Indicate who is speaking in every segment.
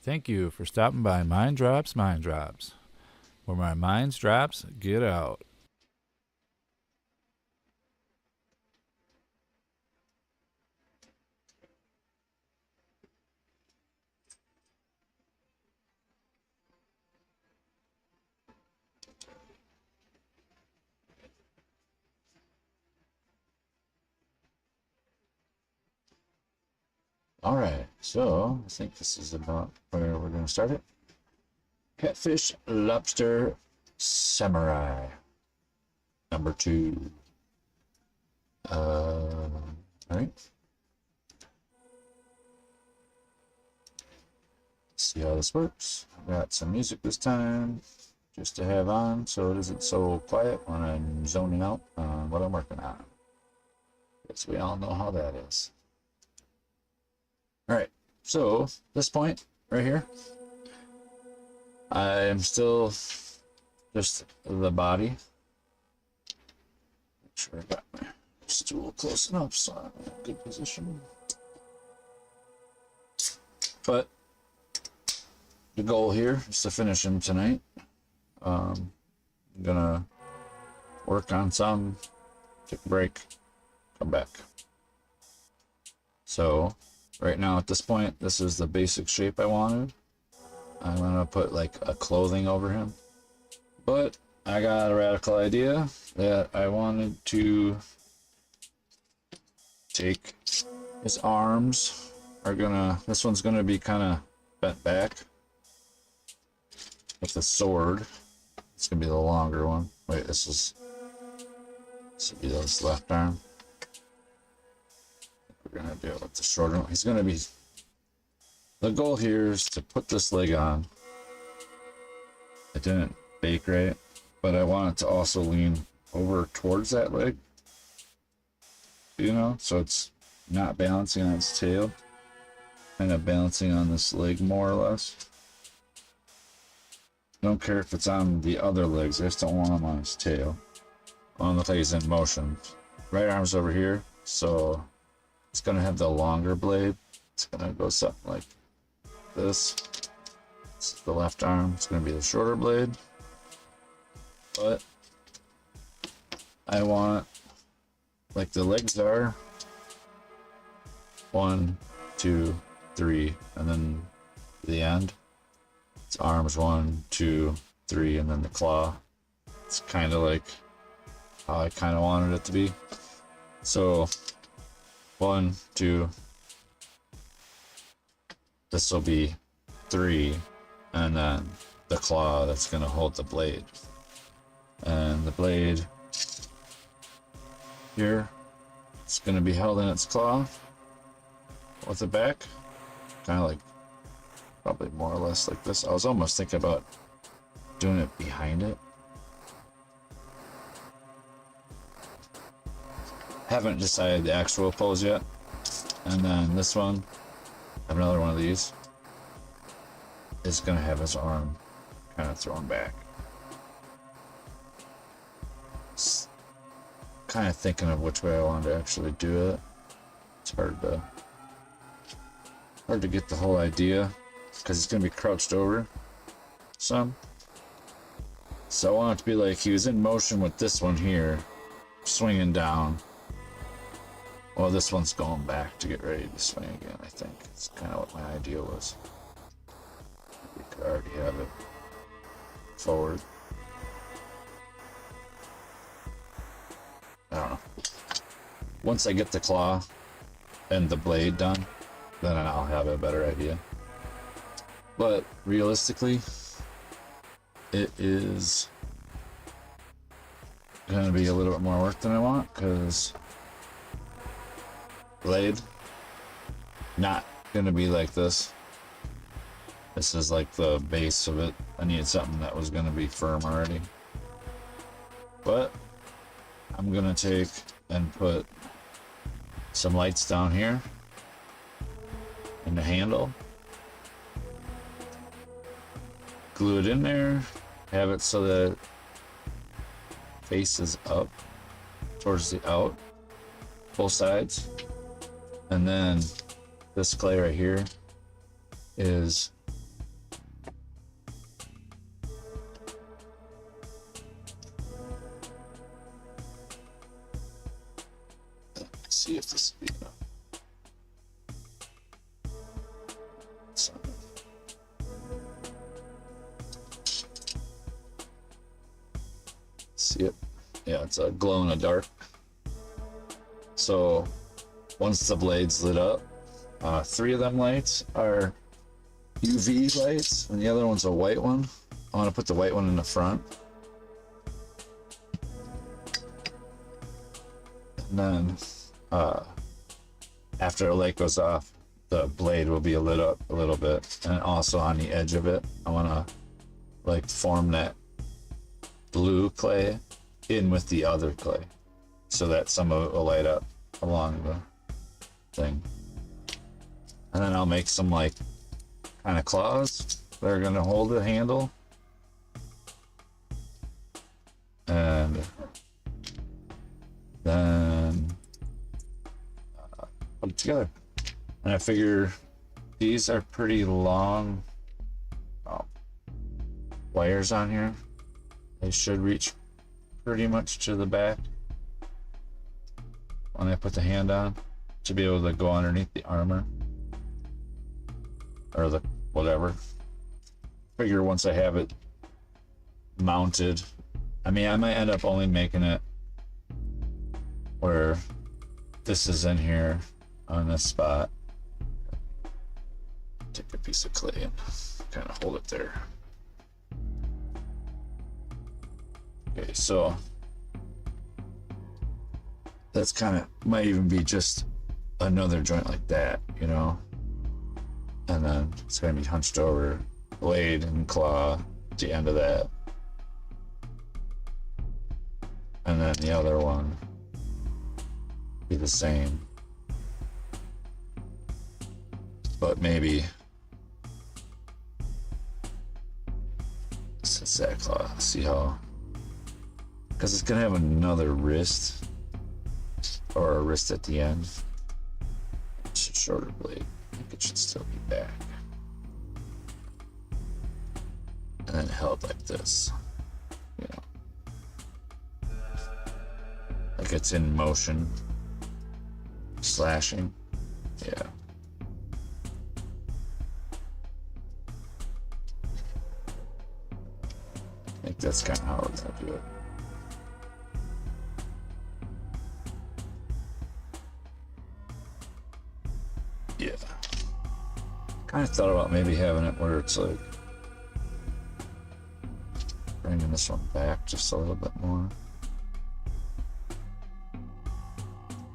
Speaker 1: Thank you for stopping by Mind Drops, where my mind's drops get out.
Speaker 2: All right, so I think this is about where we're going to start it. Catfish Lobster Samurai, number 2. All right. Let's see how this works. Got some music this time, just to have on, so it isn't so quiet when I'm zoning out on what I'm working on. Guess we all know how that is. All right, so this point right here, I am still just the body. Make sure I got my stool close enough so I'm in a good position. But the goal here is to finish him tonight. I'm gonna work on some, take a break, come back. So right now at this point, this is the basic shape I wanted. I'm gonna put like a clothing over him. But I got a radical idea that I wanted to take his arms this one's gonna be kind of bent back with the sword. It's gonna be the longer one. Wait, this will be this left arm. We're gonna do it with the shorter one. He's gonna be. The goal here is to put this leg on. It didn't bake right, but I want it to also lean over towards that leg. You know, so it's not balancing on its tail, kind of balancing on this leg more or less. Don't care if it's on the other legs, I just don't want him on his tail. I want him to look like he's in motion. Right arm's over here, so it's gonna have the longer blade. It's gonna go something like this. It's the left arm, it's gonna be the shorter blade. But I want, like the legs are 1, 2, 3, and then the end. It's arms 1, 2, 3, and then the claw. It's kind of like how I kind of wanted it to be. So 1, 2. This will be 3, and then the claw that's gonna hold the blade. And the blade here, it's gonna be held in its claw with the back, kind of like probably more or less like this. I was almost thinking about doing it behind it. Haven't decided the actual pose yet. And then this one, I have another one of these, is gonna have his arm kind of thrown back. Kind of thinking of which way I wanted to actually do it. It's hard to get the whole idea because it's gonna be crouched over some. So I want it to be like he was in motion with this one here, swinging down. Well, this one's going back to get ready to swing again, I think. It's kind of what my idea was. We could already have it forward. I don't know. Once I get the claw and the blade done, then I'll have a better idea. But realistically, it is gonna be a little bit more work than I want, because blade not gonna be like this. This is like the base of it. I needed something that was gonna be firm already. But I'm gonna take and put some lights down here in the handle, glue it in there, have it so that it faces up towards the out, both sides. And then this clay right here is see if this will be enough. See it? Yeah, it's a glow in the dark. So once the blade's lit up, 3 of them lights are UV lights, and the other one's a white one. I want to put the white one in the front. And then after the light goes off, the blade will be lit up a little bit. And also on the edge of it, I want to like form that blue clay in with the other clay so that some of it will light up along the thing. And then I'll make some like kind of claws that are going to hold the handle. And then put it together. And I figure these are pretty long wires on here. They should reach pretty much to the back when I put the hand on to be able to go underneath the armor or the whatever. Figure once I have it mounted, I mean, I might end up only making it where this is in here on this spot. Take a piece of clay and kind of hold it there. Okay, so that's kind of, might even be just another joint like that, you know? And then it's gonna be hunched over, blade and claw at the end of that. And then the other one be the same. But maybe it's that claw, see how, because it's gonna have another wrist or a wrist at the end. It's a shorter blade. I think it should still be back. And then held like this, you know, like it's in motion, slashing. Yeah. I think that's kind of how we're gonna do it. Yeah. Kind of thought about maybe having it where it's like bringing this one back just a little bit more.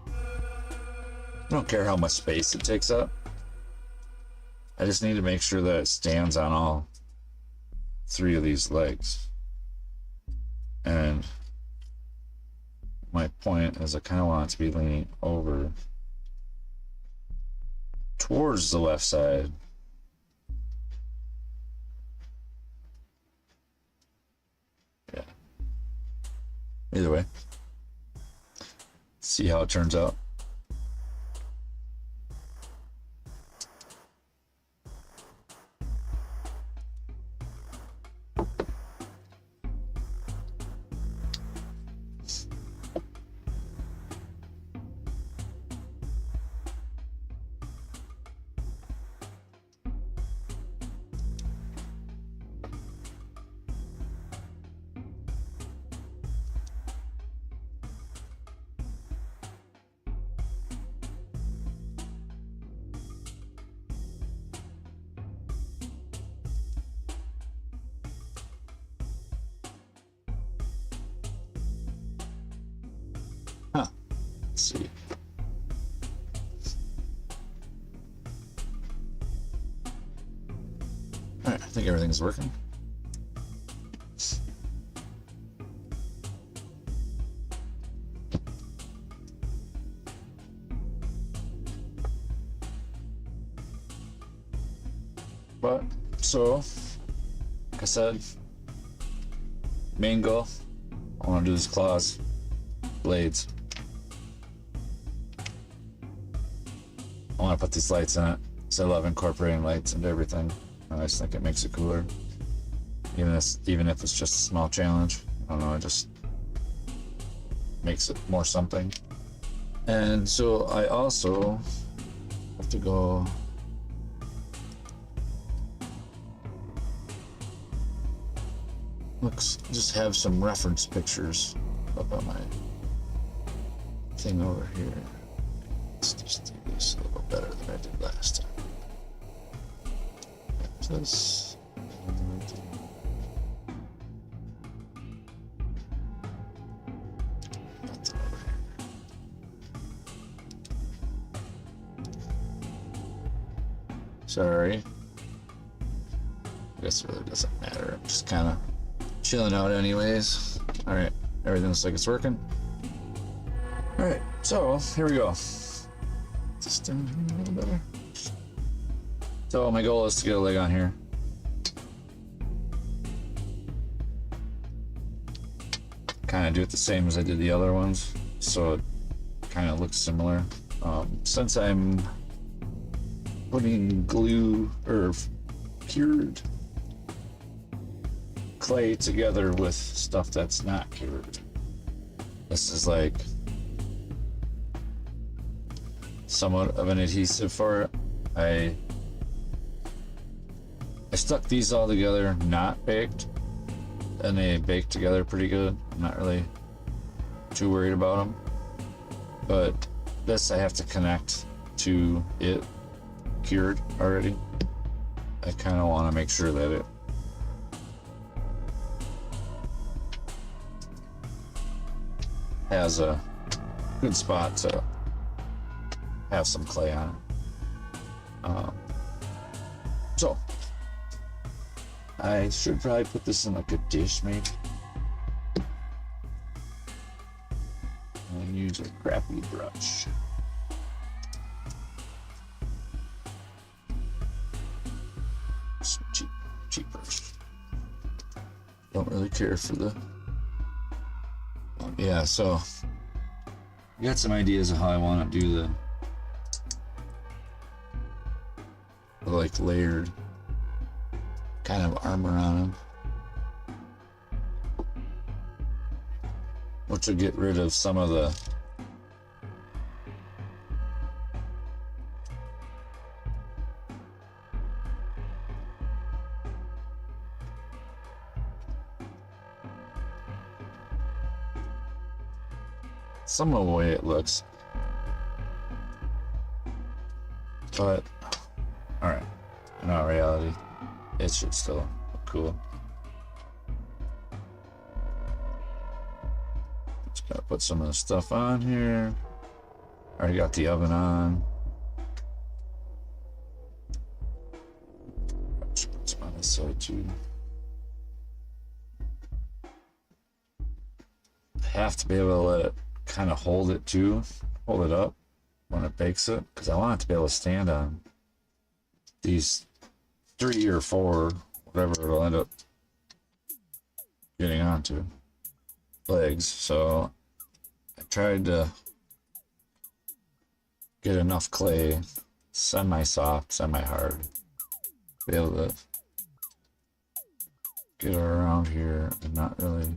Speaker 2: I don't care how much space it takes up. I just need to make sure that it stands on all 3 of these legs. And my point is I kind of want it to be leaning over towards the left side. Yeah. Either way. See how it turns out. Huh. Let's see. Alright, I think everything's working. But, so, like I said, main goal, I want to do these claws, blades. I want to put these lights in it, because I love incorporating lights into everything. I just think it makes it cooler. Even if it's just a small challenge. I don't know, it just makes it more something. And so I also have to go just have some reference pictures up on my thing over here. Let's just do this a little better than I did last time. This. Sorry. I guess it really doesn't matter. I'm just kind of chilling out anyways. All right, everything looks like it's working. All right, so here we go. Just down here a little better. So my goal is to get a leg on here. Kind of do it the same as I did the other ones, so it kind of looks similar. Since I'm putting glue or cured clay together with stuff that's not cured, this is like somewhat of an adhesive for it. I stuck these all together not baked, and they baked together pretty good. I'm not really too worried about them, but this I have to connect to it cured already. I kind of want to make sure that it has a good spot to have some clay on it. So I should probably put this in like a dish maybe, and use a crappy brush. Some cheap brush. Don't really care for the. Yeah, so I got some ideas of how I want to do the like layered kind of armor on him, which will get rid of some of the way it looks. But alright, in all reality, it should still look cool. Just gotta put some of the stuff on here. Already got the oven on. Just put some on this side too. Have to be able to let it kind of hold it up when it bakes it, because I want it to be able to stand on these 3 or 4, whatever it'll end up getting onto legs. So I tried to get enough clay, semi-soft, semi-hard, be able to get it around here and not really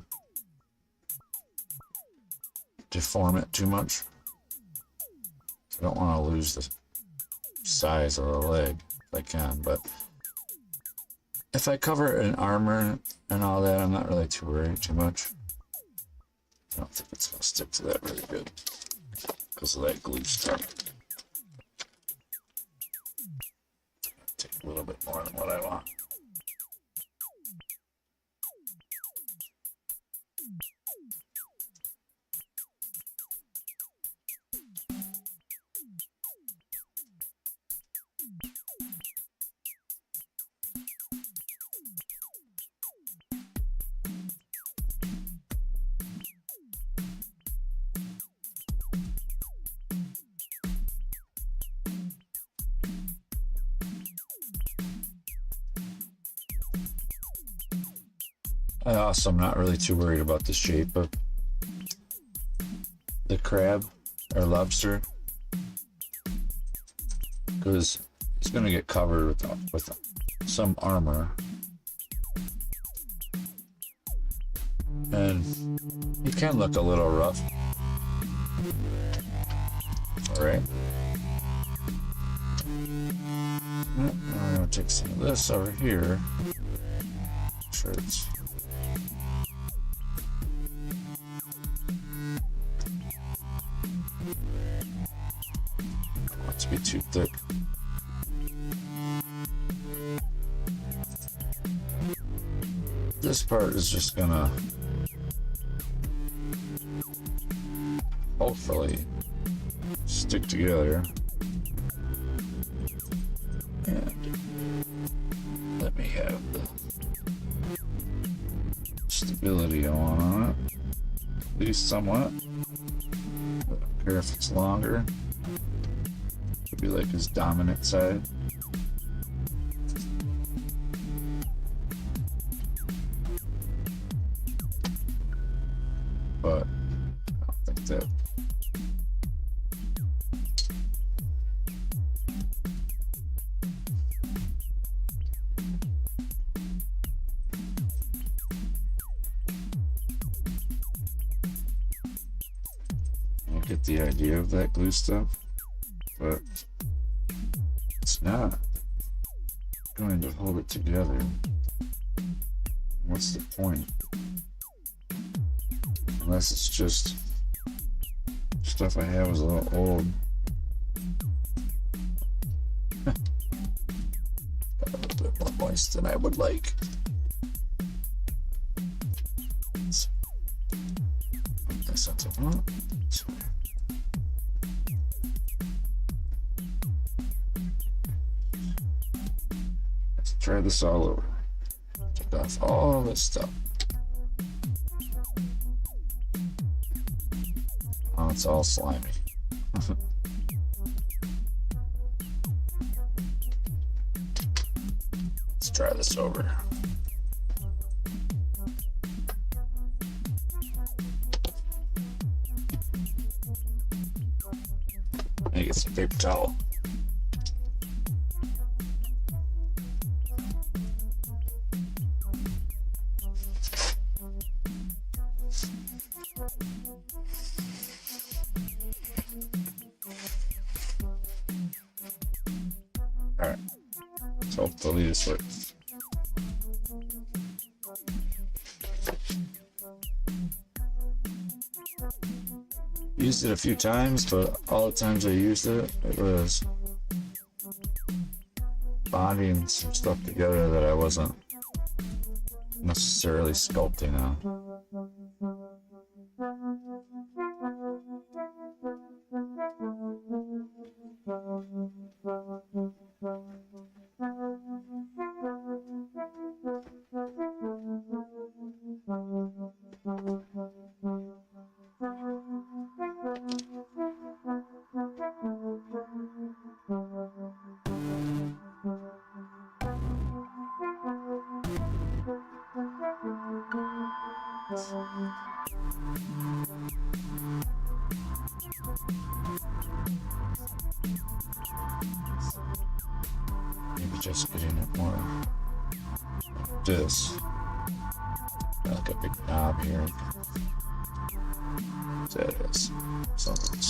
Speaker 2: deform it too much. I don't want to lose the size of the leg if I can, but if I cover it in armor and all that, I'm not really too worried too much. I don't think it's going to stick to that really good because of that glue stuff. Take a little bit more than what I want. I also am not really too worried about the shape of the crab or lobster, because it's going to get covered with some armor, and it can look a little rough. All right. I'm gonna take some of this over here. Make sure it's not to be too thick. This part is just gonna hopefully stick together. And let me have the stability I want on it, at least somewhat. I don't care if it's longer. Should be like his dominant side. But I don't think that. I get the idea of that glue stuff, but it's not going to hold it together. What's the point? Unless it's just stuff I have is a little old. Got a little bit more moist than I would like. Let's put this onto one. Let's try this all over. Take off all this stuff. Oh, it's all slimy. Let's try this over. Let me get some paper towel. Alright, so hopefully this works. Used it a few times, but all the times I used it, it was bonding some stuff together that I wasn't necessarily sculpting on. Maybe just getting it more like this. Like a big knob here. That is something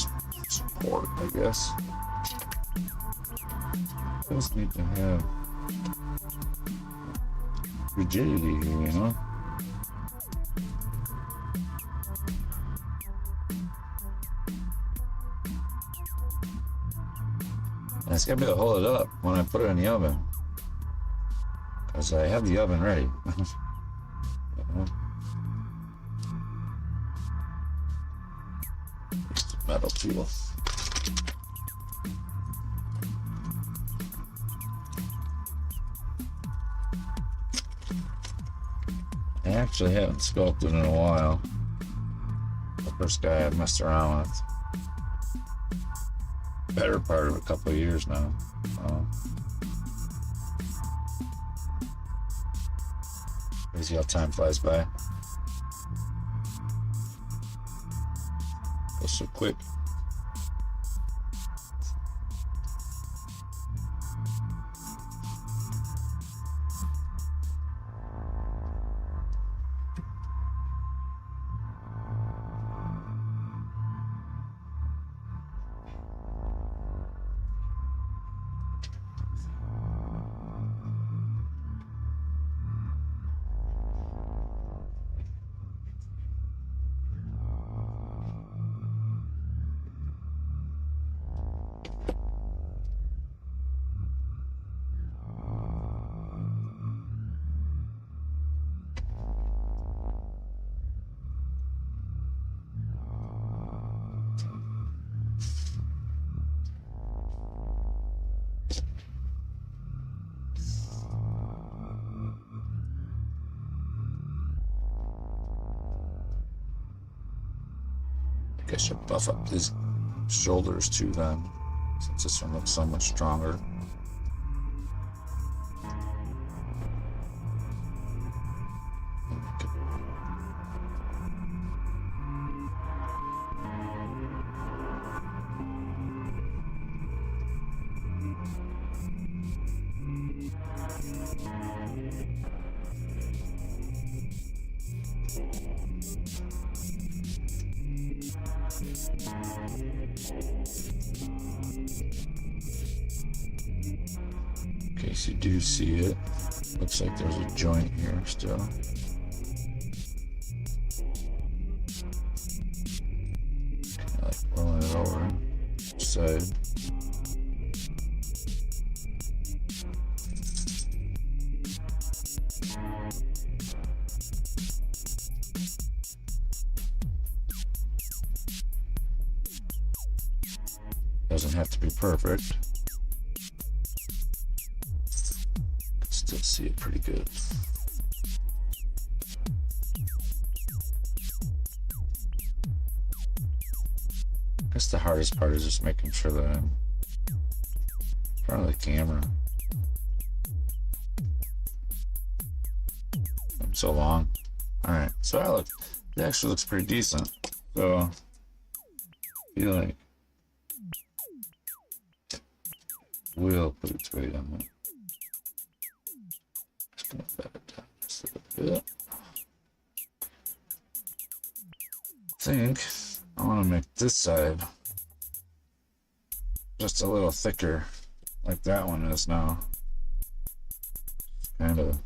Speaker 2: support, I guess. Does need to have rigidity here, you know? And it's gonna be able to hold it up when I put it in the oven. Because I have the oven ready. Metal tool. I actually haven't sculpted in a while. The first guy I messed around with. Better part of a couple of years now. Crazy how time flies by. Goes so quick. I should buff up his shoulders too then, since this one looks so much stronger. In case you do see it, looks like there's a joint here still. Kind of like rolling it over each side. Doesn't have to be perfect. Can still see it pretty good. I guess the hardest part is just making sure that I'm in front of the camera. I'm so long. Alright, so it actually looks pretty decent. So I feel like we'll put its weight on it. Just gonna bet it down just a little bit. I think I want to make this side just a little thicker, like that one is now. Kind of.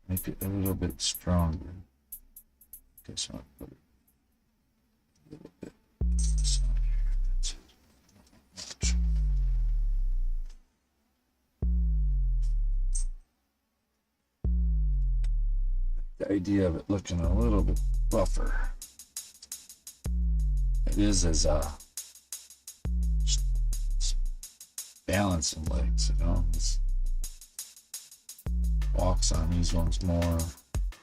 Speaker 2: Make it a little bit stronger. Guess I'll put it a little bit this on here. That's it. Not much. The idea of it looking a little bit buffer. It is as just balancing legs, you know. Walks on these ones more. I don't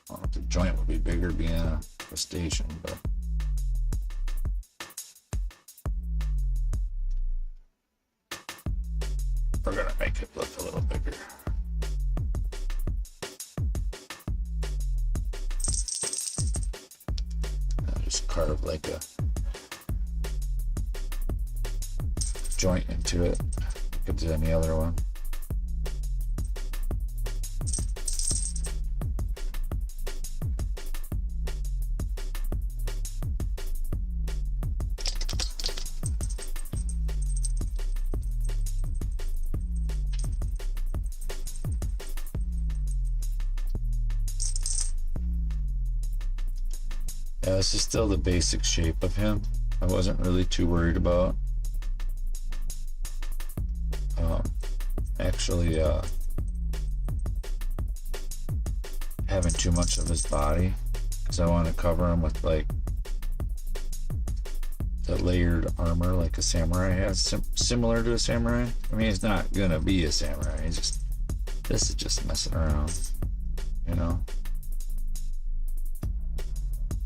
Speaker 2: know if the joint would be bigger being a crustacean, but we're gonna make it look a little bigger. I'll just carve like a joint into it, like I did any other one. Yeah, this is still the basic shape of him. I wasn't really too worried about actually having too much of his body, because I want to cover him with like the layered armor like a samurai has, similar to a samurai. I mean, he's not gonna be a samurai. This is just messing around, you know.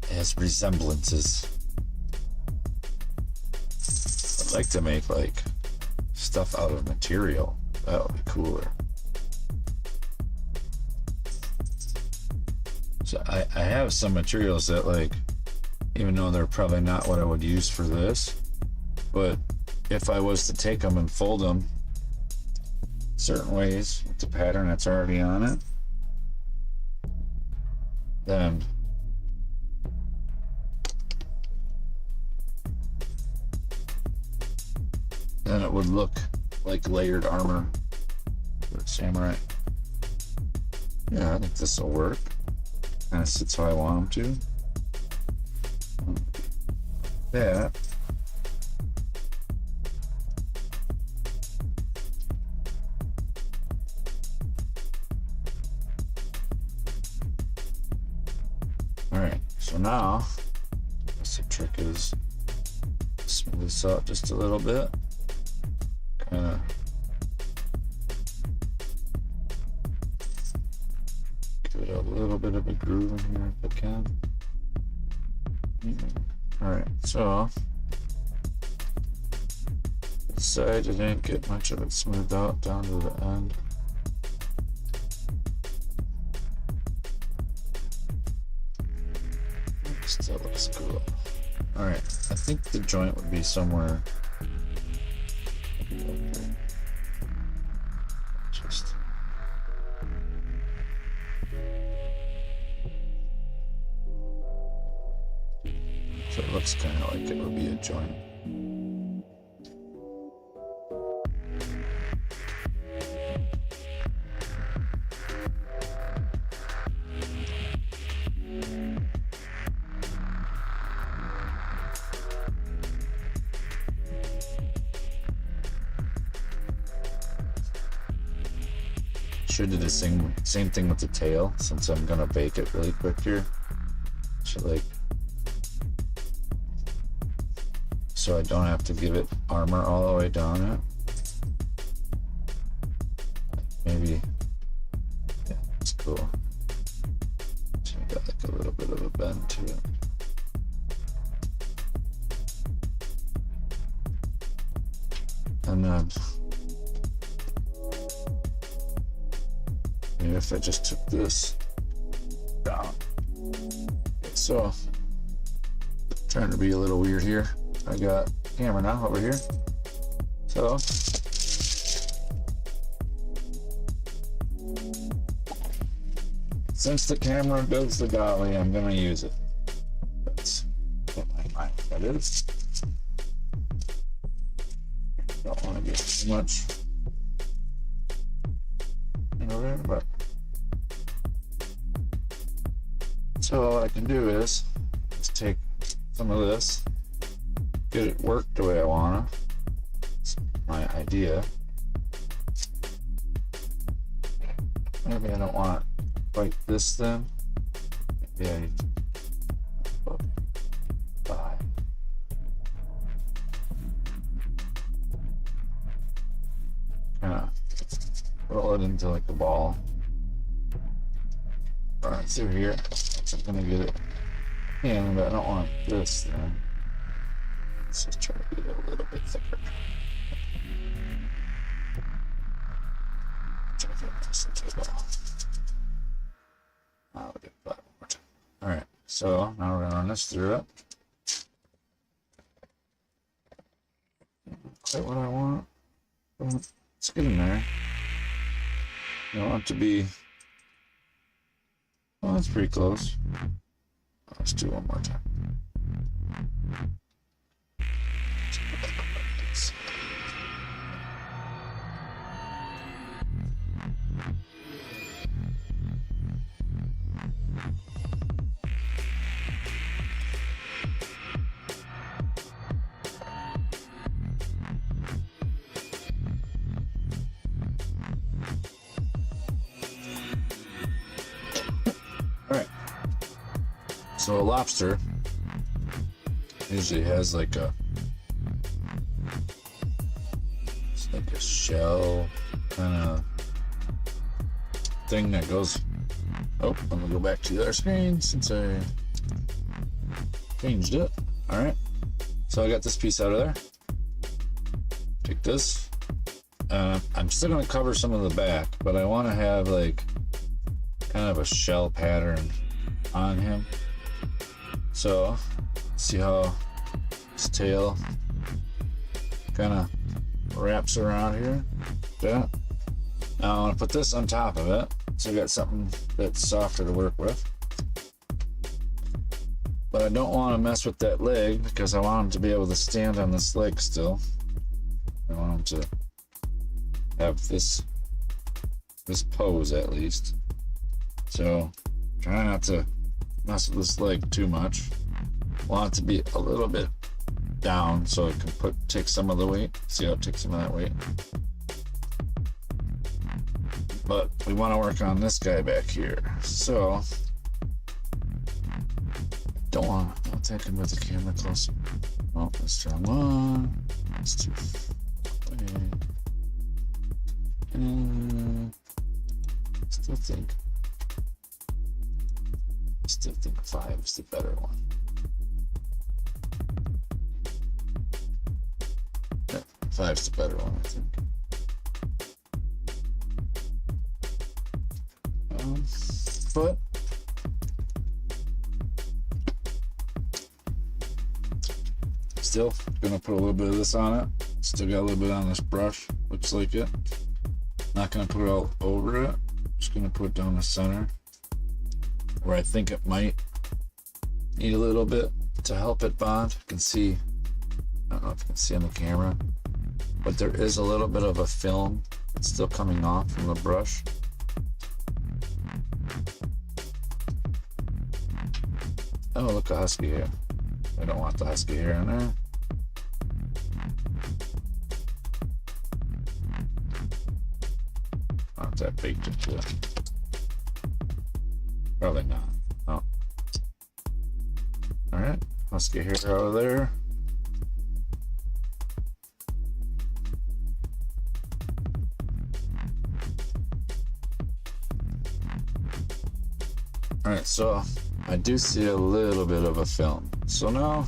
Speaker 2: It has resemblances. I'd like to make like stuff out of material. That would be cooler. So I have some materials that, like, even though they're probably not what I would use for this, but if I was to take them and fold them certain ways with the pattern that's already on it, then it would look like layered armor for a samurai. Yeah, I think this will work. Kind of sits how I want them to. That. Alright, so now, I guess the trick is smooth this out just a little bit. Kind of Get a little bit of a groove in here if I can. Alright, so this side I didn't get much of it smoothed out down to the end. Still looks cool. Alright, I think the joint would be somewhere. Just so it looks kind of like it would be a joint. Should do the same thing with the tail, since I'm gonna bake it really quick here. Should like, so I don't have to give it armor all the way down it. Maybe, yeah, it's cool. So I got like a little bit of a bend to it. And then maybe if I just took this down. Okay, so, trying to be a little weird here. I got camera now over here. So, since the camera does the dolly, I'm gonna use it. That's what my mind that is. Don't want to get too much over there, but so what I can do is just take some of this, get it worked the way I wanna. It's my idea. Maybe I don't want it quite this thin. Maybe I need to put 5. Kinda roll it into like a ball. Right through here. I'm gonna get it in, but I don't want this then. Let's just try to get it a little bit thicker. Try to get this into the ball. I'll get that one more time. Alright, so now we're gonna run this through it. Quite what I want. But let's get in there. You don't want it to be. Well, that's pretty close. Let's do one more time. Alright. So a lobster usually has like a shell kind of thing that goes. Oh, I'm gonna go back to the other screen since I changed it. Alright. So I got this piece out of there. Take this. I'm still gonna cover some of the back, but I want to have like kind of a shell pattern on him. So see how his tail kind of wraps around here. Yeah. Now I want to put this on top of it, so I got something that's softer to work with. But I don't want to mess with that leg because I want him to be able to stand on this leg still. I want him to have this pose at least. So try not to mess with this leg too much. Want it to be a little bit down so it can take some of the weight. See how it takes some of that weight. But we want to work on this guy back here. So I'll take him with the camera closer. Oh, let's try 1. Let's do 3. Still think still think 5 is the better one. Yeah, 5's the better one, I think. But still gonna put a little bit of this on it. Still got a little bit on this brush, looks like it. Not gonna put it all over it. Just gonna put it down the center where I think it might need a little bit to help it bond. You can see, I don't know if you can see on the camera, but there is a little bit of a film that's still coming off from the brush. Oh, look, a husky hair. I don't want the husky hair in there. Not that baked into it. Probably not. Oh. Alright, husky hair out of there. Alright, so I do see a little bit of a film. So now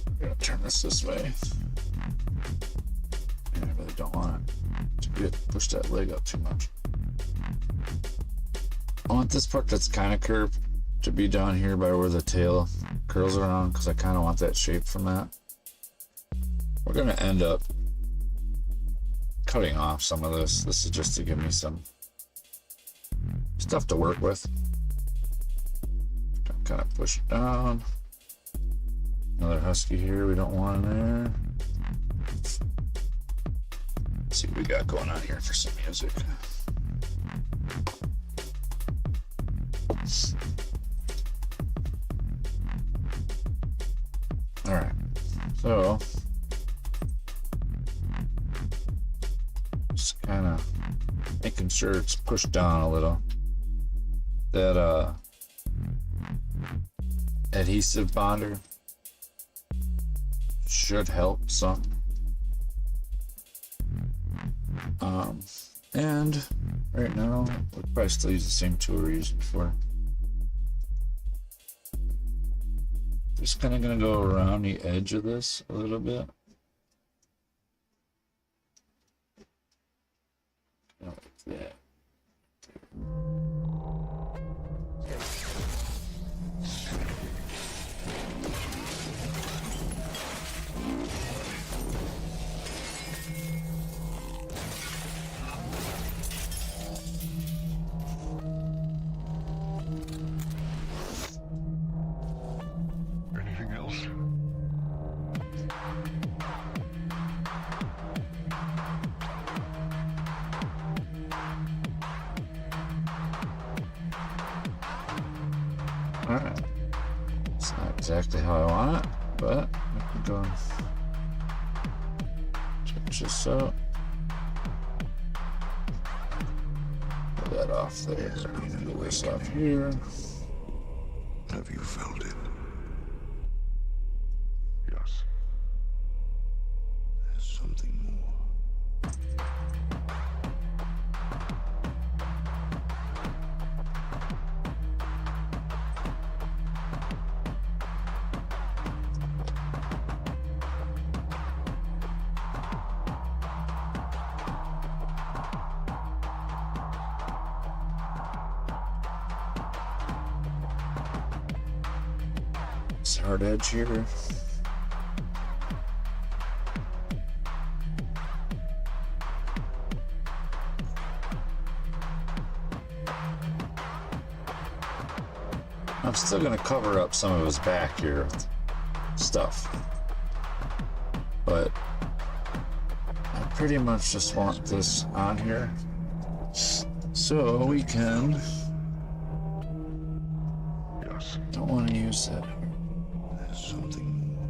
Speaker 2: I'm gonna turn this way. And I really don't want it to push that leg up too much. I want this part that's kind of curved to be down here by where the tail curls around, because I kind of want that shape from that. We're gonna end up cutting off some of this. This is just to give me some stuff to work with. Kind of push it down. Another husky here we don't want in there. Let's see what we got going on here for some music. Alright, so just kind of making sure it's pushed down a little. That adhesive bonder should help some. And right now we'll probably still use the same tool we used before. Just kind of gonna go around the edge of this a little bit. Like that.
Speaker 3: Anything else?
Speaker 2: Alright. It's not exactly how I want it, but I can go and touch this out. Put that off there. Put this off here.
Speaker 3: Have you felt it? Yes. There's something more.
Speaker 2: This hard edge here. I'm still gonna cover up some of his back here with stuff, but I pretty much just want this on here so we can.
Speaker 3: Yes.
Speaker 2: Don't want to use that.
Speaker 3: There's something more.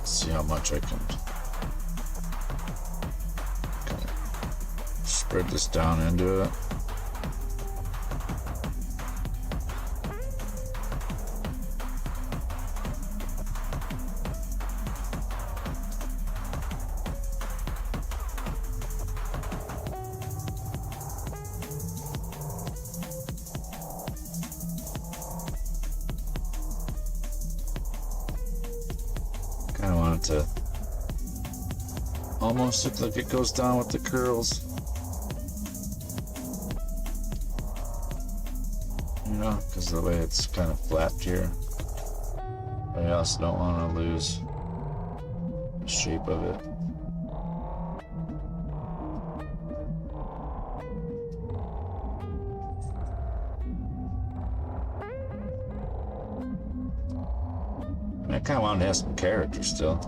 Speaker 2: See how much I can kind of spread this down into it. Kind of want it to almost look like it goes down with the curls. You know, because of the way it's kind of flapped here. But I also don't want to lose the shape of it. I kind of wanted to have some character still.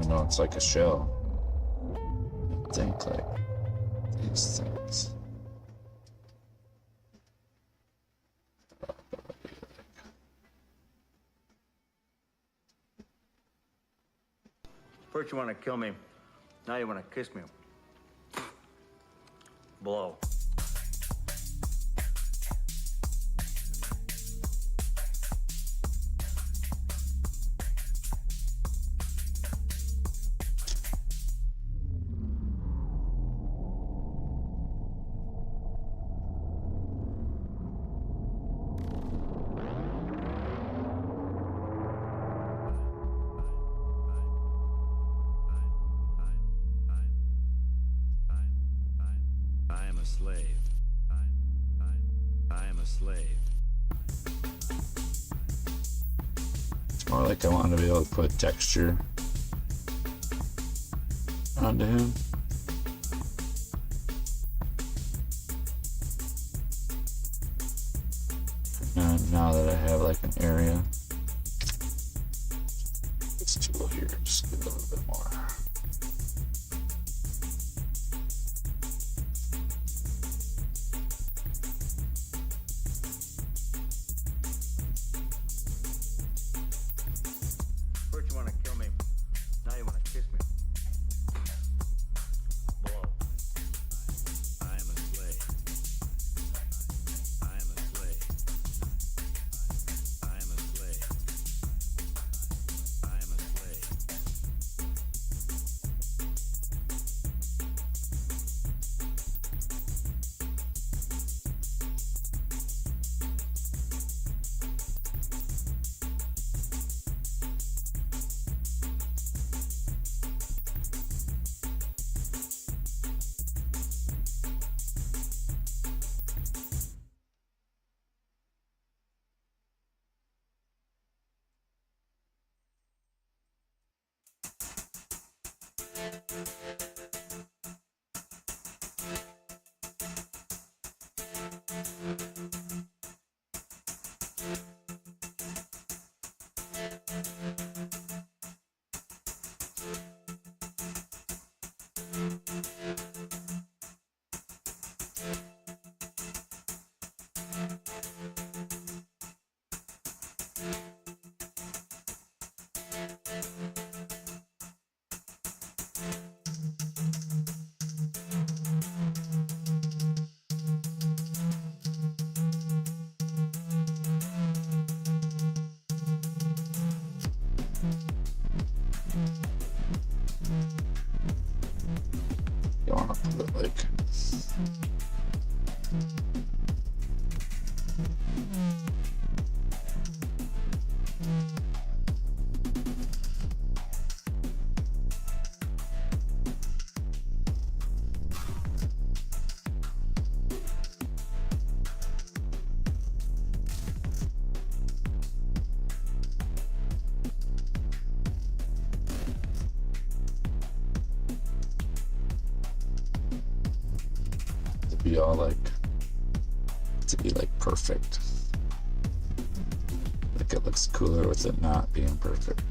Speaker 2: You know, it's like a shell. I think like these things.
Speaker 4: First you want to kill me, now you want to kiss me. Blow. I am a slave. I am a slave.
Speaker 2: It's more like I want to be able to put texture onto him. And now that I have like an area, this tool here, just give it a little bit more.
Speaker 4: First you want to kill me, now you want to kiss me. Blow. I am a slave. I am a slave. I am a slave. I am a slave.
Speaker 2: You want to put it like be all like to be like perfect. Like it looks cooler with it not being perfect.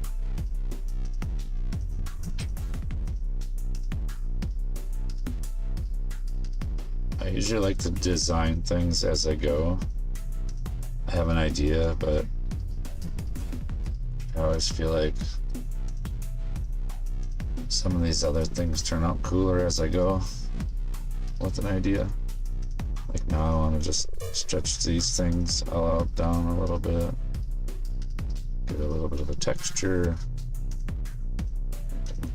Speaker 2: I usually like to design things as I go. I have an idea, but I always feel like some of these other things turn out cooler as I go with an idea. Like now I want to just stretch these things all out down a little bit. Get a little bit of a texture.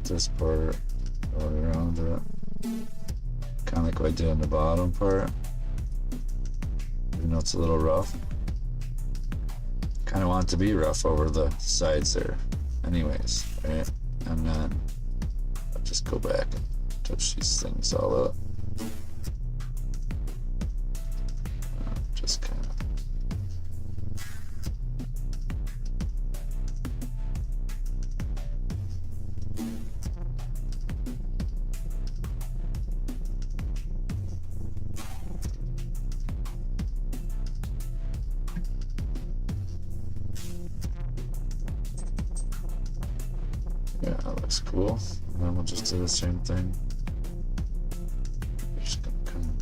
Speaker 2: This part all around it. Kind of like what I did in the bottom part. Even though it's a little rough. Kind of want it to be rough over the sides there. Anyways, right? And then I'll just go back and touch these things all up. Just kind of. Yeah, that looks cool. And then we'll just do the same thing. Just gonna come.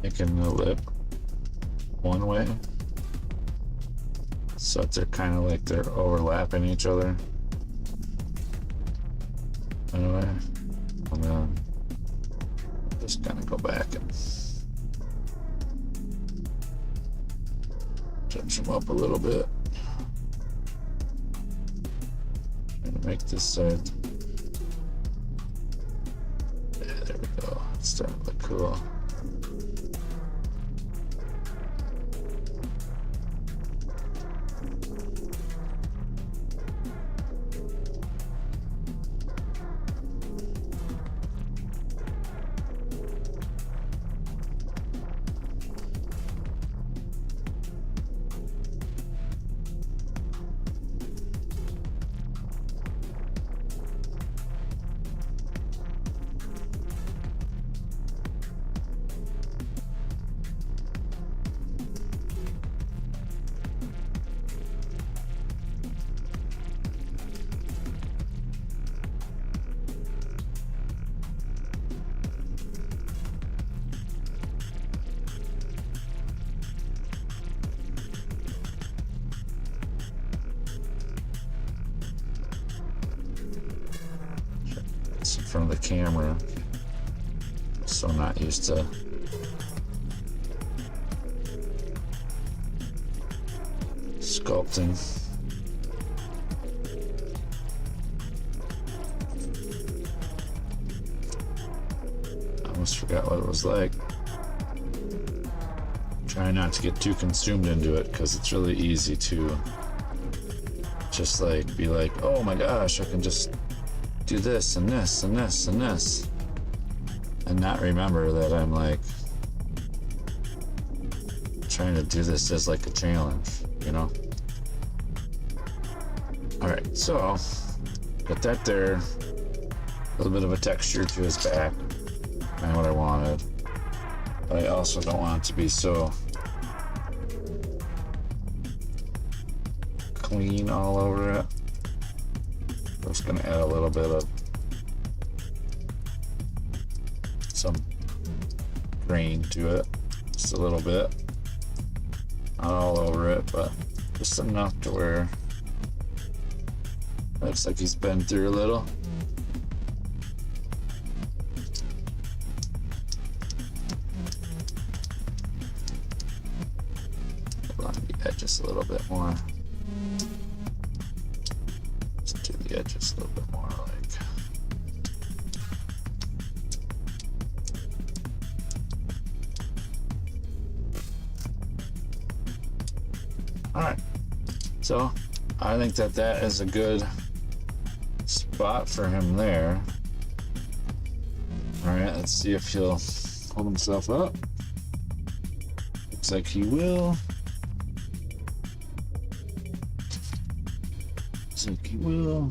Speaker 2: Making the lip one way so that they're kind of like they're overlapping each other anyway, and then just kind of go back and touch them up a little bit and make this side. Yeah, there we go. It's starting to look cool. In front of the camera, so I'm not used to sculpting. I almost forgot what it was like. Try not to get too consumed into it because it's really easy to just like be like, oh my gosh, I can just do this and this and this and this, and not remember that I'm like trying to do this as like a challenge, you know? Alright, so got that there. A little bit of a texture to his back. Kind of what I wanted. But I also don't want it to be so clean all over it. I'm just gonna add a little bit of some grain to it, just a little bit, not all over it, but just enough to where it looks like he's been through a little. Along the edges a little bit more. The edges a little bit more like. Alright, so I think that that is a good spot for him there. Alright, let's see if he'll hold himself up. Looks like he will. he will.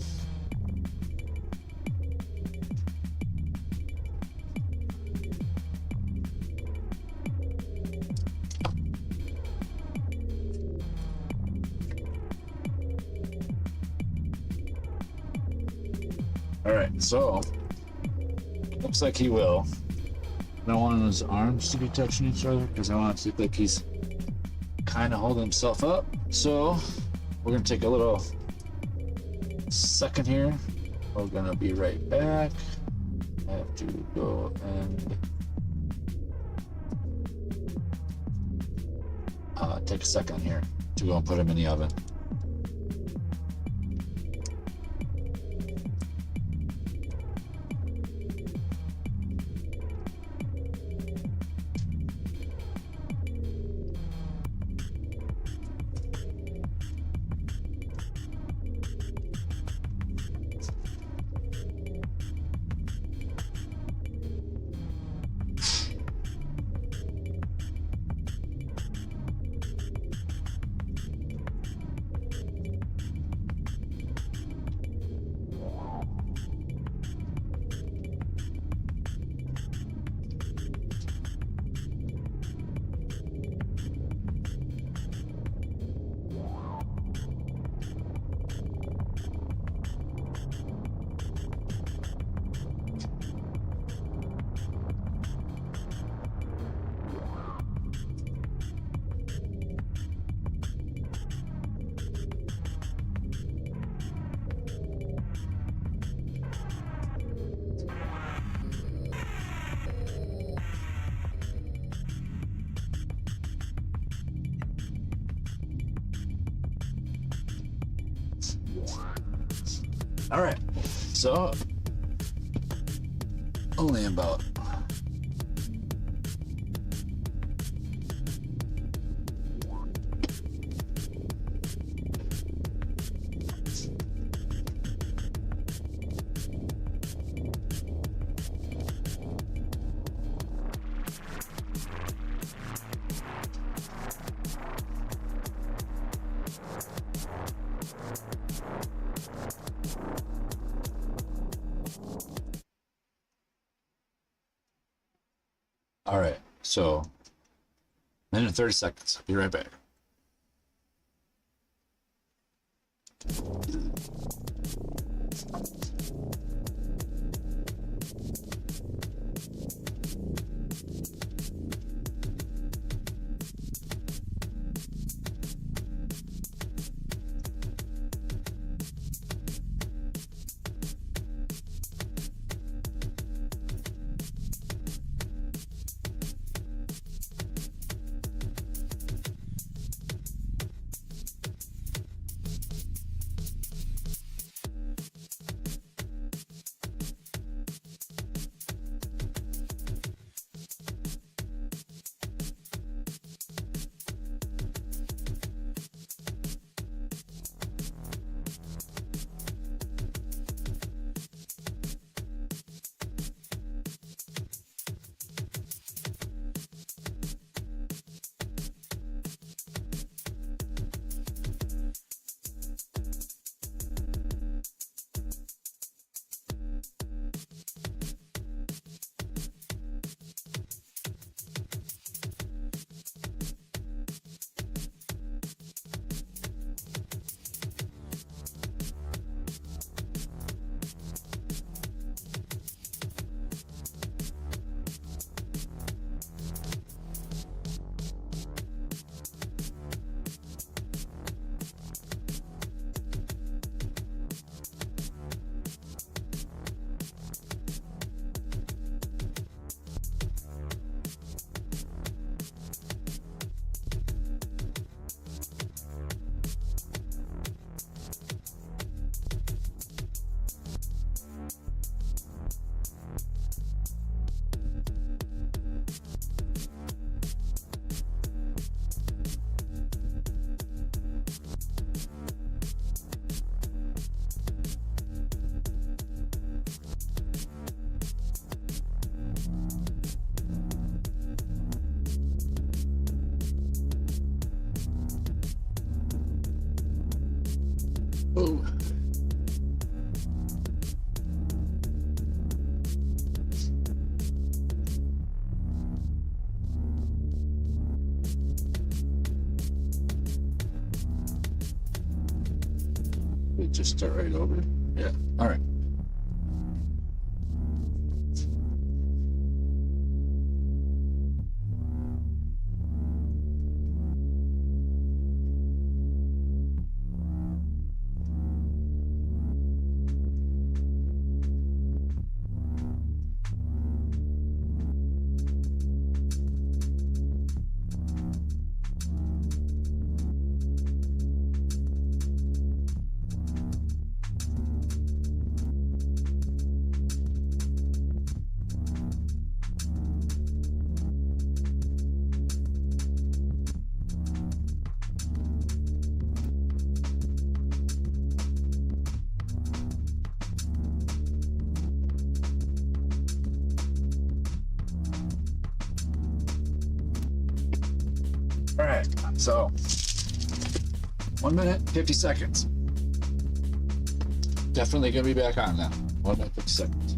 Speaker 2: Alright, so looks like he will. I don't want his arms to be touching each other because I want it to look like he's kind of holding himself up. So we're gonna take a little second here. We're gonna be right back. I have to go and take a second here to go and put him in the oven. All right, so only about all right, so minute and 30 seconds. Be right back. we just start right over? Yeah. All right. All right, so 1 minute, 50 seconds. Definitely gonna be back on now. 1 minute, 50 seconds.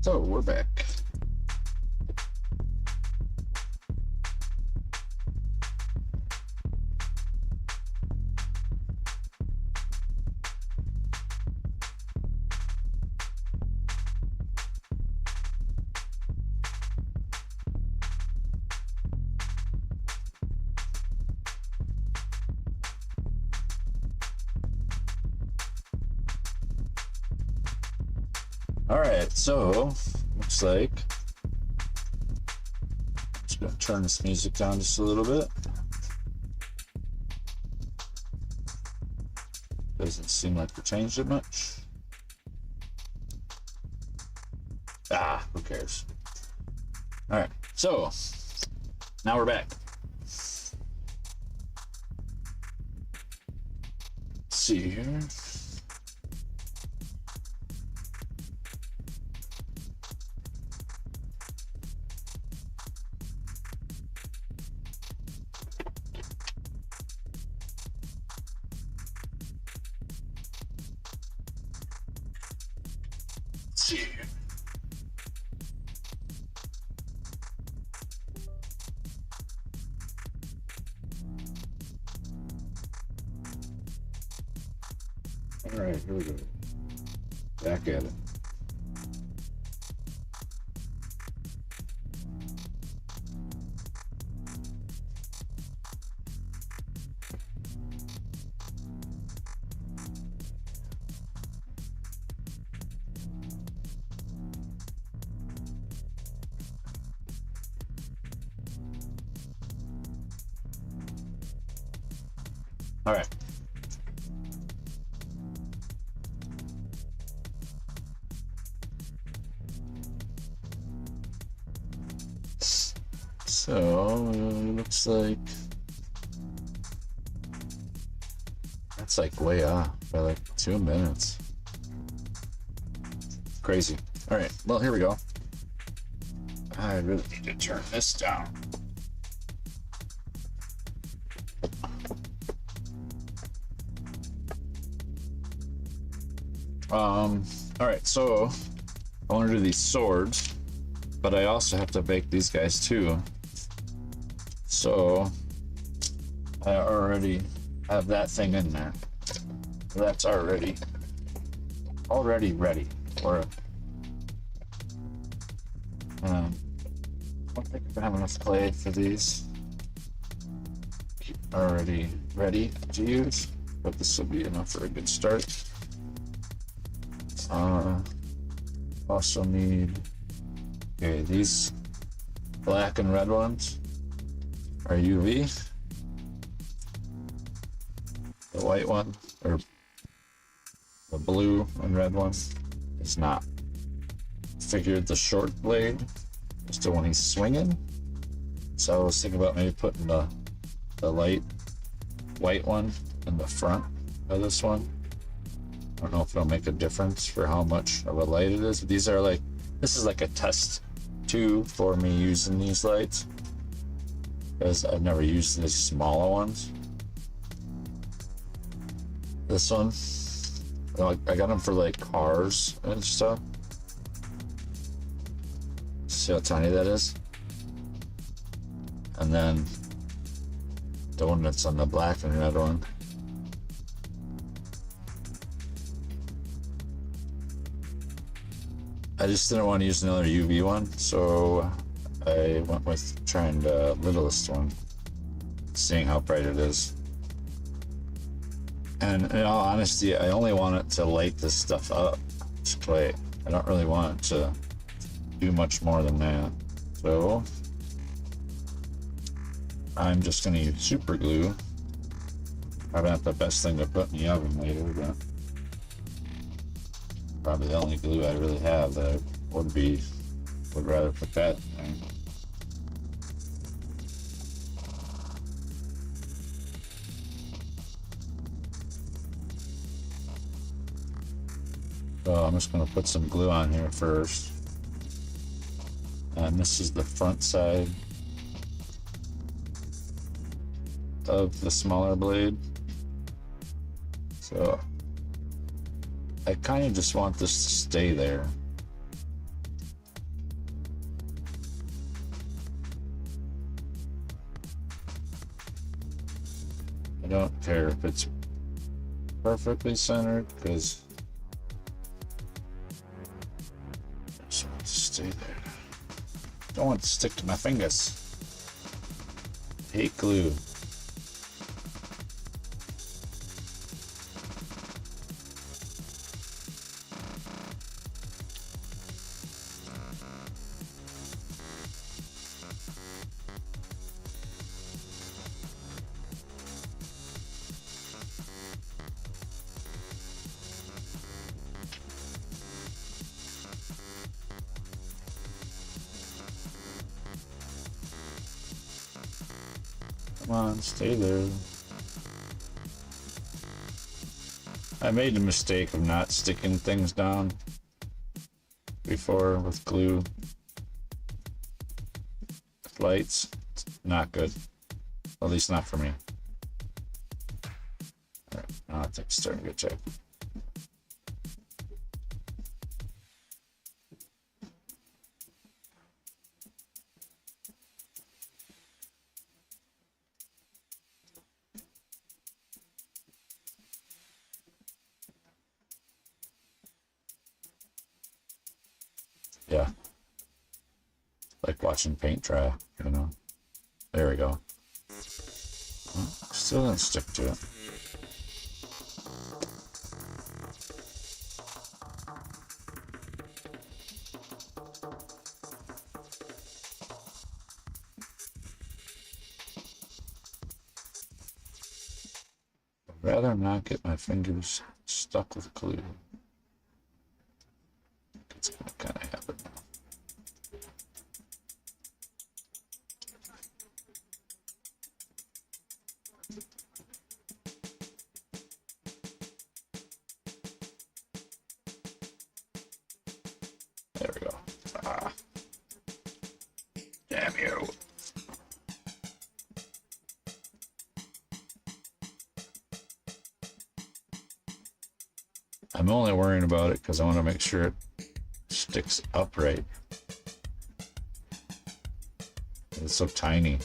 Speaker 2: So we're back. All right, so looks like I'm just gonna turn this music down just a little bit. Doesn't seem like we changed it much. Ah, who cares? All right, so now we're back. Let's see here. All right, here we go. Back at it. All right. So, looks like that's like way off by like 2 minutes. Crazy. All right, well, here we go. I really need to turn this down. All right, so I want to do these swords, but I also have to bake these guys too. So I already have that thing in there. That's already ready for it. I don't think I have enough clay for these already ready to use, but this will be enough for a good start. Also need, okay, these black and red ones are UV. The white one, or the blue and red one, is not. Figured the short blade is the one he's swinging. So I was thinking about maybe putting the light white one in the front of this one. I don't know if it'll make a difference for how much of a light it is. These are like, this is like a test tube for me using these lights, because I've never used these smaller ones. This one, I got them for like cars and stuff. See how tiny that is? And then the one that's on the black and red one. I just didn't want to use another UV one, so I went with trying the littlest one, seeing how bright it is. And in all honesty, I only want it to light this stuff up, this clay. I don't really want it to do much more than that. So I'm just going to use super glue. Probably not the best thing to put in the oven later, but probably the only glue I really have that I would rather put that in there. So I'm just going to put some glue on here first. And this is the front side of the smaller blade. So I kind of just want this to stay there. I don't care if it's perfectly centered, because I just want it to stay there. Don't want it to stick to my fingers. Hate glue. Come on, stay there. I made the mistake of not sticking things down before with glue. With lights, it's not good. At least not for me. Alright, now I think it's starting to get checked. Yeah. Like watching paint dry, you know. There we go. Well, still didn't stick to it. I'd rather not get my fingers stuck with glue. It's gonna kind of happen now. There we go. Ah. Damn you. I'm only worrying about it because I want to make sure it sticks upright. It's so tiny.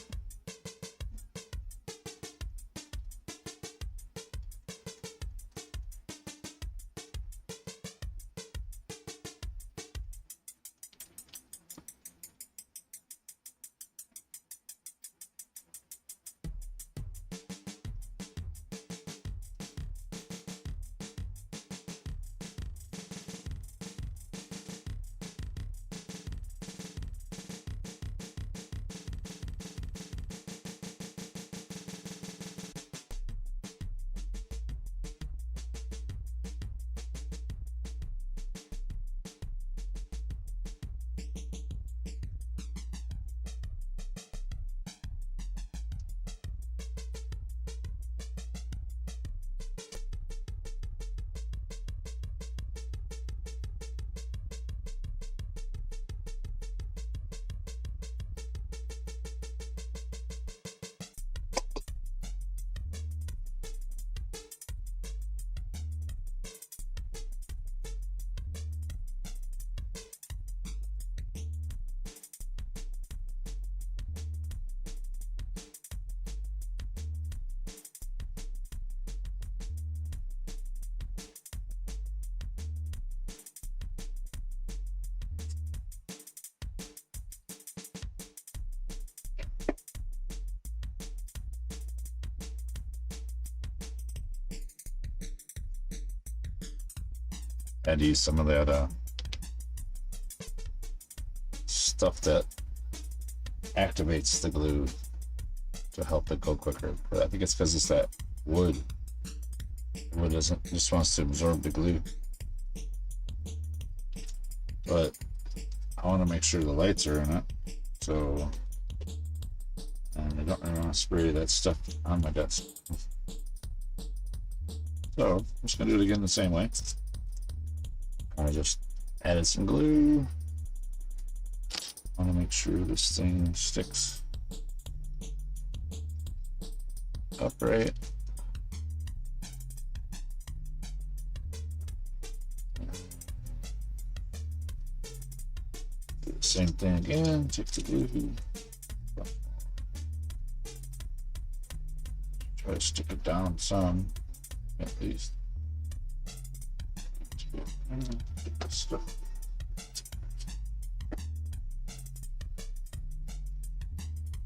Speaker 2: had to use some of that stuff that activates the glue to help it go quicker. But I think it's because it's that wood. The wood doesn't just wants to absorb the glue. But I want to make sure the lights are in it, so and I don't really want to spray that stuff on my desk. So I'm just gonna do it again the same way. I just added some glue. I want to make sure this thing sticks upright. Do the same thing again. Take the glue. Try to stick it down some, at least. Stuff.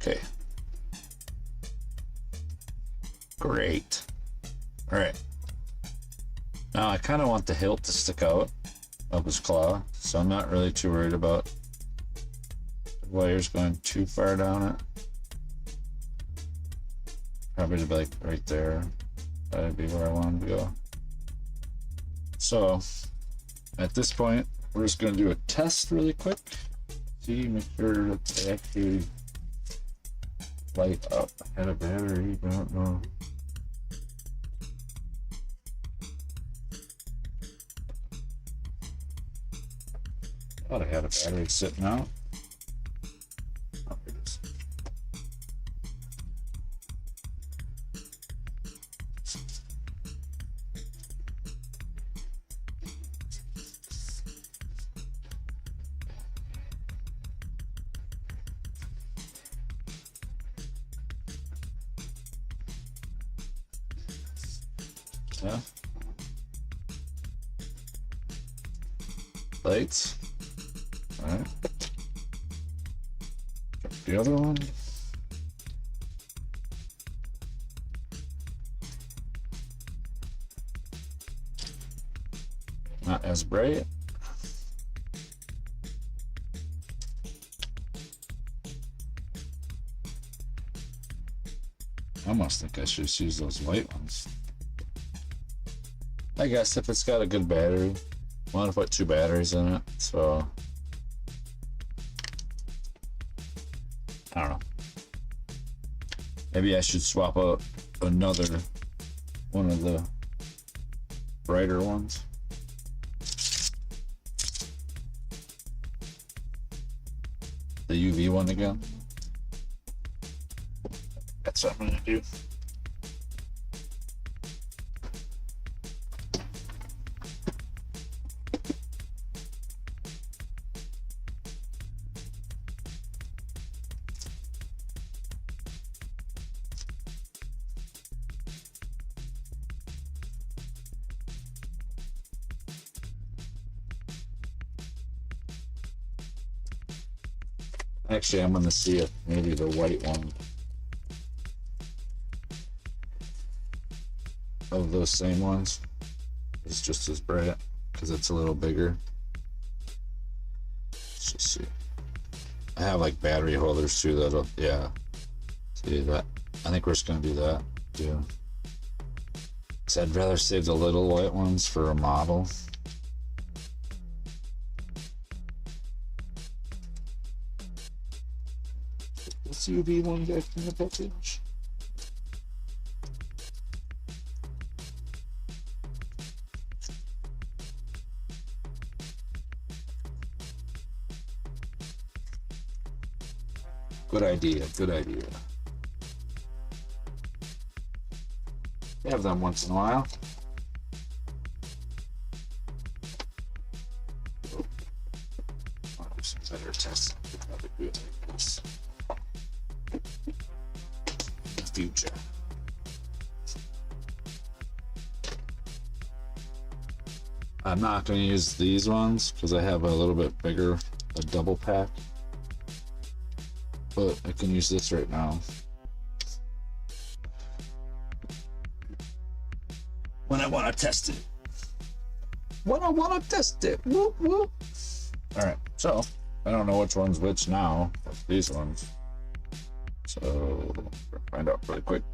Speaker 2: Okay. Great. All right. Now I kind of want the hilt to stick out of his claw, so I'm not really too worried about the wires going too far down it. Probably like right there. That'd be where I want him to go. So at this point, we're just going to do a test really quick. See, make sure that they actually light up. I had a battery, but I don't know. I thought I had a battery sitting out. Oh, here it is. Yeah. Lights. All right. The other one. Not as bright. I almost think I should just use those white ones. I guess if it's got a good battery, I want to put 2 batteries in it, so I don't know. Maybe I should swap out another one of the brighter ones. The UV one again. That's what I'm gonna do. Actually, I'm gonna see if maybe the white one of those same ones is just as bright because it's a little bigger. Let's just see. I have like battery holders too that'll, yeah. See that? I think we're just gonna do that. Yeah. So I'd rather save the little white ones for a model. This UV one back in the package. Good idea, good idea. Have them once in a while. I'll do some better tests. Probably do it like this. In the future. I'm not going to use these ones because I have a little bit bigger, a double pack. But I can use this right now. When I want to test it. when I want to test it. Whoop, whoop. All right, so I don't know which one's which now. These ones. So we'll find out really quick.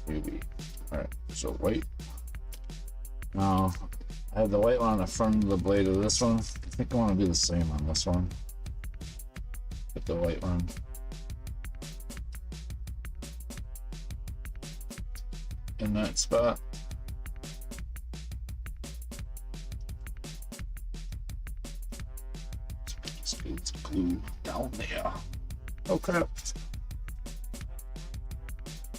Speaker 2: Maybe. All right, so white. Now I have the white one on the front of the blade of this one. I think I want to do the same on this one. Put the white one. In that spot. Just get some glue down there. Oh crap.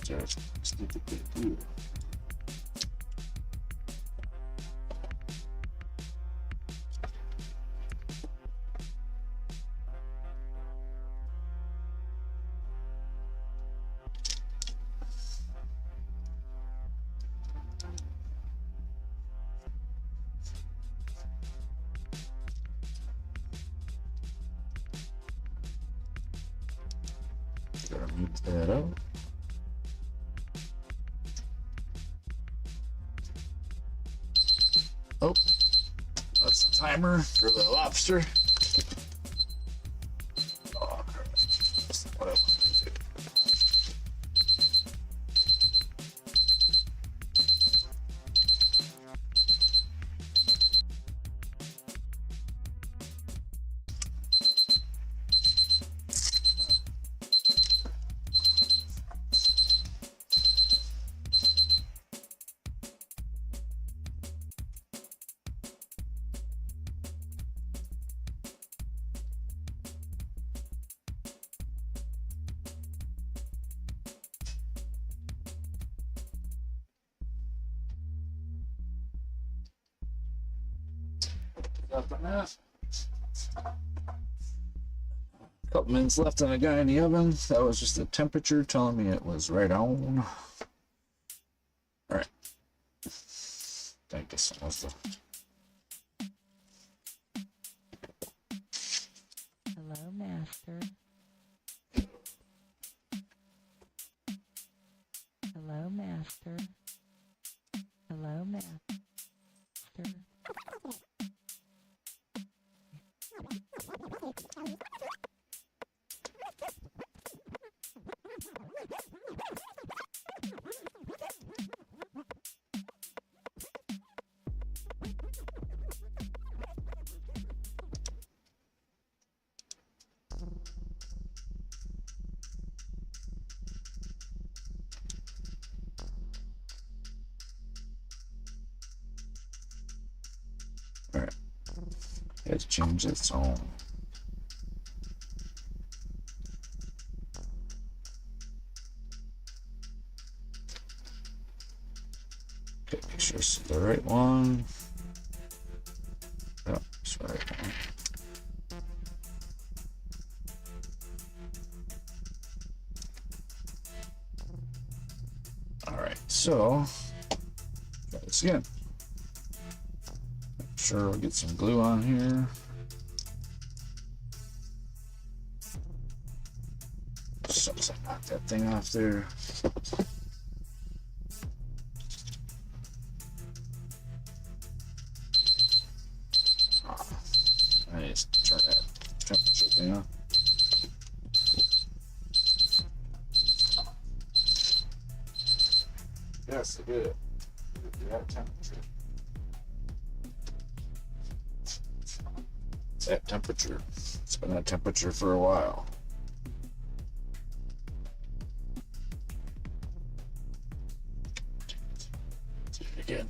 Speaker 2: Just stick it there glue. Gotta move that out. Oh, that's the timer for the lobster. Oh, crap. That's what I wanted to do. Left on that. Couple minutes left on the guy in the oven. That was just the temperature telling me it was right on. All right. I think this one was the.
Speaker 5: Hello, Master. Hello, Master. Hello, Master.
Speaker 2: All right. Had to change its own. Okay, make sure it's the right one. Yeah, it's the right one. All right, so try this again. Make sure we get some glue on here. Sucks I knocked that thing off there. I need to turn that temperature thing on. Yes, I did. That temperature. It's that temperature. It's been that temperature for a while. Do it again.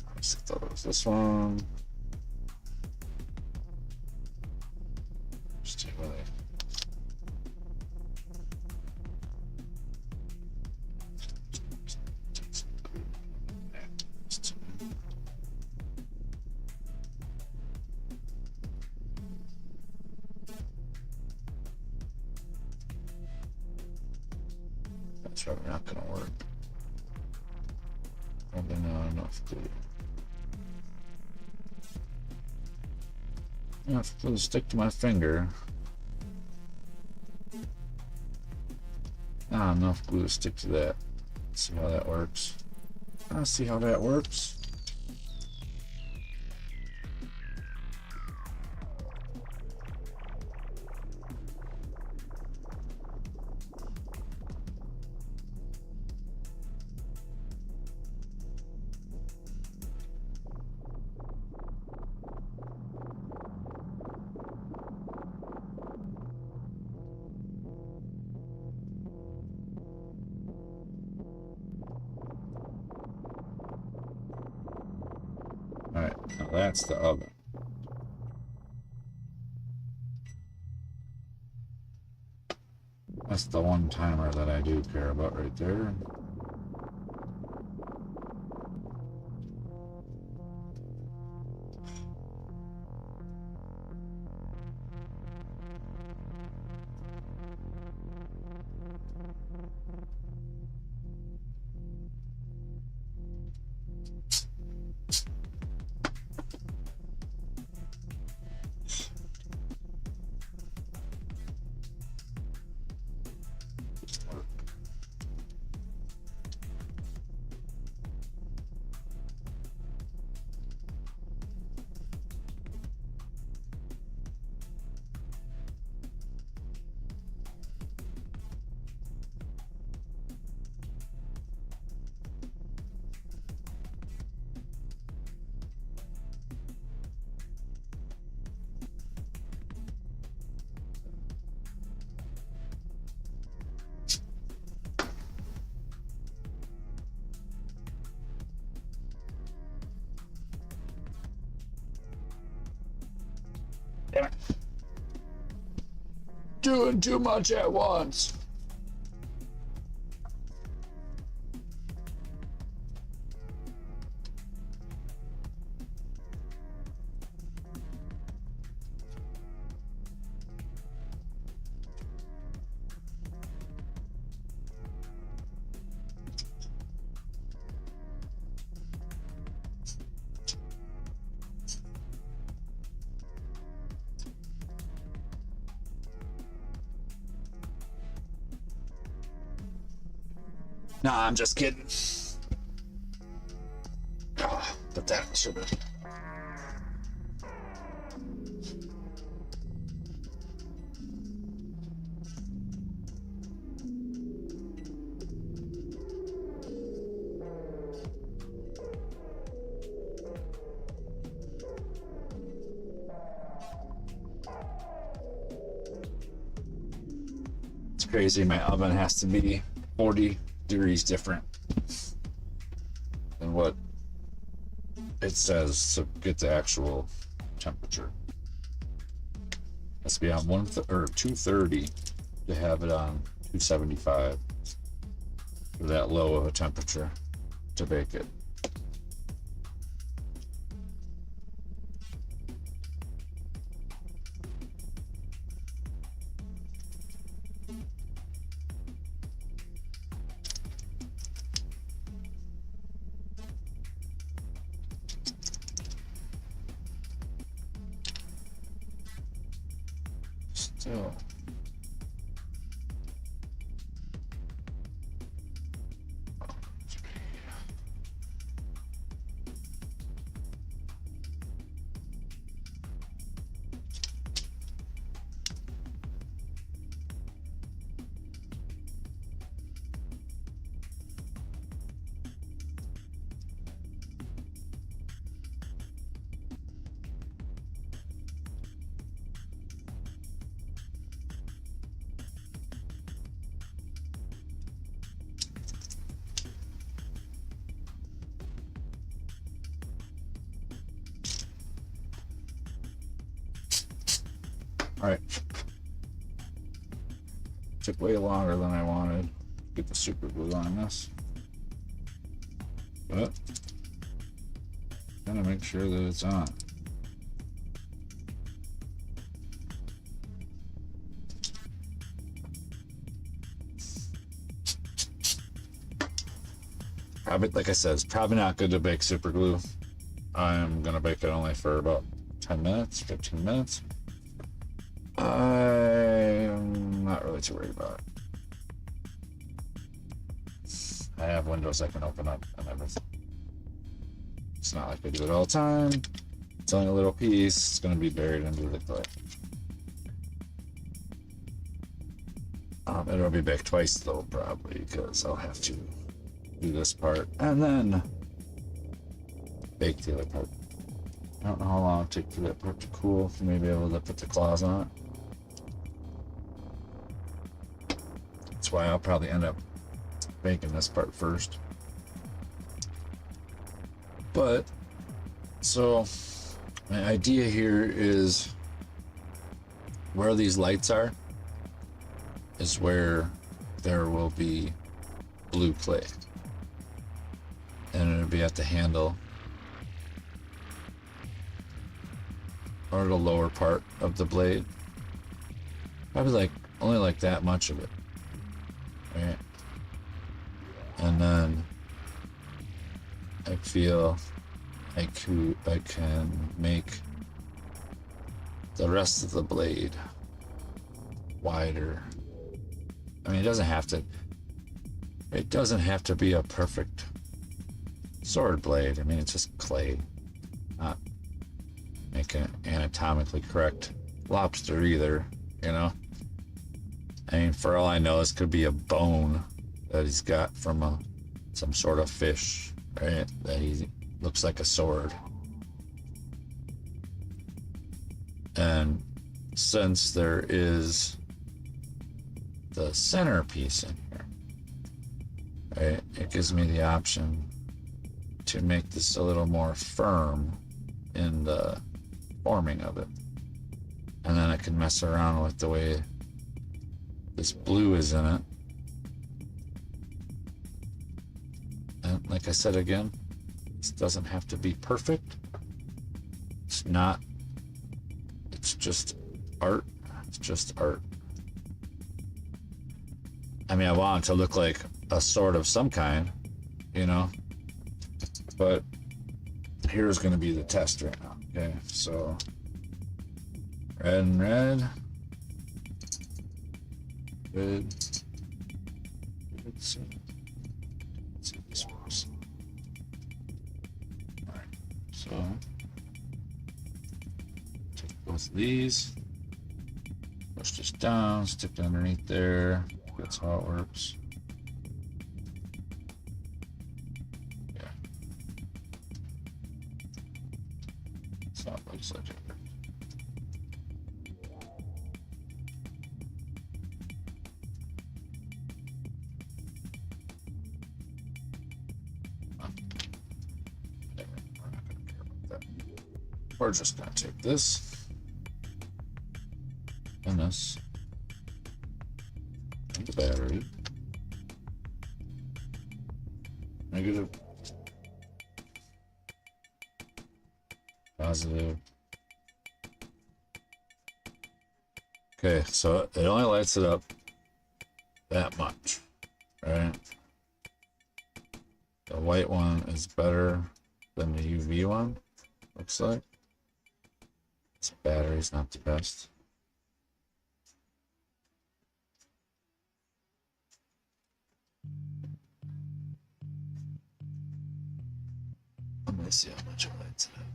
Speaker 2: I thought it was this one. Just take with it. That's probably not gonna work. Probably not enough glue. I have to put a stick to my finger. Not enough glue to stick to that. Let's see how that works. Let's see how that works. Alright, now that's the oven. That's the one timer that I do care about right there. Damn it. Doing too much at once. Nah, I'm just kidding. Oh, but that should have. It's crazy. My oven has to be 40 degrees different than what it says to get the actual temperature. Has to be on 230 to have it on 275 for that low of a temperature to bake it. Still. Alright. Took way longer than I wanted to get the super glue on this. But gotta make sure that it's on. Probably, like I said, it's probably not good to bake super glue. I'm gonna bake it only for about 10 minutes, 15 minutes. I'm not really too worried about it. I have windows I can open up and everything. It's not like I do it all the time. It's only a little piece. It's going to be buried into the clay. It'll be back twice though, probably, because I'll have to do this part and then bake the other part. I don't know how long it'll take for that part to cool for me to be able to put the claws on it. That's why I'll probably end up baking this part first. But, so, my idea here is where these lights are is where there will be blue clay. And it'll be at the handle or the lower part of the blade. Probably like only like that much of it. Right? And then I feel I can make the rest of the blade wider. I mean, it doesn't have to be a perfect sword blade. I mean, it's just clay. Not make an anatomically correct lobster either, you know? I mean, for all I know, this could be a bone that he's got from some sort of fish, right? That he looks like a sword. And since there is the centerpiece in here, right, it gives me the option to make this a little more firm in the forming of it. And then I can mess around with the way this blue is in it. And like I said again, this doesn't have to be perfect. It's not. It's just art. It's just art. I mean, I want it to look like a sword of some kind, you know? But here's going to be the test right now. Okay, so red and red. Good. Let's see if this works. Alright, so take both of these, push this down, stick it underneath there. That's how it works. Yeah. That's how it looks like it. We're just gonna take this and this and the battery, negative, positive. Okay, so it only lights it up that much, right? The white one is better than the UV one, looks like. This battery's not the best. I'm gonna see how much it lights it up.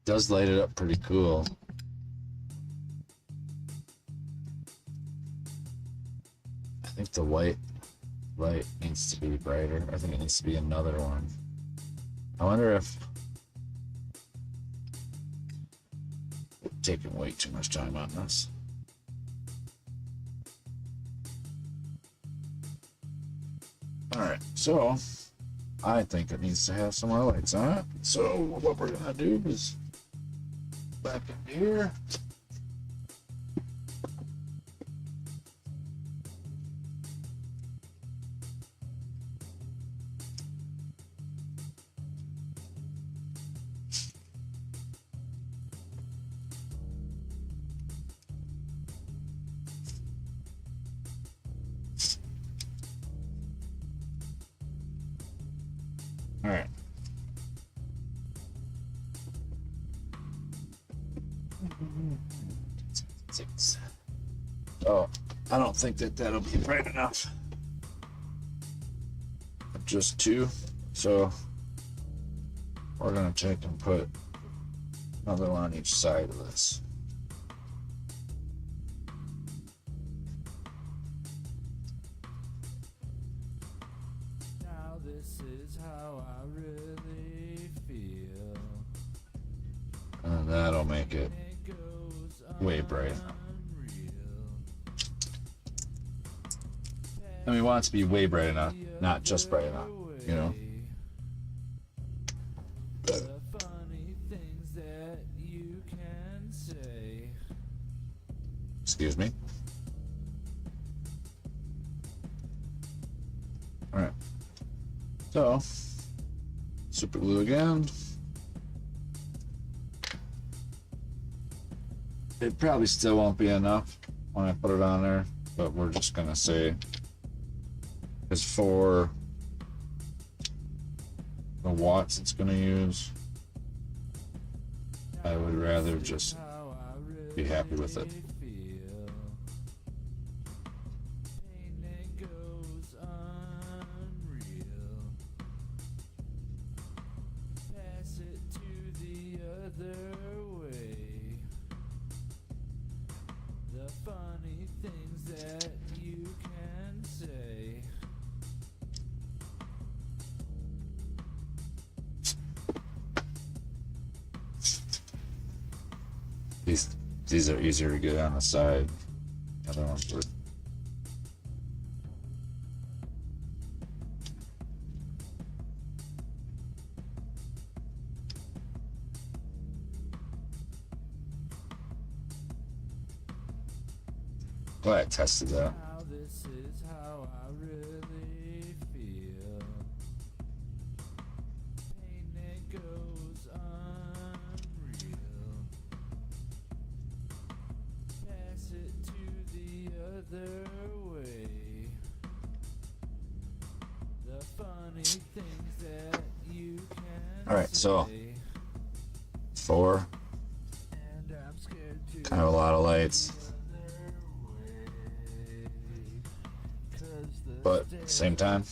Speaker 2: Does light it up pretty cool. I think the white light needs to be brighter. I think it needs to be another one. I wonder if we're taking way too much time on this. Alright, so I think it needs to have some more lights on it. So what we're gonna do is back in here. All right. 6. Oh, I don't think that that'll be bright enough. Just 2. So we're gonna take and put another one on each side of this.
Speaker 1: Now this is how I really feel.
Speaker 2: And that'll make it
Speaker 1: It goes
Speaker 2: way bright.
Speaker 1: unreal.
Speaker 2: And we want it to be way bright enough, not just bright enough, you know?
Speaker 1: The funny things that you can say.
Speaker 2: Excuse me. Alright. So, super glue again. It probably still won't be enough when I put it on there, but we're just gonna say, because for the watts it's gonna use, I would rather just be happy with it.
Speaker 1: Funny things that you can say.
Speaker 2: These are easier to get on the side. The other ones were. Glad I tested that.
Speaker 1: Now this is how I really feel. Pain that goes unreal. Pass it to the other way. The funny things that you can
Speaker 2: All right, so
Speaker 1: say.
Speaker 2: 4,
Speaker 1: And I'm scared to
Speaker 2: kind of a lot of lights, but at the same time,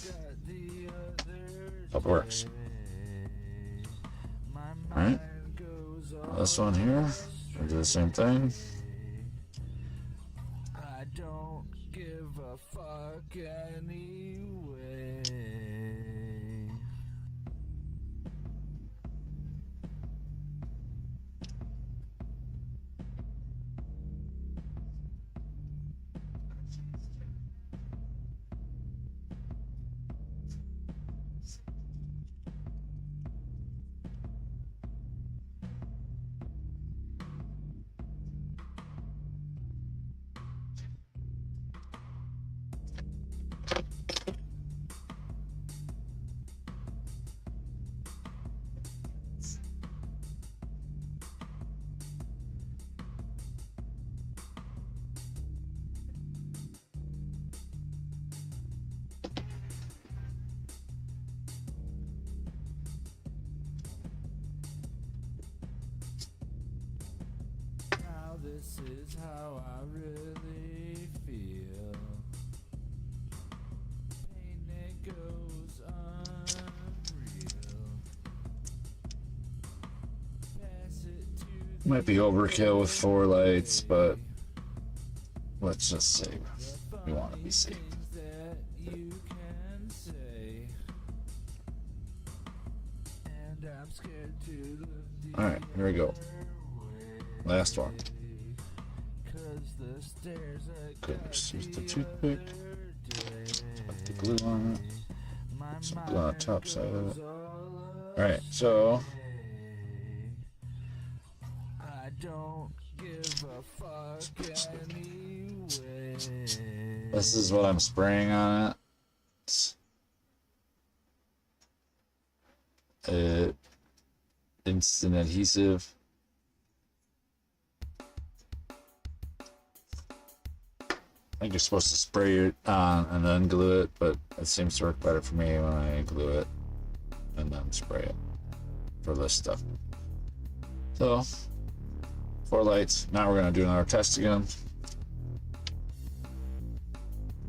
Speaker 2: hope it works. All right, this one here, we do the same thing.
Speaker 1: I don't give a fuck anyway. Now this is how I really feel. Pain that goes unreal. Pass it to
Speaker 2: Might be overkill with 4 lights, but let's just say we want to be safe.
Speaker 1: things that you can say. And I'm scared to look the
Speaker 2: All right, here we go. Last one. Good. Just use the toothpick. Put the glue on it. Some glue on the top side of it. All right, so
Speaker 1: I don't give a fuck anyway.
Speaker 2: this is what I'm spraying on it. It's, instant adhesive. I think you're supposed to spray it on and then glue it, but it seems to work better for me when I glue it and then spray it for this stuff. So 4 lights. Now we're gonna do another test again.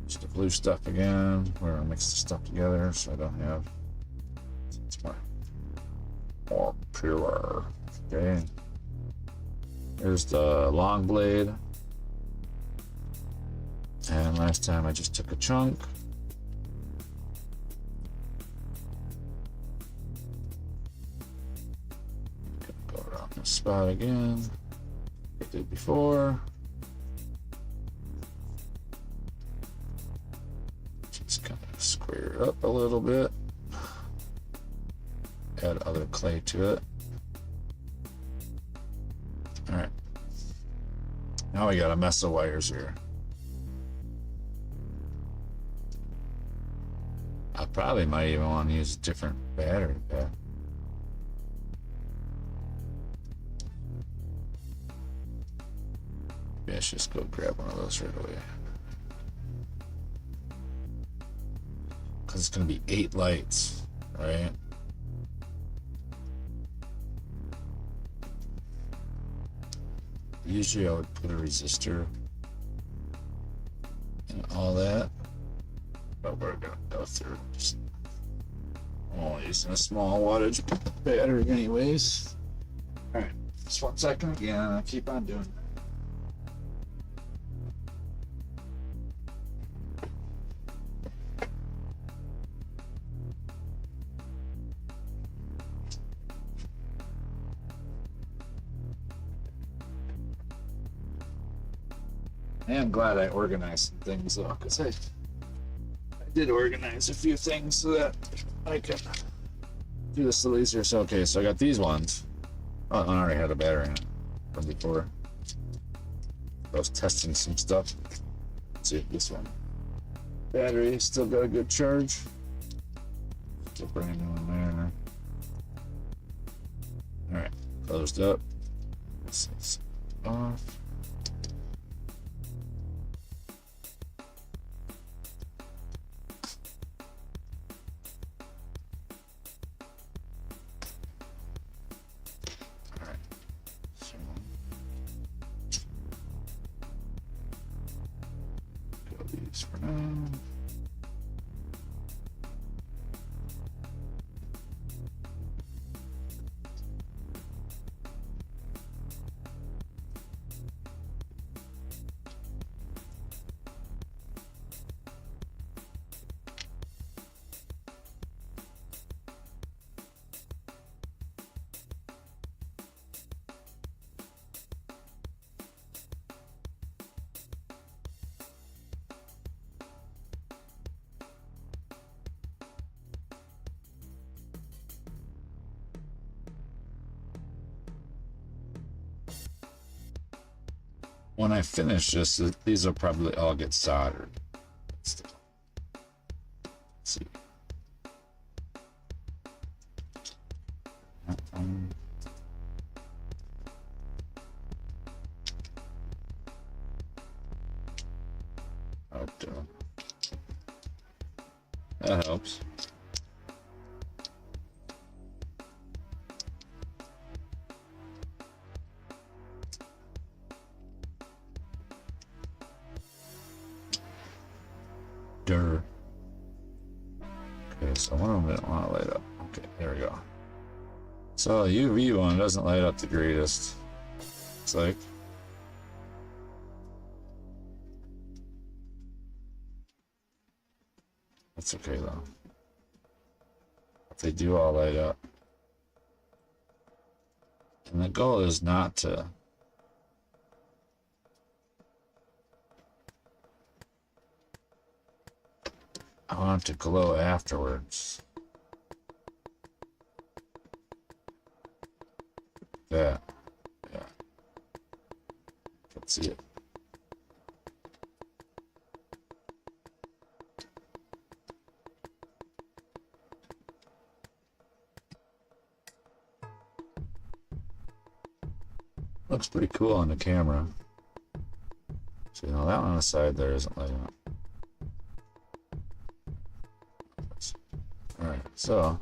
Speaker 2: Just the blue stuff again. We're gonna mix the stuff together so I don't have. It's more pure. Okay. Here's the long blade. And last time I just took a chunk. Go around this spot again. I did before. Just kind of square it up a little bit. Add other clay to it. Alright. Now we got a mess of wires here. I probably might even want to use a different battery pack. Maybe I should just go grab one of those right away. Because it's going to be 8 lights, right? Usually I would put a resistor and all that. But we're gonna go through just only using a small wattage battery anyways. Alright, just 1 second again, I'll keep on doing that. I am glad I organized some things though, because I did organize a few things so that I can do this a little easier. So, okay, so I got these ones. Oh, I already had a battery in it from before. I was testing some stuff. Let's see if this one. Battery still got a good charge. Still brand new in there. Alright, closed up. This is off. For now. When I finish this, these will probably all get soldered. Let's see. That helps. Okay, so one of them didn't want to light up. Okay, there we go. So UV one doesn't light up the greatest. It's like that's okay though. If they do all light up. And the goal is not to I want it to glow afterwards. That. Yeah. Let's see it. Looks pretty cool on the camera. So, you know, that one on the side there isn't lighting up. Alright, so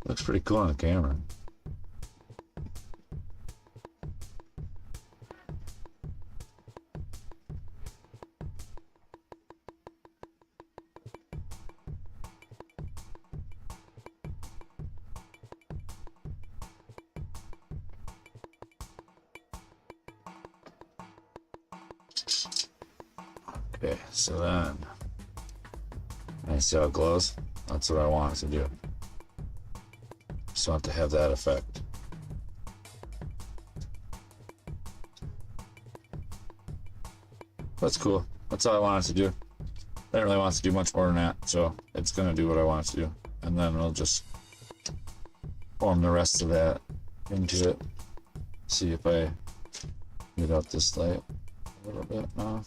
Speaker 2: looks pretty cool on the camera. Okay, so then, and see how it glows? That's what I want it to do. Just want to have that effect. That's cool. That's all I want it to do. I didn't really want it to do much more than that, so it's gonna do what I want it to do. And then we'll just form the rest of that into it. See if I get out this light a little bit now.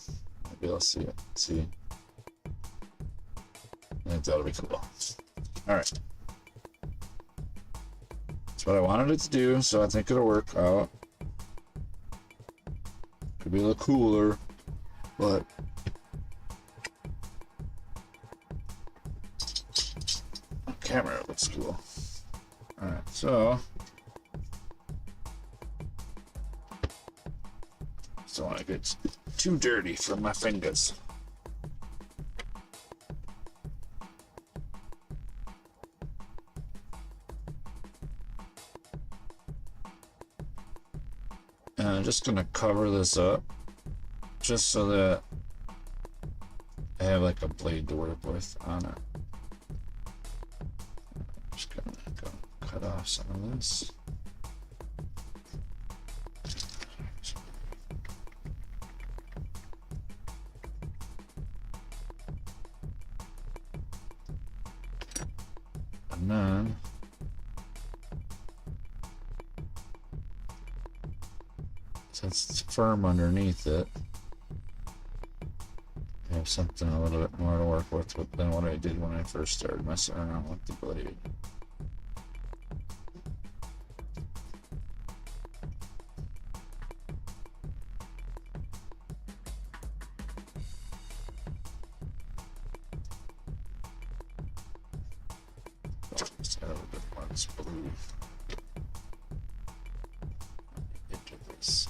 Speaker 2: Maybe I'll see it. See. I think that'll be cool. Alright. That's what I wanted it to do, so I think it'll work out. Could be a little cooler, but camera looks cool. Alright, so don't want to get too dirty for my fingers. And I'm just gonna cover this up just so that I have like a blade to work with on it. Just gonna go cut off some of this. And then since it's firm underneath it, I have something a little bit more to work with than what I did when I first started messing around with the blade. Just add a little bit more of this blue into this.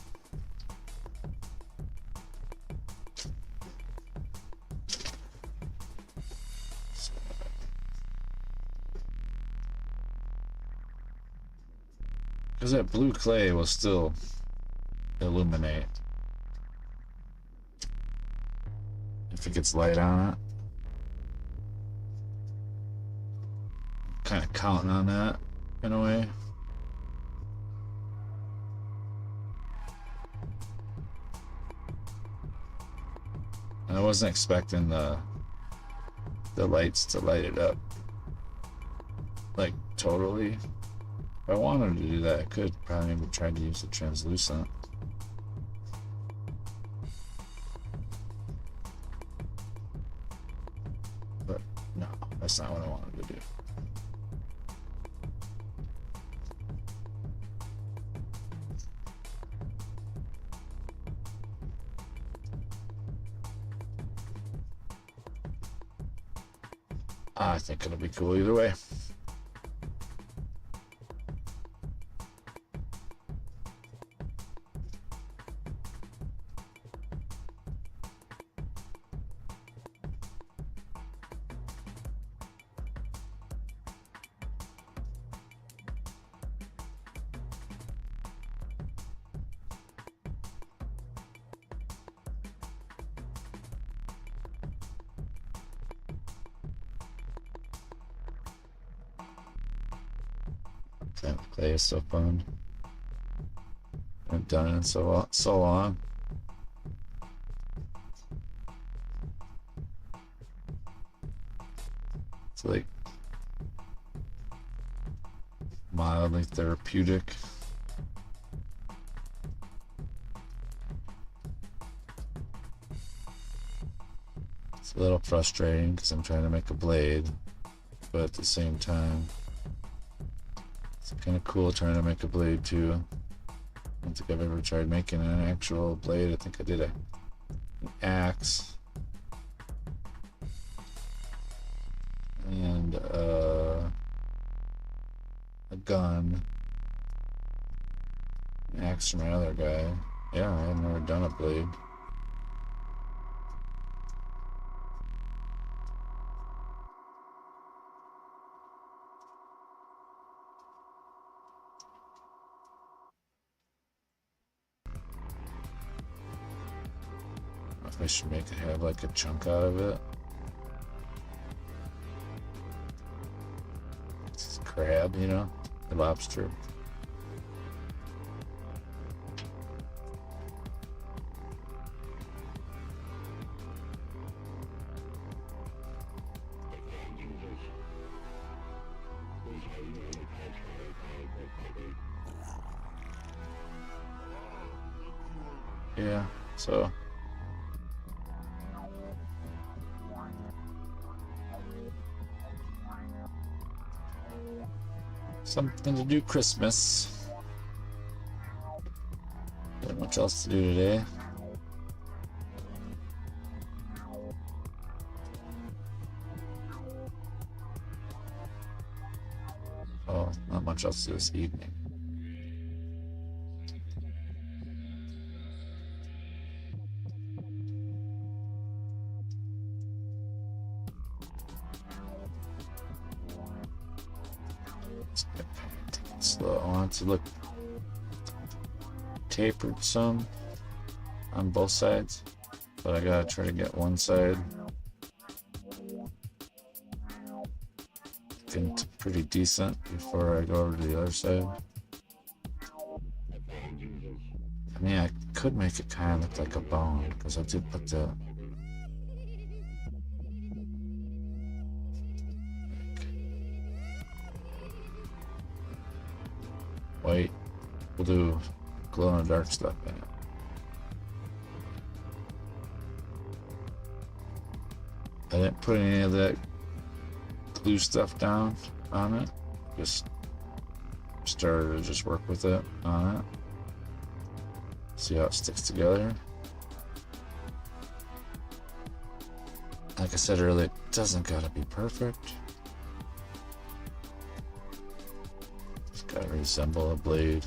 Speaker 2: Because that blue clay will still illuminate if it gets light on it. Kind of counting on that in a way. And I wasn't expecting the lights to light it up like totally. If I wanted to do that, I could probably maybe try to use the translucent. But no, that's not what I wanted to do. I think it'll be cool either way. That clay is so fun. I've done it in so long. It's like mildly therapeutic. It's a little frustrating because I'm trying to make a blade, but at the same time it's kind of cool trying to make a blade too. I don't think I've ever tried making an actual blade. I think I did an axe and a gun. An axe from my other guy. Yeah, I've never done a blade. I should make it have like a chunk out of it. It's crab, you know, or lobster. Yeah, so something to do Christmas. Not much else to do today. Oh, not much else to do this evening. So I want it to look tapered some on both sides, but I gotta try to get one side looking pretty decent before I go over to the other side. I mean, I could make it kind of look like a bone because I did put the white. We'll do glow in the dark stuff in it. I didn't put any of that glue stuff down on it. Just started to just work with it on it. See how it sticks together. Like I said earlier, it doesn't gotta be perfect. It's gotta resemble a blade.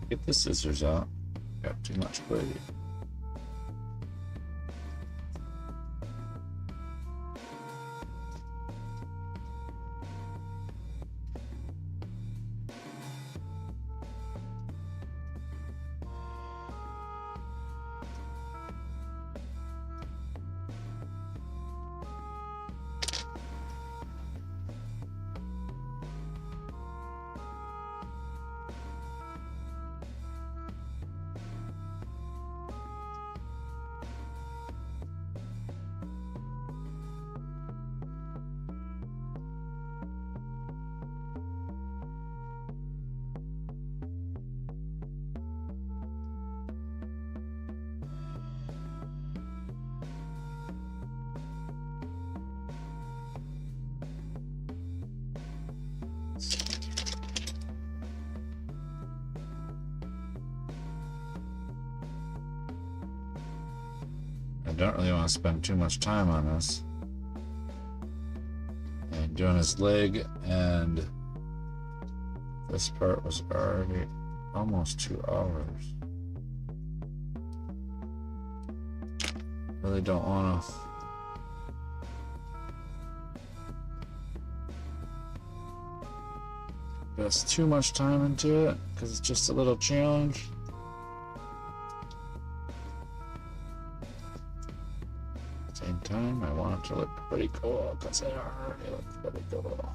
Speaker 2: Get the scissors out. Got too much blade. don't really want to spend too much time on this. And doing his leg, and this part was already almost 2 hours. Really don't want to. Invest too much time into it because it's just a little challenge. Same time, I want it to look pretty cool because it already looks pretty cool.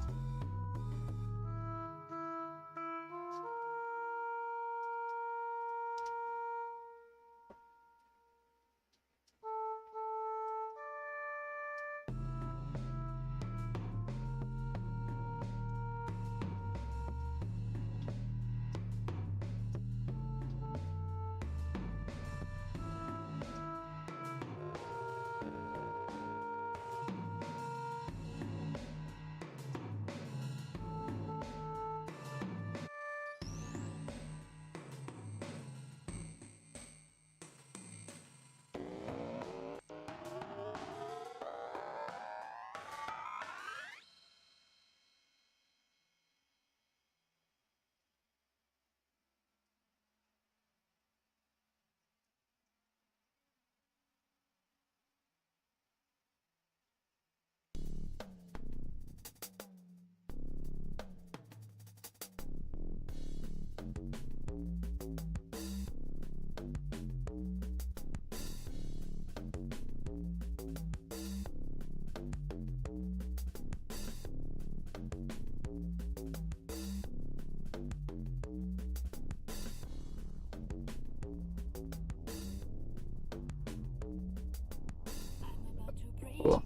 Speaker 2: Cool.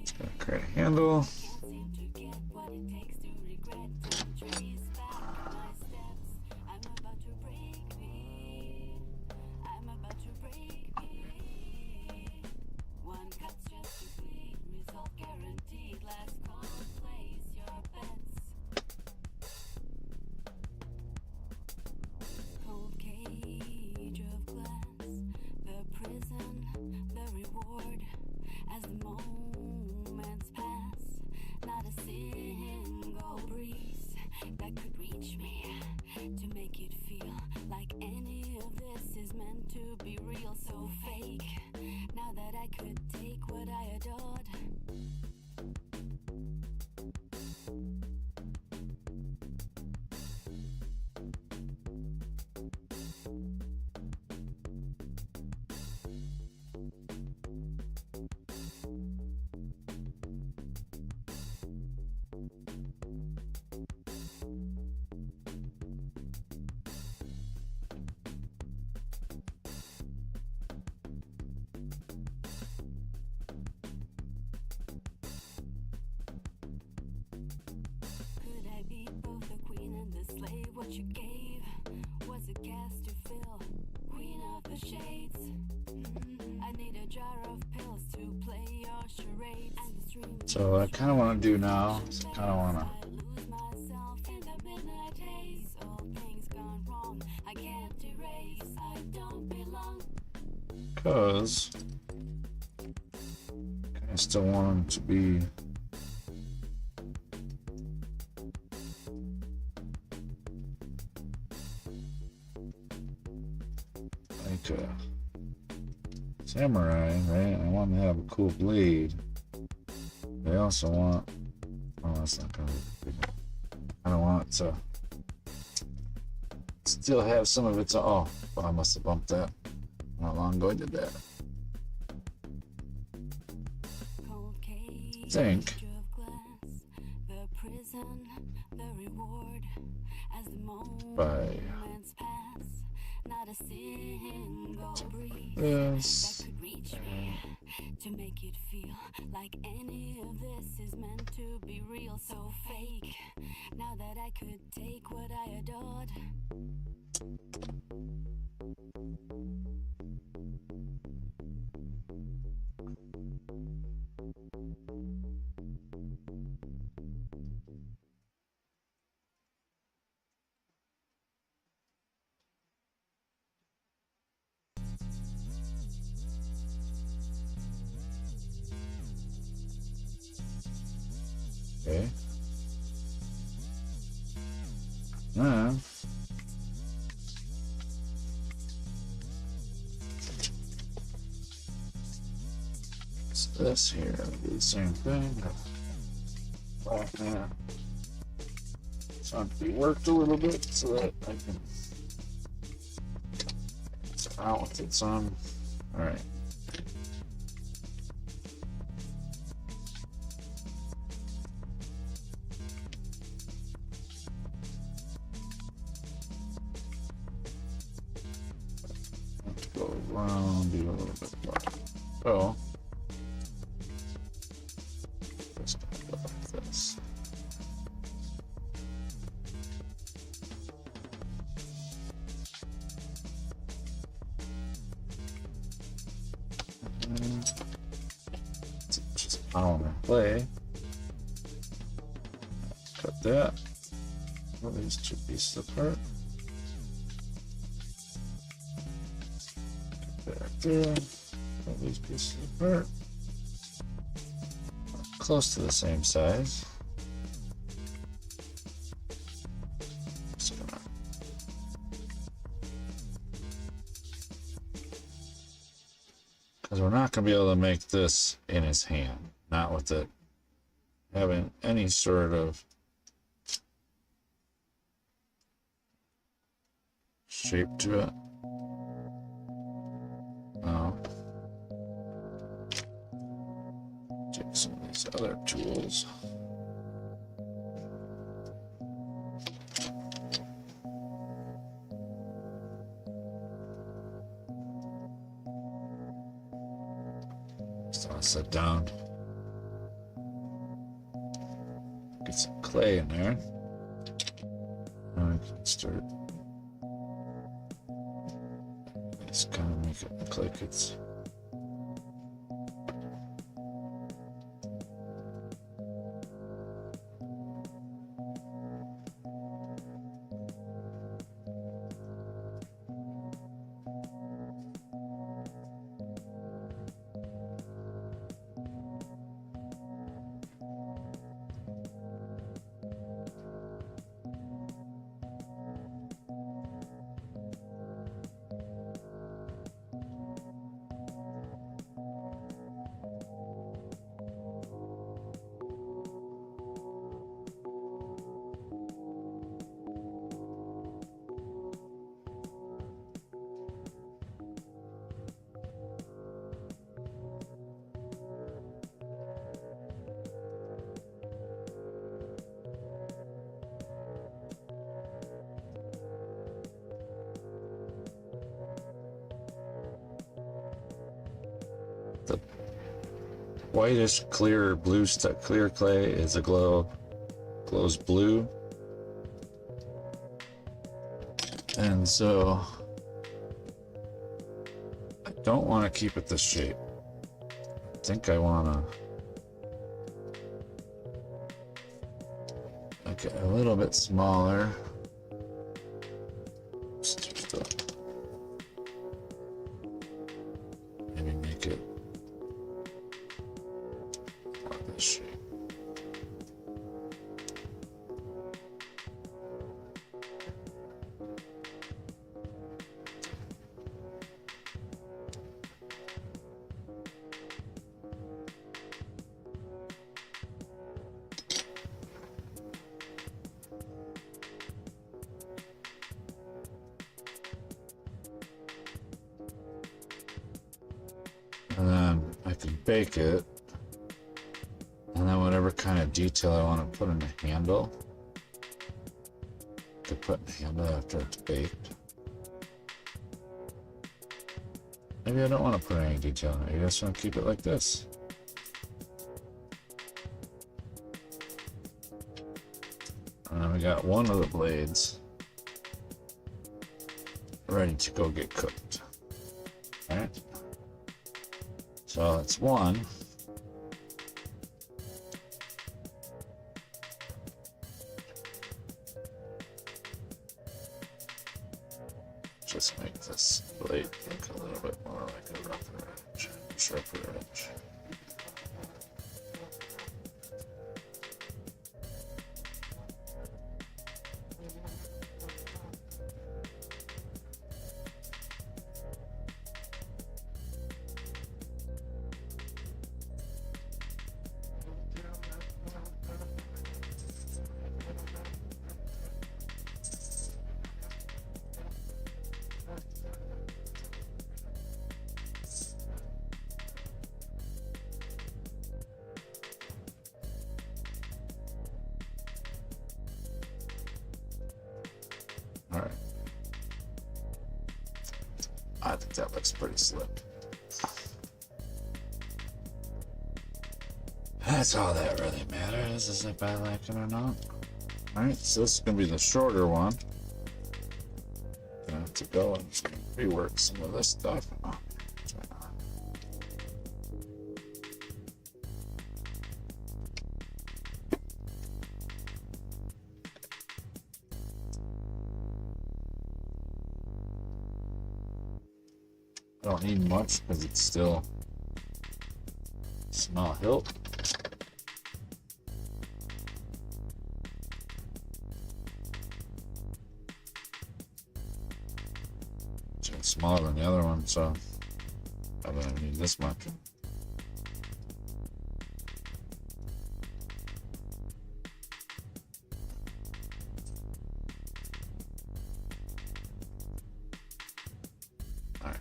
Speaker 2: Just gonna create a handle.
Speaker 6: What you gave was a gas to fill, queen of the shades. I need a jar of pills to play your charades. And the stream
Speaker 2: So what I kind of want to do now is I kind of want to
Speaker 6: lose myself in the midnight haze. All things gone wrong, I can't erase. I don't belong.
Speaker 2: because I still want him to be like a samurai, right? I want him to have a cool blade. I also want, oh, that's not gonna be, I don't want it to still have some of its, oh, well, I must have bumped that not long ago. I did that.
Speaker 6: Cold cage
Speaker 2: Think.
Speaker 6: of glass, the prison, the reward. As the
Speaker 2: By
Speaker 6: moments pass, not a single breeze
Speaker 2: this.
Speaker 6: that could reach me to make it feel like any of this is meant to be real. So fake. Now that I could take what I adored.
Speaker 2: Okay. Then it's this here. Do the same thing. Black that. It's on to be worked a little bit so that I can get it out with its on. All right. Let's go around, do a little bit more. So, just gonna go like this. Just polymer clay. Cut that. Pull these two pieces apart. Cut that there. Pull these pieces apart. Close to the same size. Just gonna because we're not going to be able to make this in his hand, not with it having any sort of shape to it. No. Take some of these other tools. I'll sit down, get some clay in there. Now I can start just kind of make it look like it's the whitish clear blue stuff. Clear clay is a glows blue, and so I don't want to keep it this shape. I think I want to make it a little bit smaller. Maybe make it this shape. And then I can bake it. And then whatever kind of detail I want to put in the handle, I could put in the handle after it's baked. Maybe I don't want to put any detail in it. I just want to keep it like this. And then we got one of the blades ready to go get cooked. All right. So that's one. Just make this blade look a little bit more like a rougher edge, sharper edge. All right. I think that looks pretty slick. That's all that really matters, is if I like it or not. Alright, so this is going to be the shorter one. Gonna have to go and rework some of this stuff. Oh, I don't need much because it's still small hilt. It's smaller than the other one, so I don't need this much. Alright.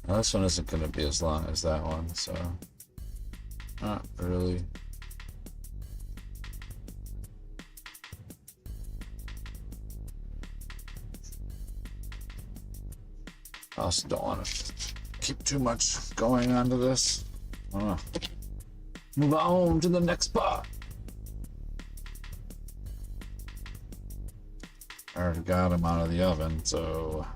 Speaker 2: Now this one isn't going to be as long as that one, so not really. I also don't want to keep too much going onto this. Move on to the next part. I already got them out of the oven, so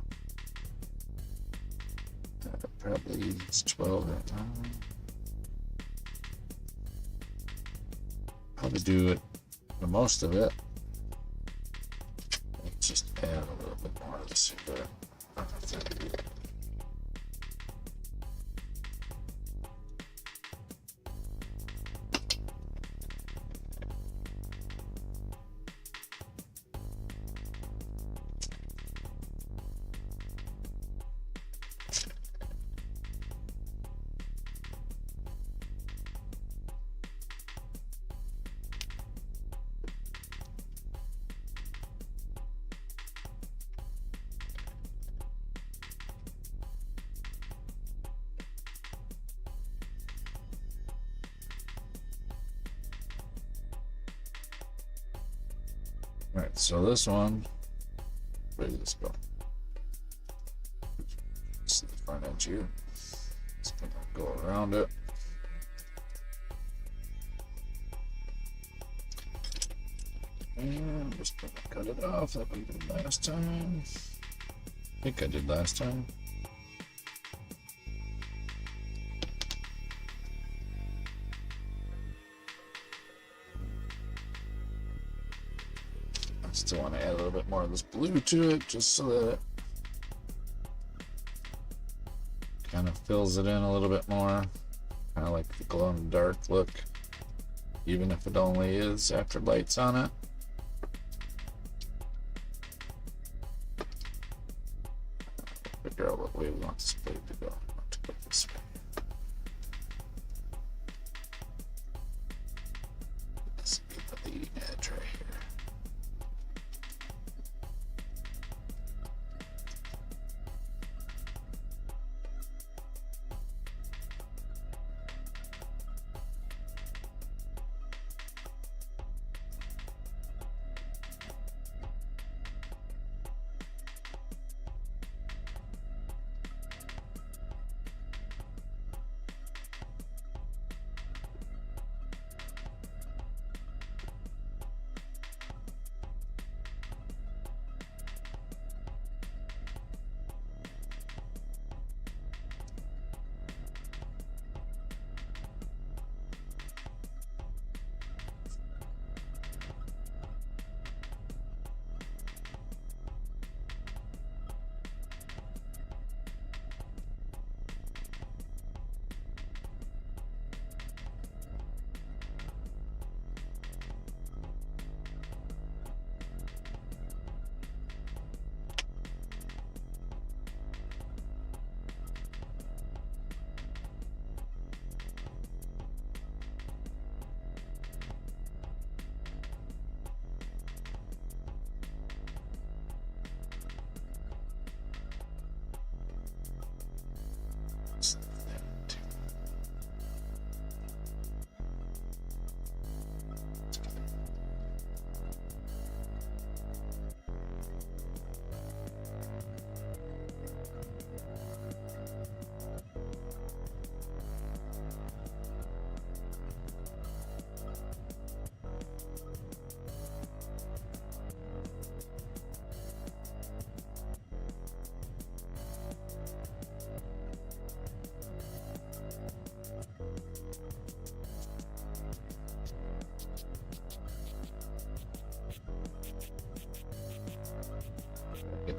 Speaker 2: probably it's 12 right now. Probably do it the most of it. Let's just add a little bit more of the secret. Alright, so this one, where did this go? This is the front edge here. It's gonna go around it. And I'm just gonna cut it off like we did last time. I think I did last time. I still want to add a little bit more of this blue to it, just so that it kind of fills it in a little bit more. Kind of like the glow in the dark look, even if it only is after lights on it. Figure out what way we want this blade to go. I want to go this way. Let's get the leading edge right here.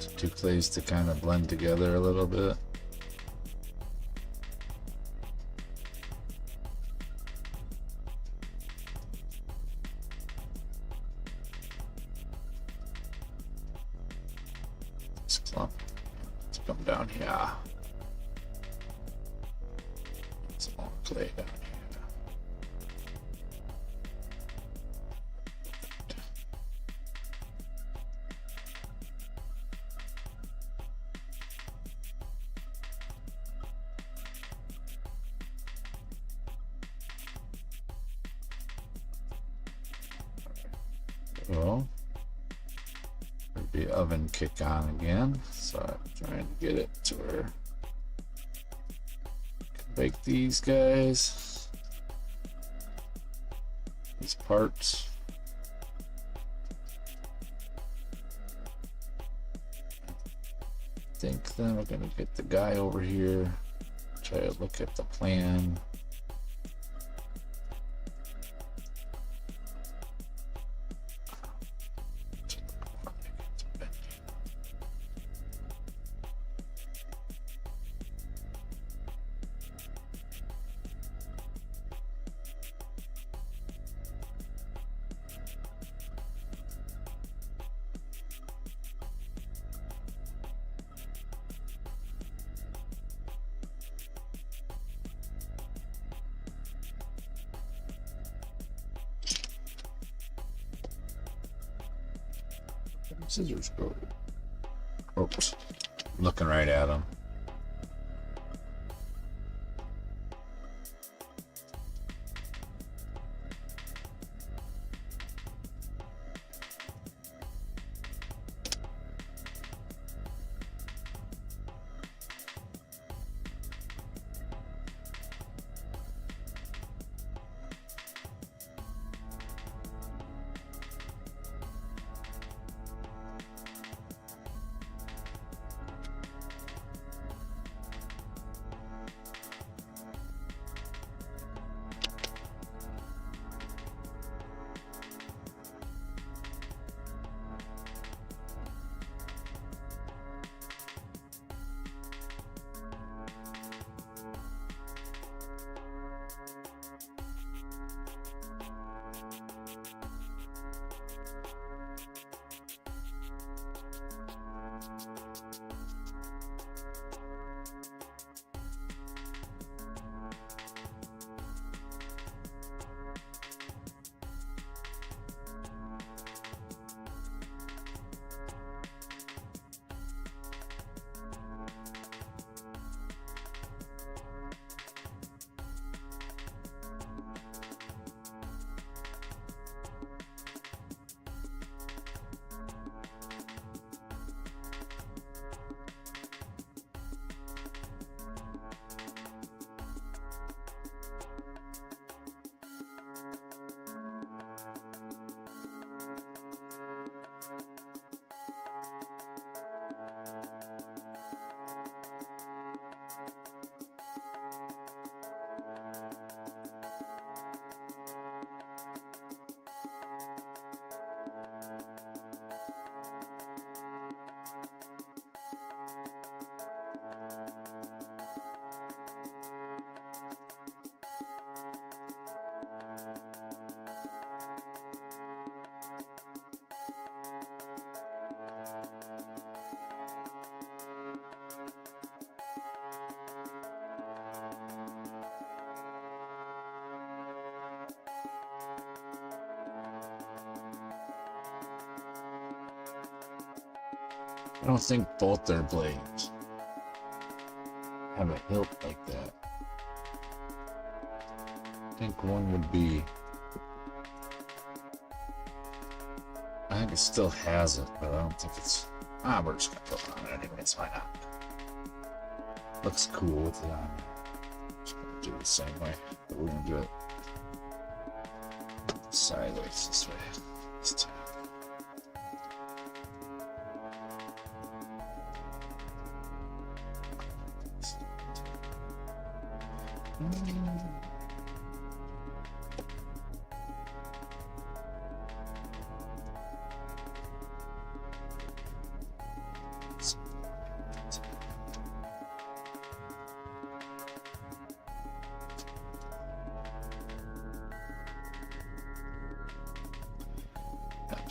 Speaker 2: two clays to kind of blend together a little bit. This clump. Let's come down here. Some more clay down here. Well, the oven kick on again, so I'm trying to get it to where I can bake these guys, these parts. I think then we're gonna get the guy over here, try to look at the plan. Scissors go. Oops. Looking right at them. I don't think both their blades have a hilt like that. I think one would be... I think it still has it, but I don't think it's... we're just gonna put it on it anyways, why not? Looks cool with it on. Just gonna do it the same way, but we're gonna do it sideways this way. This time.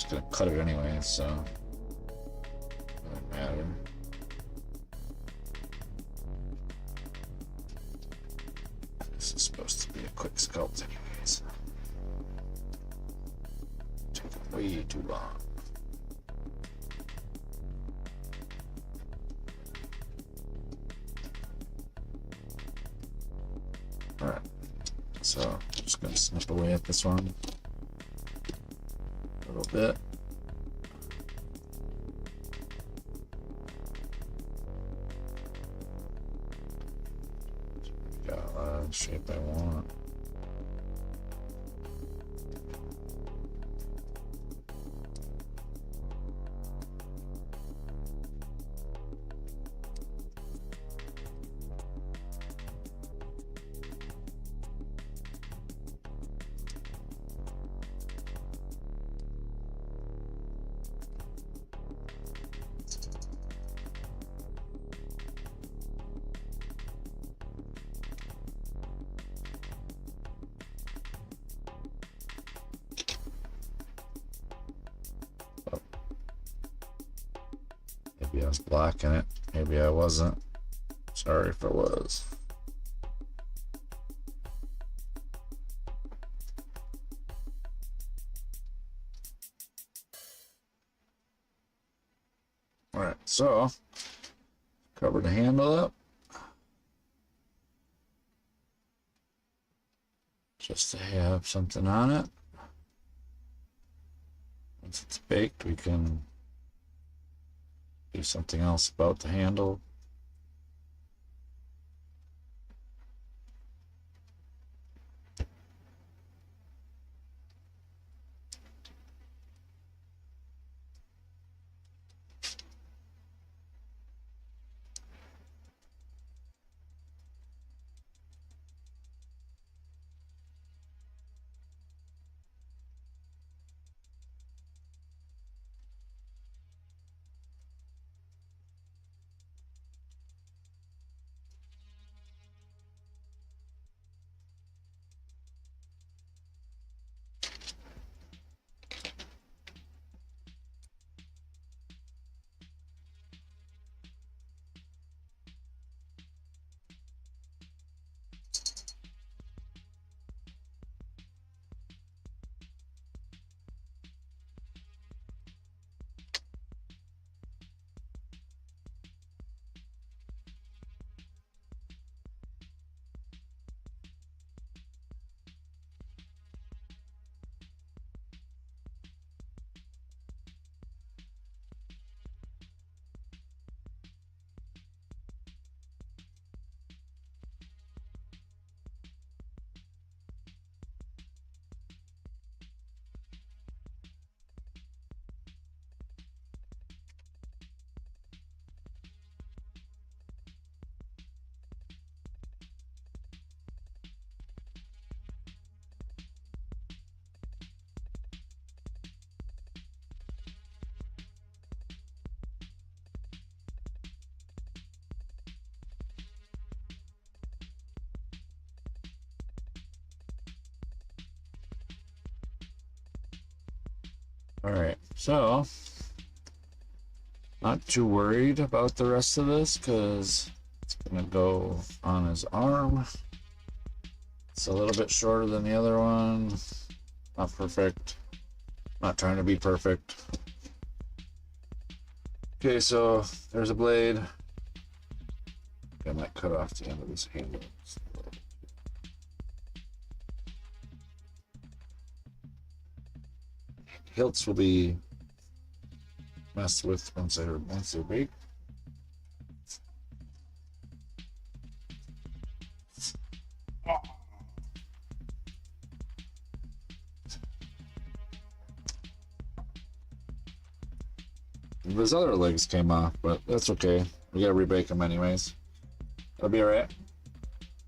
Speaker 2: just gonna cut it anyway, so doesn't matter. This is supposed to be a quick sculpt anyways. Taking way too long. Alright, so I'm just gonna snip away at this one a little bit. Got a lot of shape I want. Maybe I was blocking it. Maybe I wasn't. Sorry if I was. Alright, so cover the handle up. Just to have something on it. Once it's baked, we can do something else about the handle. Alright, so not too worried about the rest of this because it's gonna go on his arm. It's a little bit shorter than the other one. Not perfect. Not trying to be perfect. Okay, so there's a blade. I might cut off the end of this handle. Hilts will be messed with once they're baked. Those other legs came off, but that's okay. We gotta rebake them anyways. That'll be alright.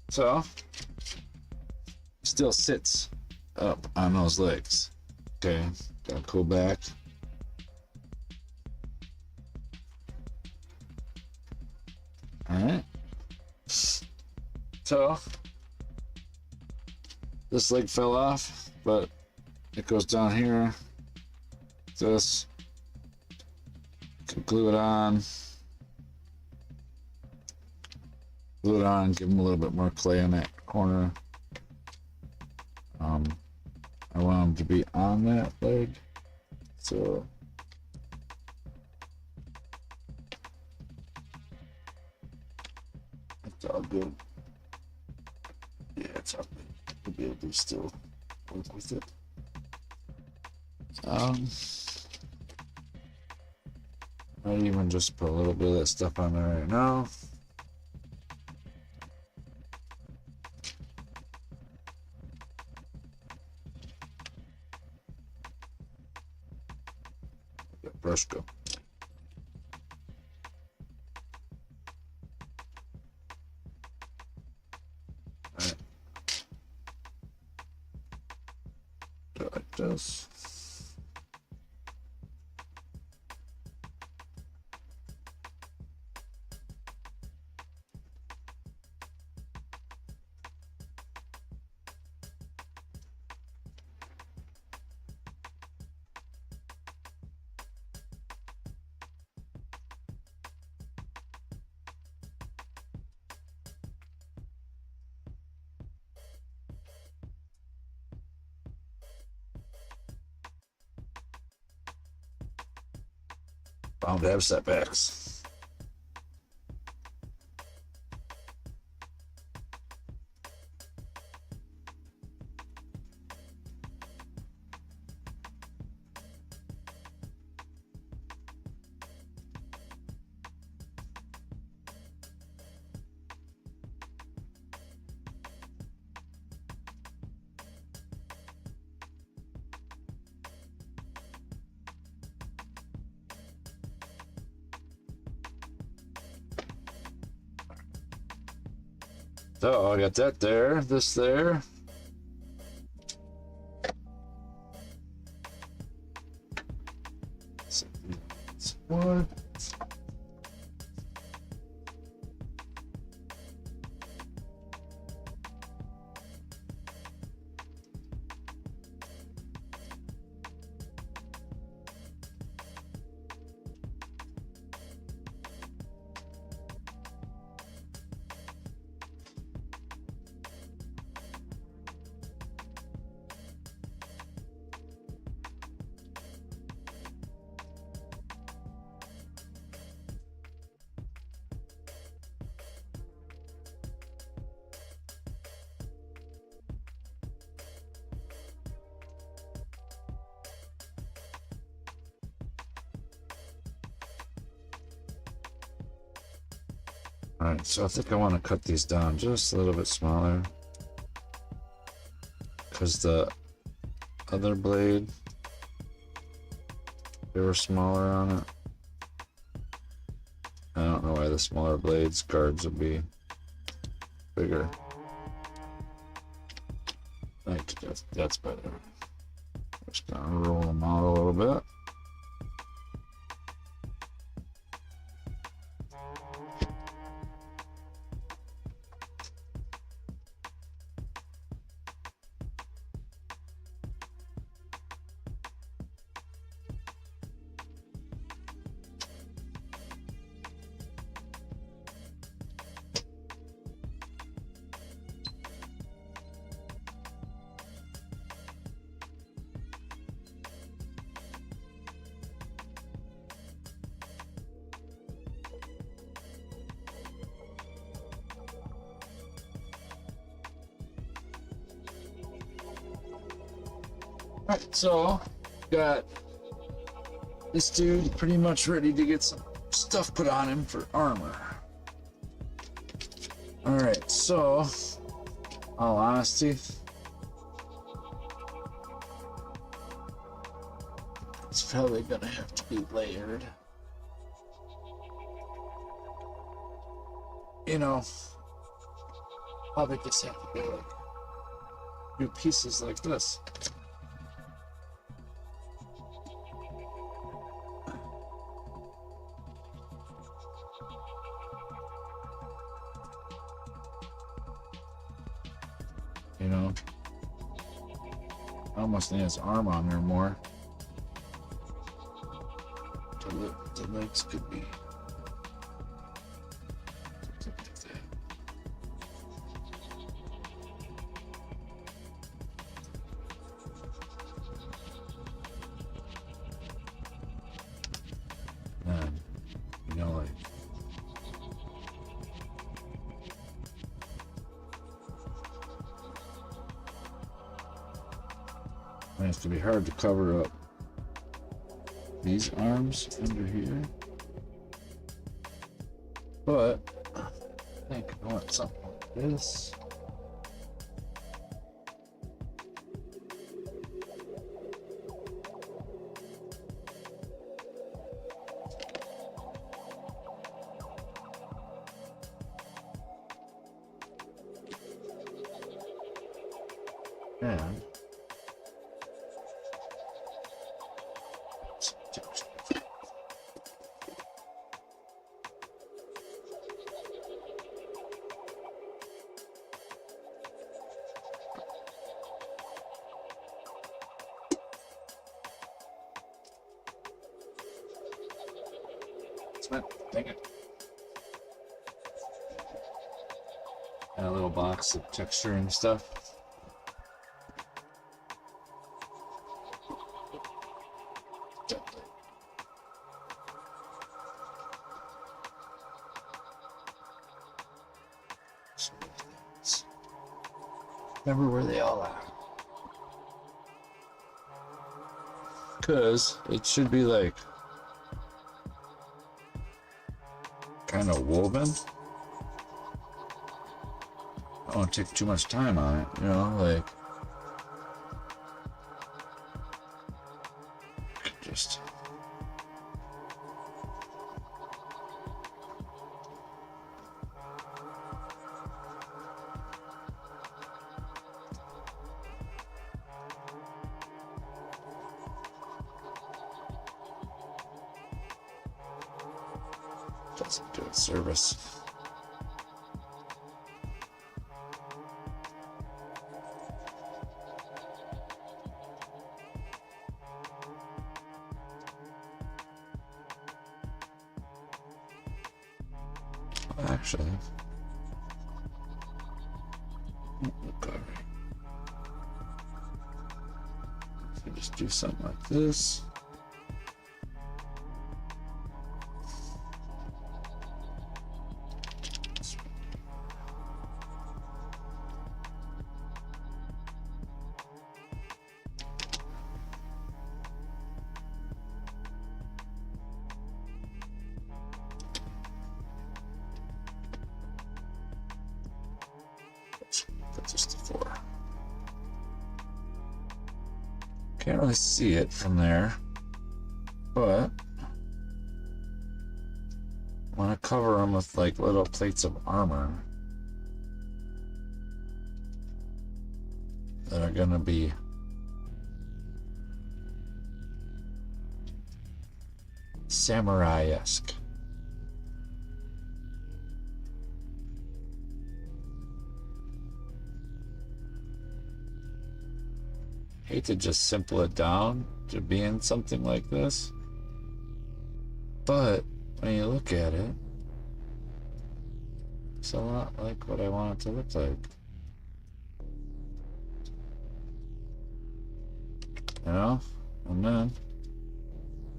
Speaker 2: So, still sits up on those legs. Okay, gotta go back. Alright. So, this leg fell off, but it goes down here. this. Glue it on. Glue it on, give them a little bit more clay on that corner. I want them to be on that leg, so it's all good. Yeah, it's all good. We'll be able to still work with it. Might even just put a little bit of that stuff on there right now. Let brush go. Alright. Do it like this. Bound to have setbacks. So I got that there, this there. What? Alright, so I think I want to cut these down just a little bit smaller, because the other blade, they were smaller on it. I don't know why the smaller blades guards would be bigger. I think that's better. Just gonna roll them out a little bit. Alright, so got this dude pretty much ready to get some stuff put on him for armor. Alright, so all honesty, it's probably gonna have to be layered. You know, probably just have to be like do pieces like this. You know, I almost need his arm on there more. the legs could be. Something like that. And, you know, like, and it's gonna be hard to cover up these arms under here, but I think I want something like this. And dang it. And a little box of texturing stuff. Remember where they all are. Because it should be like kind of woven. I don't want to take too much time on it, you know, like just doesn't do it service. Actually, look over. So just do something like this. That's just the 4. Can't really see it from there, but I want to cover them with like little plates of armor that are going to be samurai-esque. Hate to just simple it down to being something like this, but when you look at it, it's a lot like what I want it to look like. You know? And then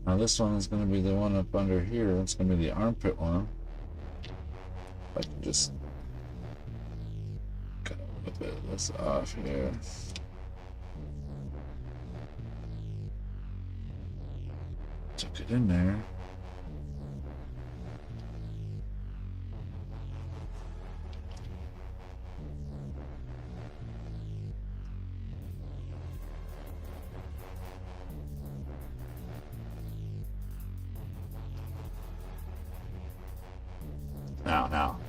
Speaker 2: now this one is going to be the one up under here. It's going to be the armpit one. I can just cut a little bit of this off here. Tuck it in there.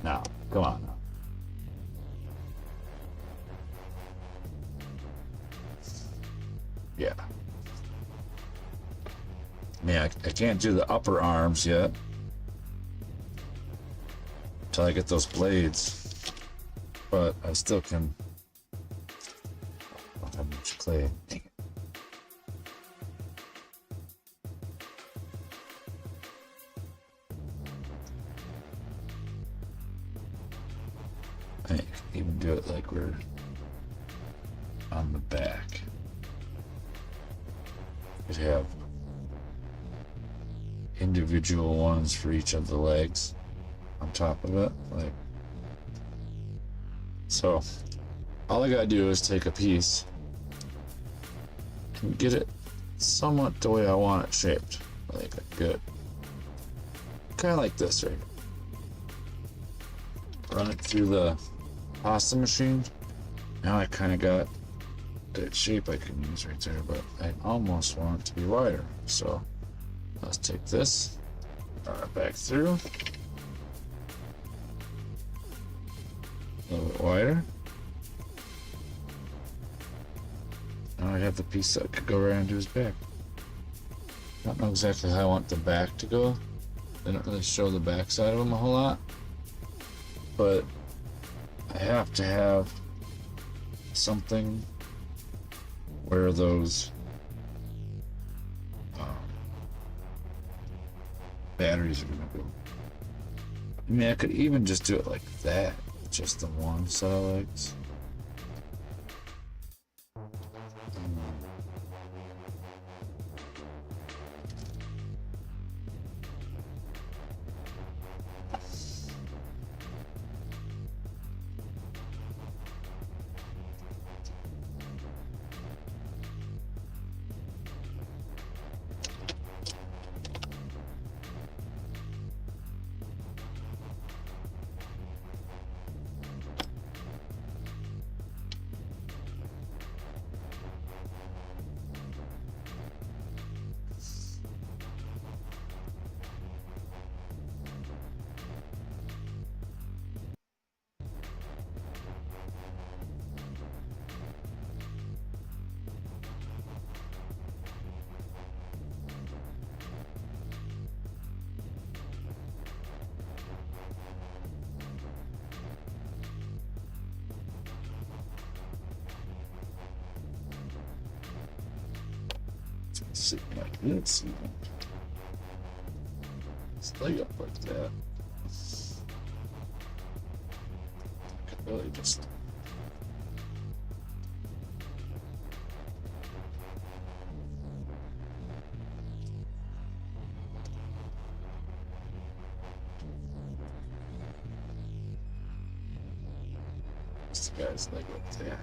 Speaker 2: Now, come on now. Yeah. I can't do the upper arms yet until I get those blades, but I still can. I don't have much clay. Dang it. I can even do it like we're on the back. Could have individual ones for each of the legs on top of it, like so. All I gotta do is take a piece and get it somewhat the way I want it shaped, like good, kind of like this, right? Run it through the pasta machine. Now I kind of got that shape I can use right there, but I almost want it to be wider. So let's take this, run it back through, a little bit wider. Now I have the piece that could go right into his back. I don't know exactly how I want the back to go. They don't really show the back side of them a whole lot, but I have to have something where those batteries are gonna go. I mean, I could even just do it like that, just the one set of legs. See, like this, even. Just lay up like that. I could really just. This guy's leg like that.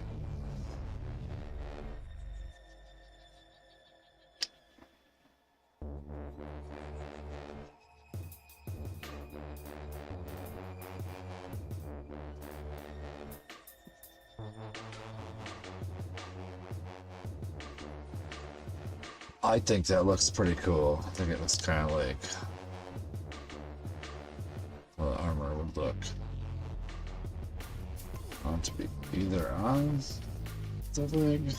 Speaker 2: I think that looks pretty cool. I think it looks kind of like how the armor would look. I want it to be either on the leg.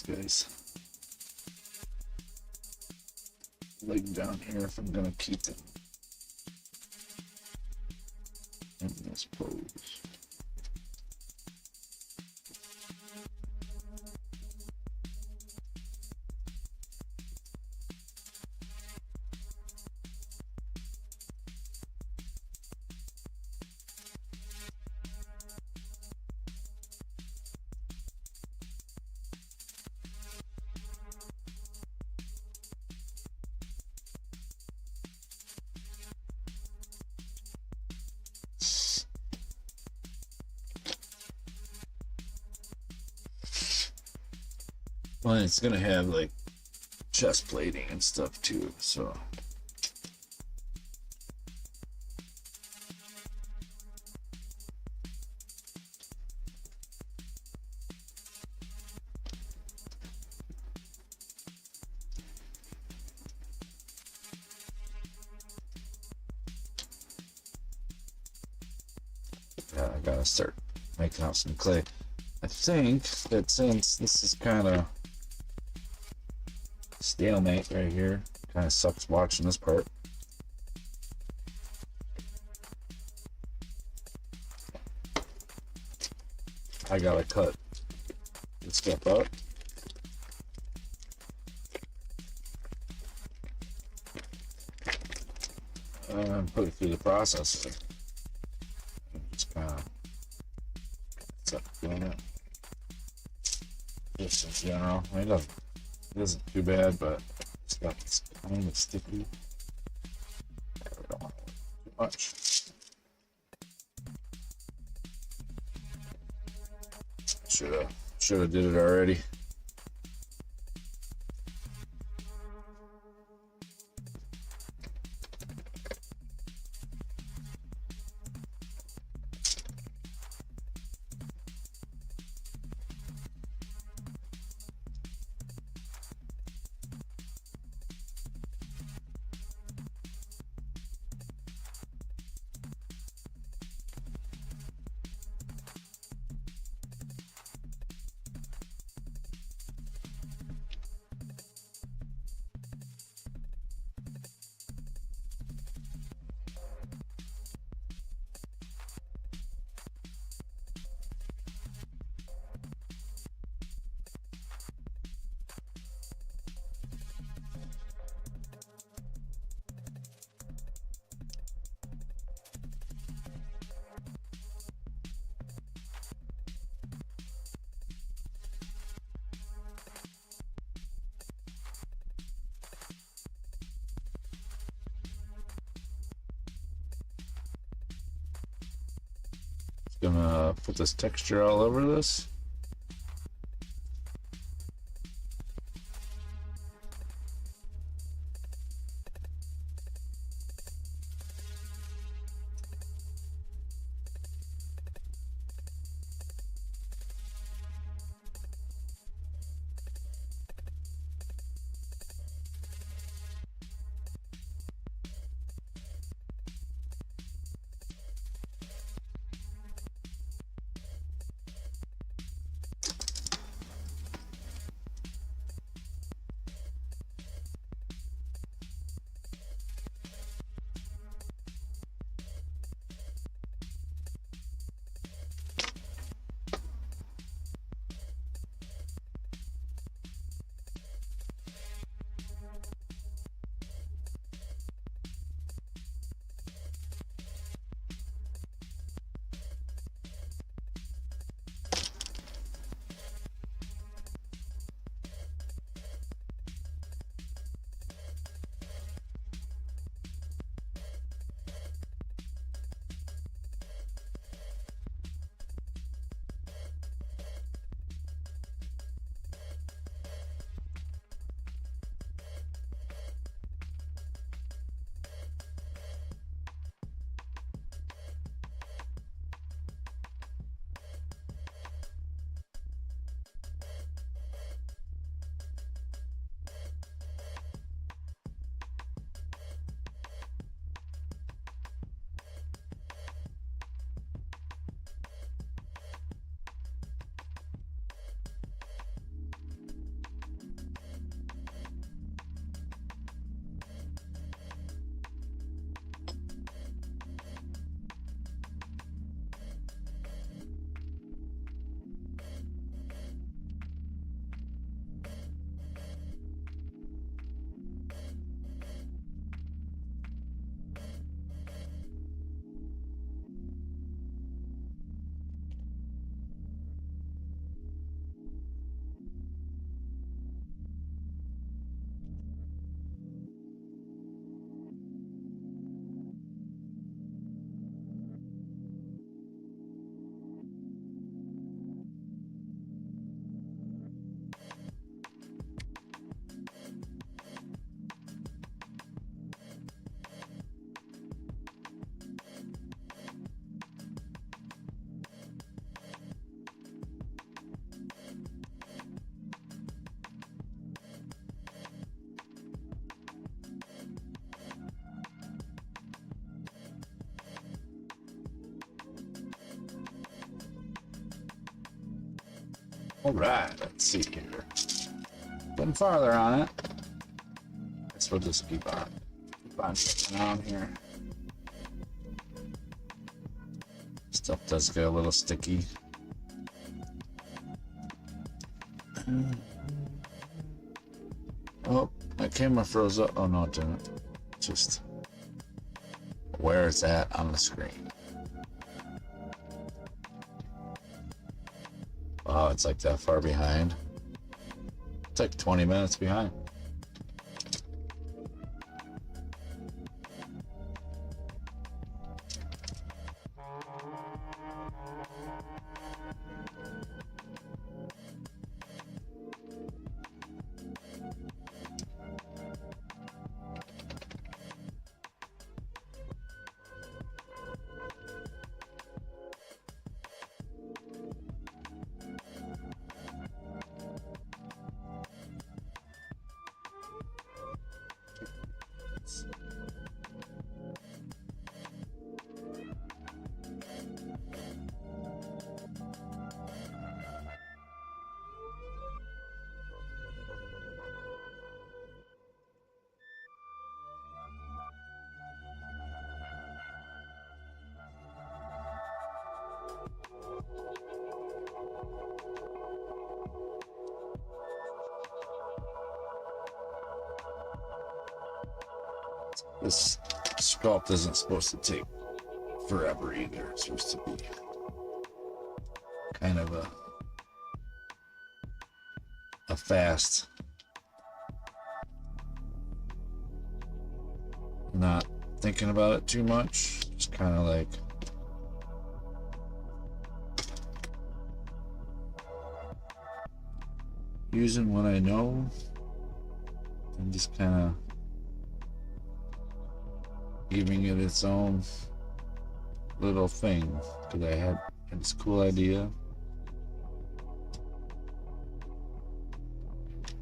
Speaker 2: Guys, leg down here if I'm gonna keep it in this pose. Well, it's gonna have like chest plating and stuff too, so. gotta start making out some clay. I think that since this is kind of stalemate right here, kind of sucks watching this part. I gotta cut this stuff up. And put it through the processor. Just kind of start doing it. Just in general. I mean, it isn't too bad, but it's got this kind of sticky. I don't want too much. Should have did it already. Gonna put this texture all over this. All right, let's see here. Getting farther on it. Guess we'll just keep on checking around here. Stuff does get a little sticky. Oh, my camera froze up. Oh no, it didn't. Just where it's at on the screen. Wow, it's like that far behind. It's like 20 minutes behind. This sculpt isn't supposed to take forever either. It's supposed to be kind of a fast, not thinking about it too much, just kind of like using what I know and just kind of giving it its own little thing, because I had this cool idea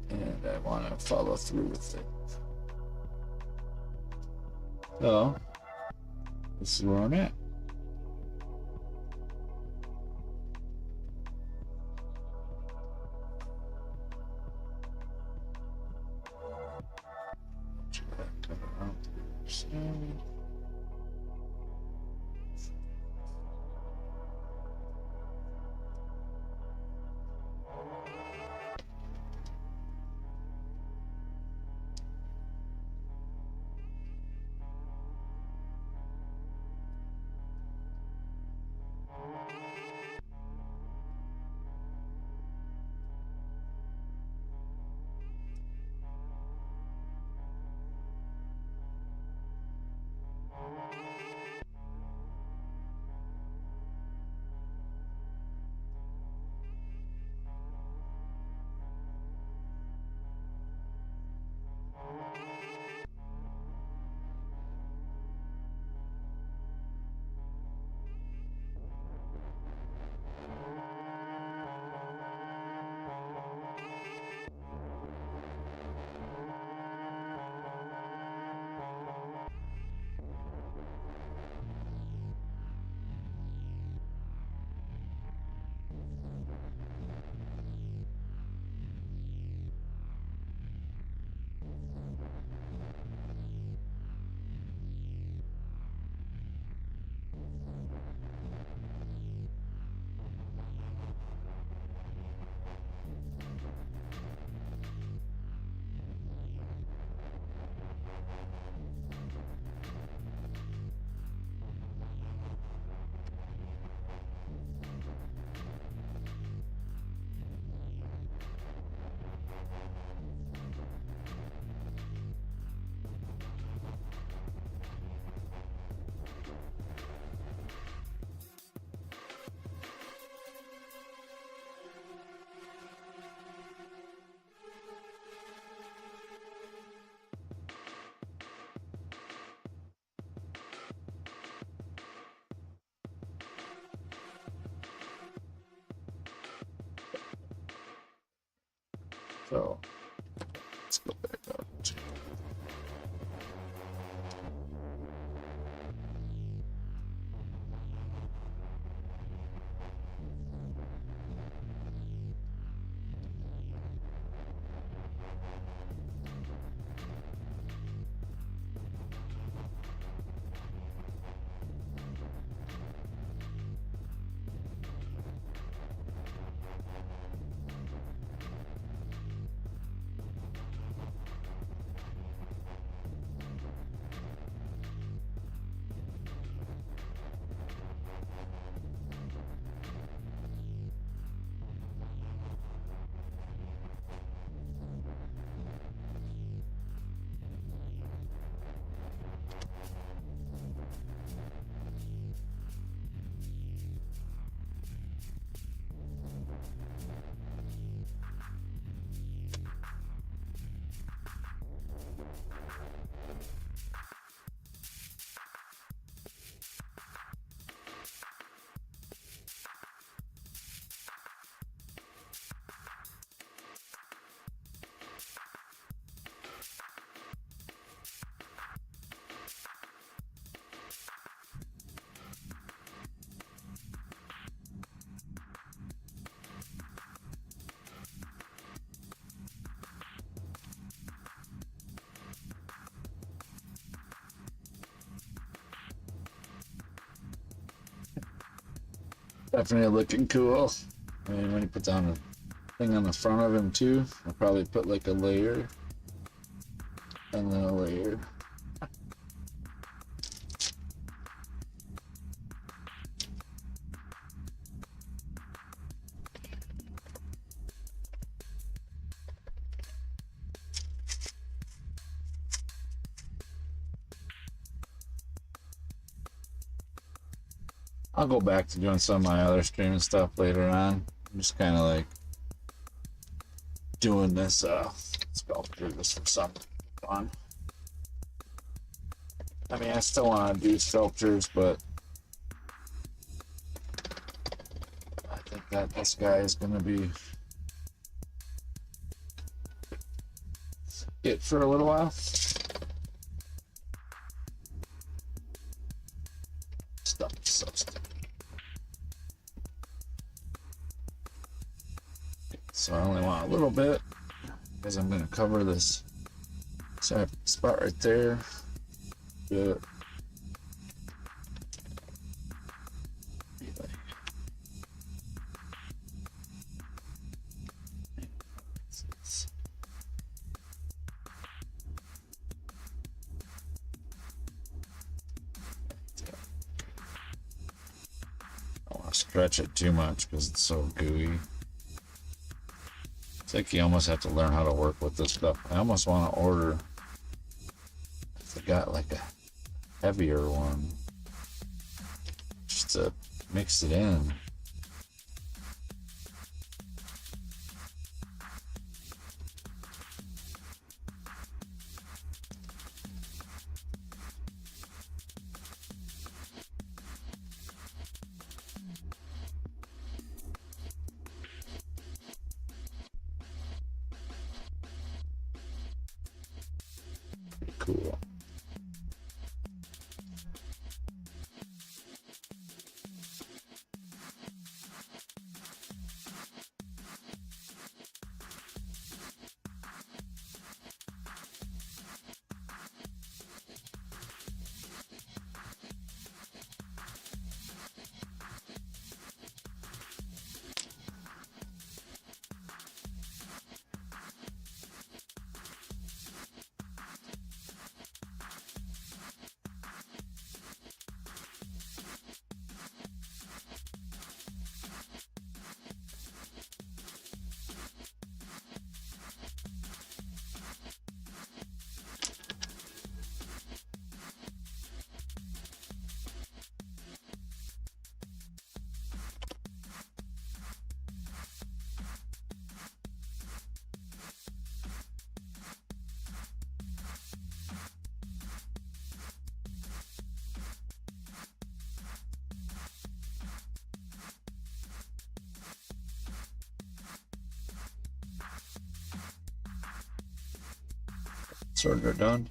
Speaker 2: and I want to follow through with it. So this is where I'm at. So let's go back up. Definitely looking cool. I mean, when you put down a thing on the front of him too, I'll probably put like a layer and then a layer. I'll go back to doing some of my other streaming stuff later on. I'm just kind of like doing this sculpture just for some fun. I mean, I still want to do sculptures, but I think that this guy is going to be it for a little while. Stuff is so stupid. So I only want a little bit because I'm going to cover this spot right there. Good. I don't want to stretch it too much because it's so gooey. It's like you almost have to learn how to work with this stuff. I almost want to order, if I got like a heavier one, just to mix it in. Cool. Sort of done.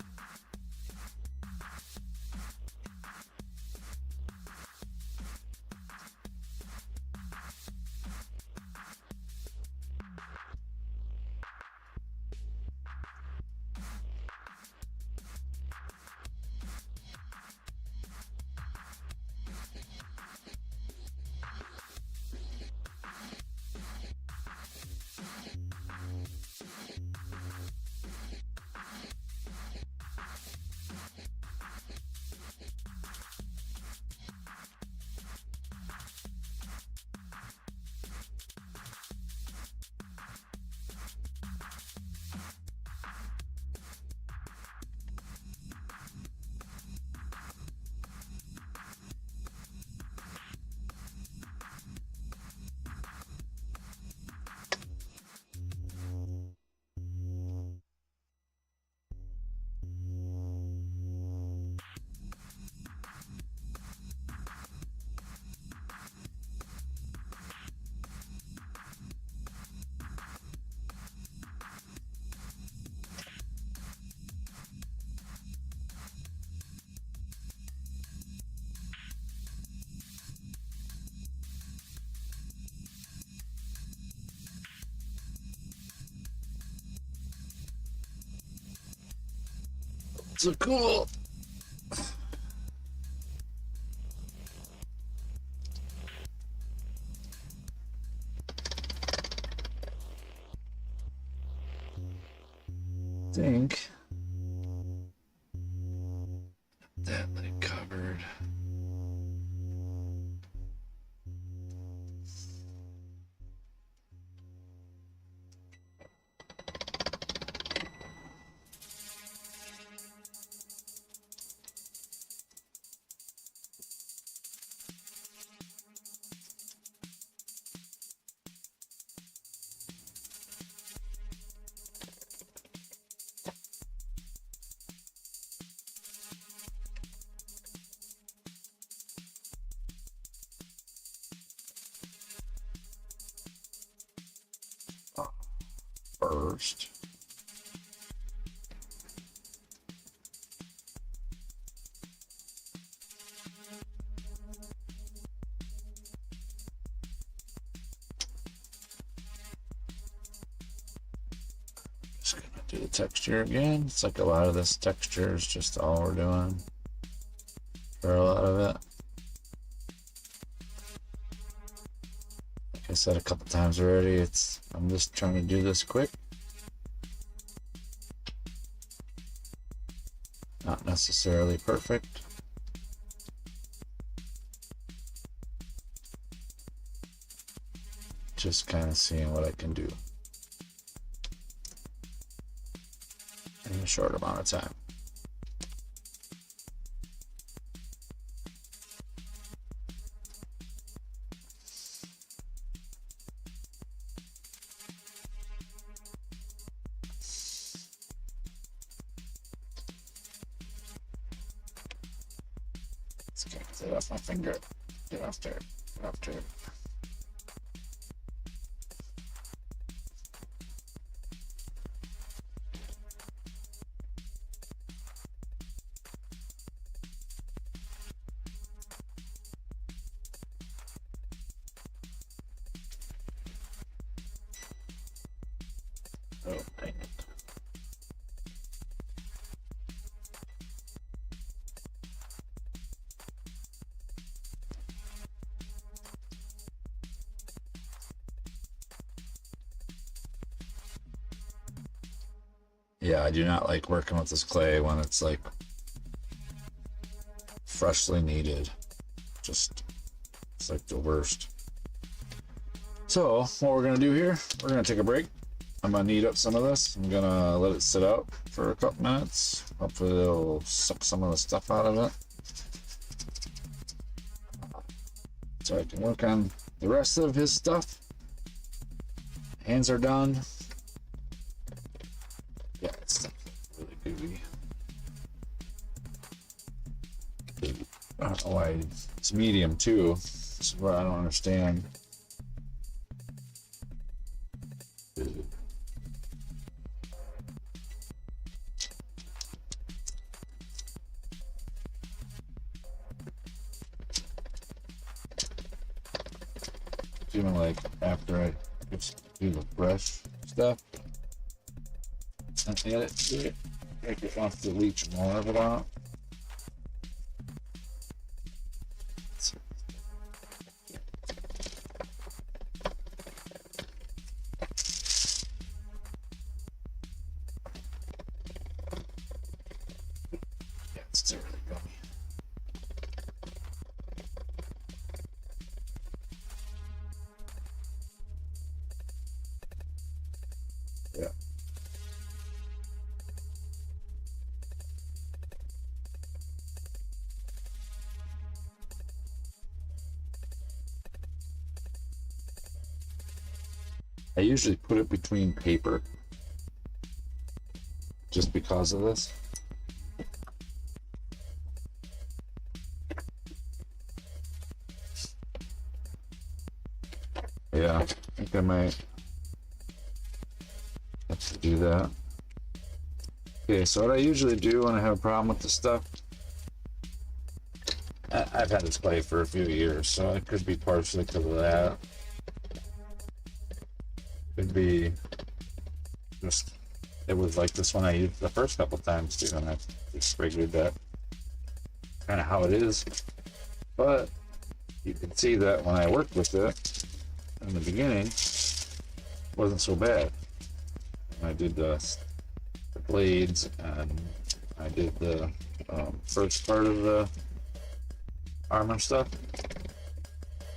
Speaker 2: So cool. think that lid covered. First. Just gonna do the texture again. It's like a lot of this texture is just all we're doing for a lot of it. Like I said a couple times already, I'm just trying to do this quick. Not necessarily perfect. Just kind of seeing what I can do in a short amount of time. Let's get it off my finger. Get off there. Get off there. Oh, dang it. Yeah, I do not like working with this clay when it's like freshly kneaded. Just, it's like the worst. So, what we're gonna do here, we're gonna take a break. I'm gonna knead up some of this. I'm gonna let it sit out for a couple minutes. Hopefully it'll suck some of the stuff out of it. So I can work on the rest of his stuff. Hands are done. Yeah, it's really gooey. I don't know why it's medium too. This is what I don't understand. Feeling like after I just do the fresh stuff, and add it to it, make it off to leach more of it out. Yeah, it's still really gummy. Yeah. I usually put it between paper just because of this. Yeah, I think I might have to do that. Okay, so what I usually do when I have a problem with the stuff, I've had this clay for a few years, so it could be partially because of that. Could be just, it was like this one I used the first couple times too, and I just figured that kind of how it is. But you can see that when I worked with it in the beginning, it wasn't so bad. When I did the blades, and I did the first part of the armor stuff.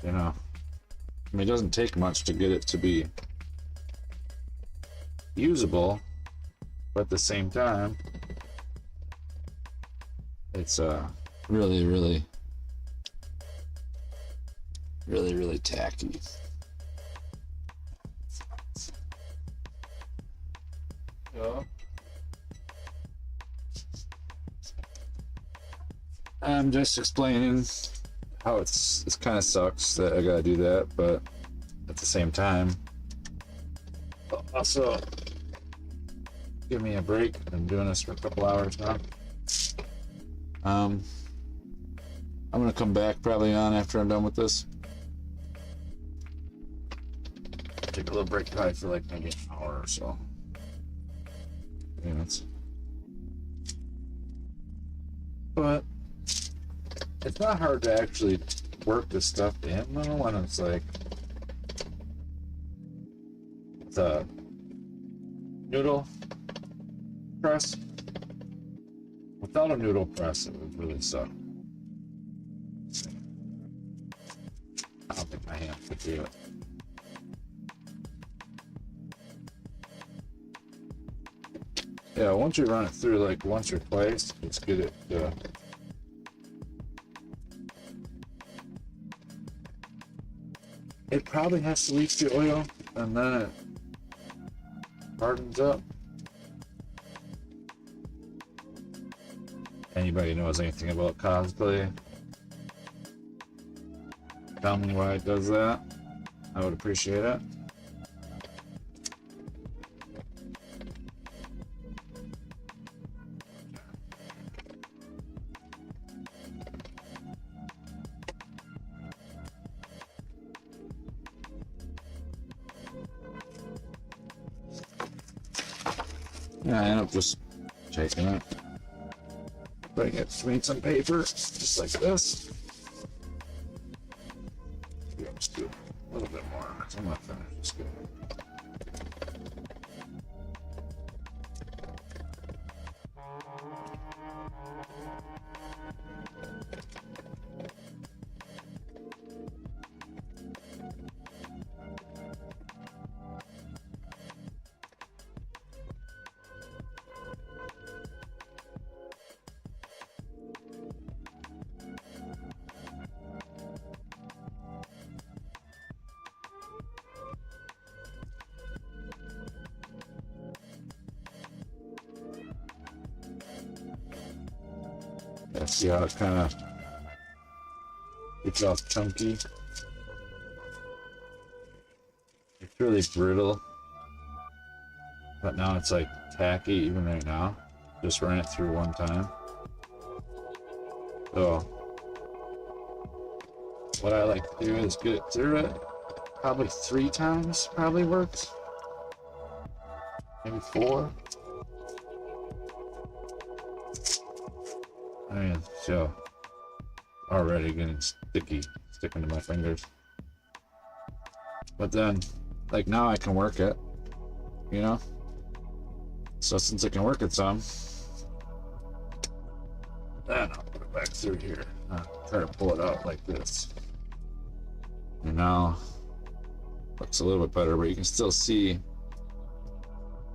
Speaker 2: You know, I mean, it doesn't take much to get it to be usable, but at the same time, it's really, really, really, really tacky. So, I'm just explaining how it kind of sucks that I gotta do that, but at the same time, also give me a break. I've been doing this for a couple hours now. I'm gonna come back probably on after I'm done with this. Take a little break probably for like maybe an hour or so. Minutes. But it's not hard to actually work this stuff in though, when it's like the noodle press. Without a noodle press, it would really suck. I don't think my hand could do it. Yeah, once you run it through like once or twice, just get it it probably has to leach the oil and then it hardens up. Anybody knows anything about cosplay? Tell me why it does that. I would appreciate it. Yeah, I end up just taking it, putting it between some paper, just like this. Maybe I'll just do a little bit more, because I'm not finished. Just good. Yeah, see how it kind of gets all chunky? It's really brittle, but now it's like tacky even right now. Just ran it through one time. So what I like to do is get it through it probably 3 times, probably works. Maybe 4. I mean, so already getting sticky, sticking to my fingers. But then, like now I can work it, you know? So since I can work it some, then I'll put it back through here. Try to pull it out like this. And now, looks a little bit better, but you can still see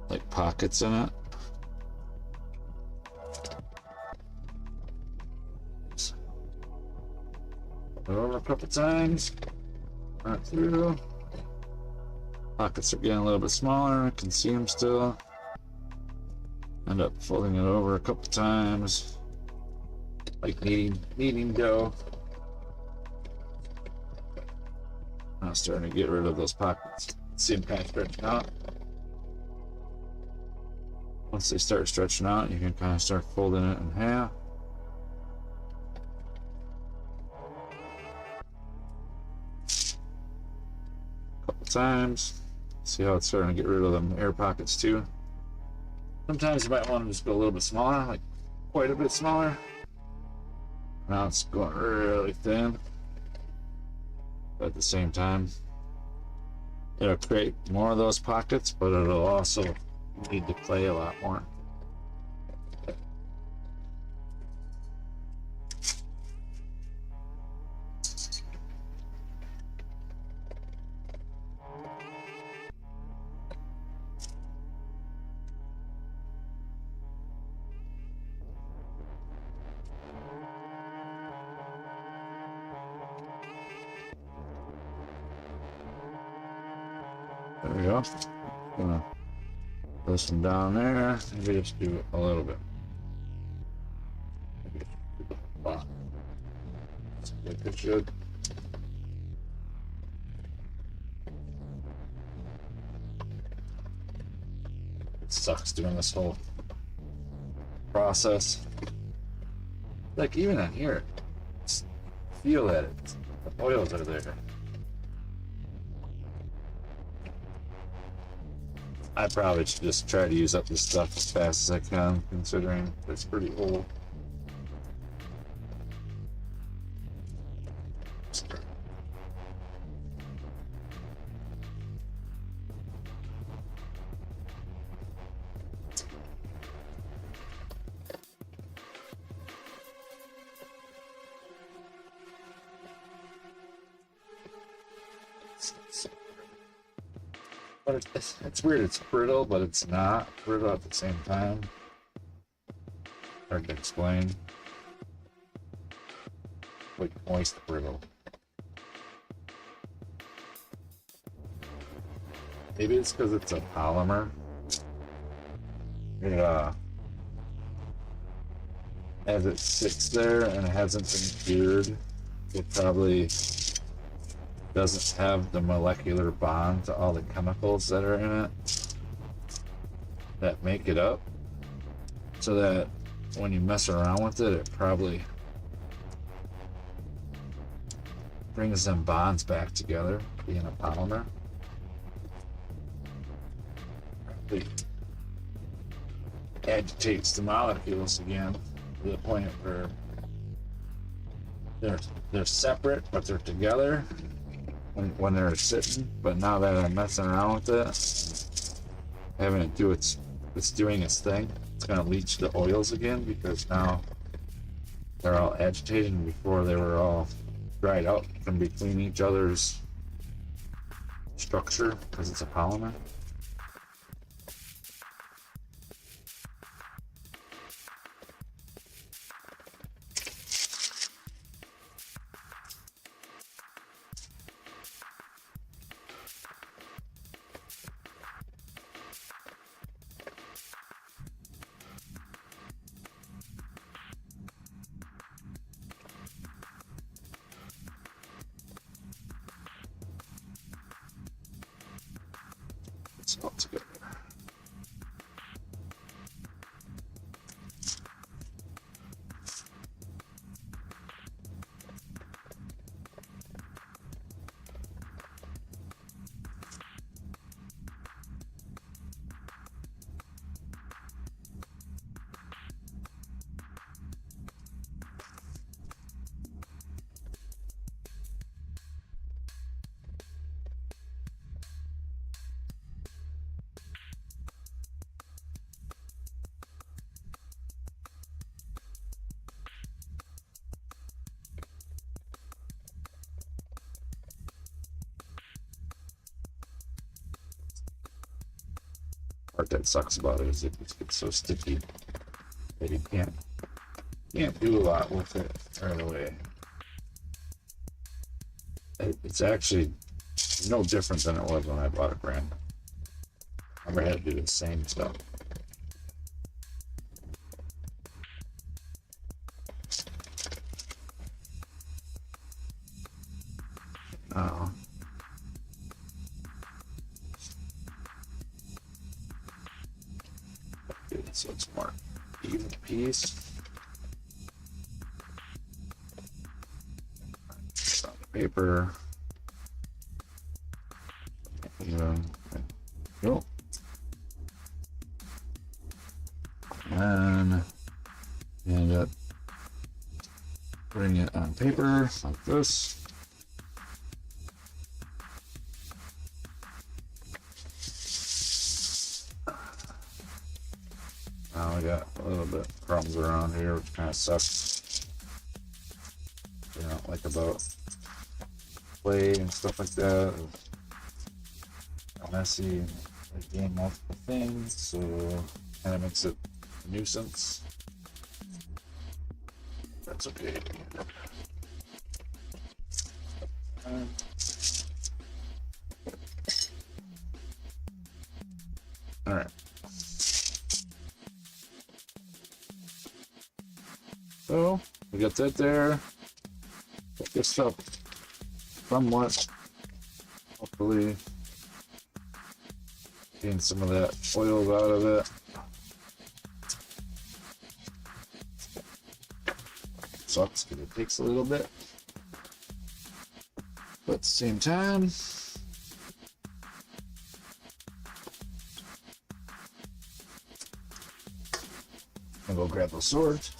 Speaker 2: like pockets in it. Over a couple times, right through. Pockets are getting a little bit smaller. I can see them still. End up folding it over a couple times, like kneading dough. Now starting to get rid of those pockets. See them kind of stretching out. Once they start stretching out, you can kind of start folding it in half. Times. See how it's starting to get rid of them air pockets too. Sometimes you might want to just go a little bit smaller, like quite a bit smaller. Now it's going really thin. But at the same time, it'll create more of those pockets, but it'll also need to play a lot more. we go. Gonna put this one down there. Maybe just do a little bit. Maybe do the bottom. Like it should. It sucks doing this whole process. Like even in here, feel that it. The oils are there. I probably should just try to use up this stuff as fast as I can, considering it's pretty old. But it's weird, it's brittle, but it's not brittle at the same time. Hard to explain. Like moist brittle. Maybe it's because it's a polymer. As it sits there and it hasn't been cured, it probably doesn't have the molecular bond to all the chemicals that are in it that make it up, so that when you mess around with it, it probably brings them bonds back together, being a polymer. Probably agitates the molecules again to the point where they're separate, but they're together when they're sitting. But now that I'm messing around with it, having it do it's doing its thing, it's gonna leach the oils again, because now they're all agitated, and before they were all dried out from between each other's structure because it's a polymer. It's all together. Part that sucks about it is it gets so sticky that you can't do a lot with it right away. It's actually no different than it was when I bought a brand. I never had to do the same stuff. Oh. So it's more even piece. On the paper. Cool. And end up putting it on paper like this. Now we got a little bit of crumbs around here, which kind of sucks. You know, like about clay and stuff like that. Messy and like gain multiple things, so kind of makes it a nuisance. That's okay. So we got that there. Get this up somewhat. Hopefully, getting some of that oil out of it. Sucks because it takes a little bit. But at the same time, I'm gonna go grab those swords.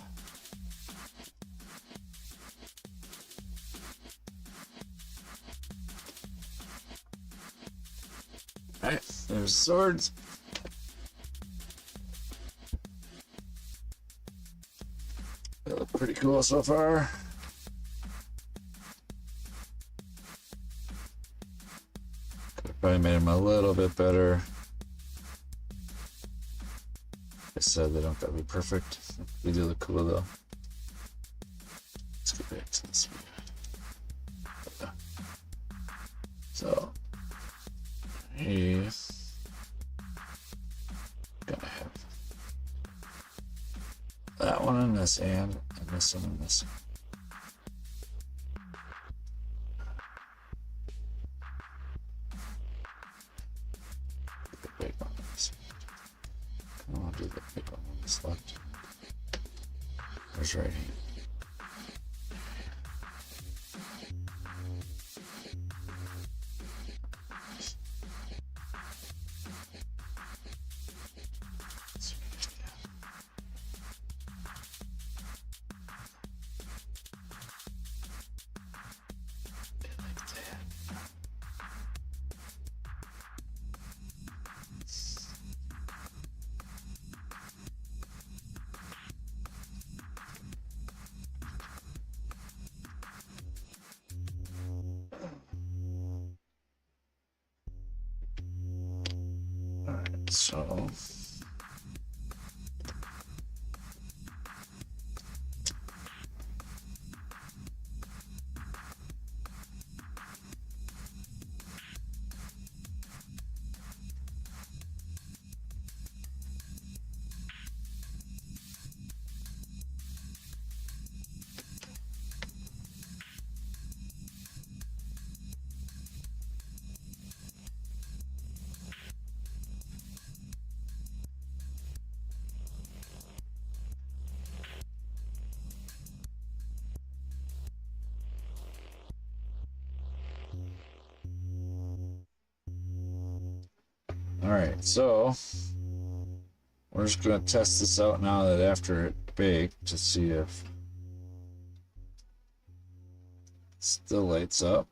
Speaker 2: Alright, there's swords. They look pretty cool so far. Could have probably made them a little bit better. I said they don't gotta be perfect. They do look cool though. Let's get back to this one. So he's gonna have that one in this hand and this one in this. The big one in this. Come on, do the big one on this left. There's right hand. Alright, so alright, so we're just gonna test this out now that after it baked to see if it still lights up.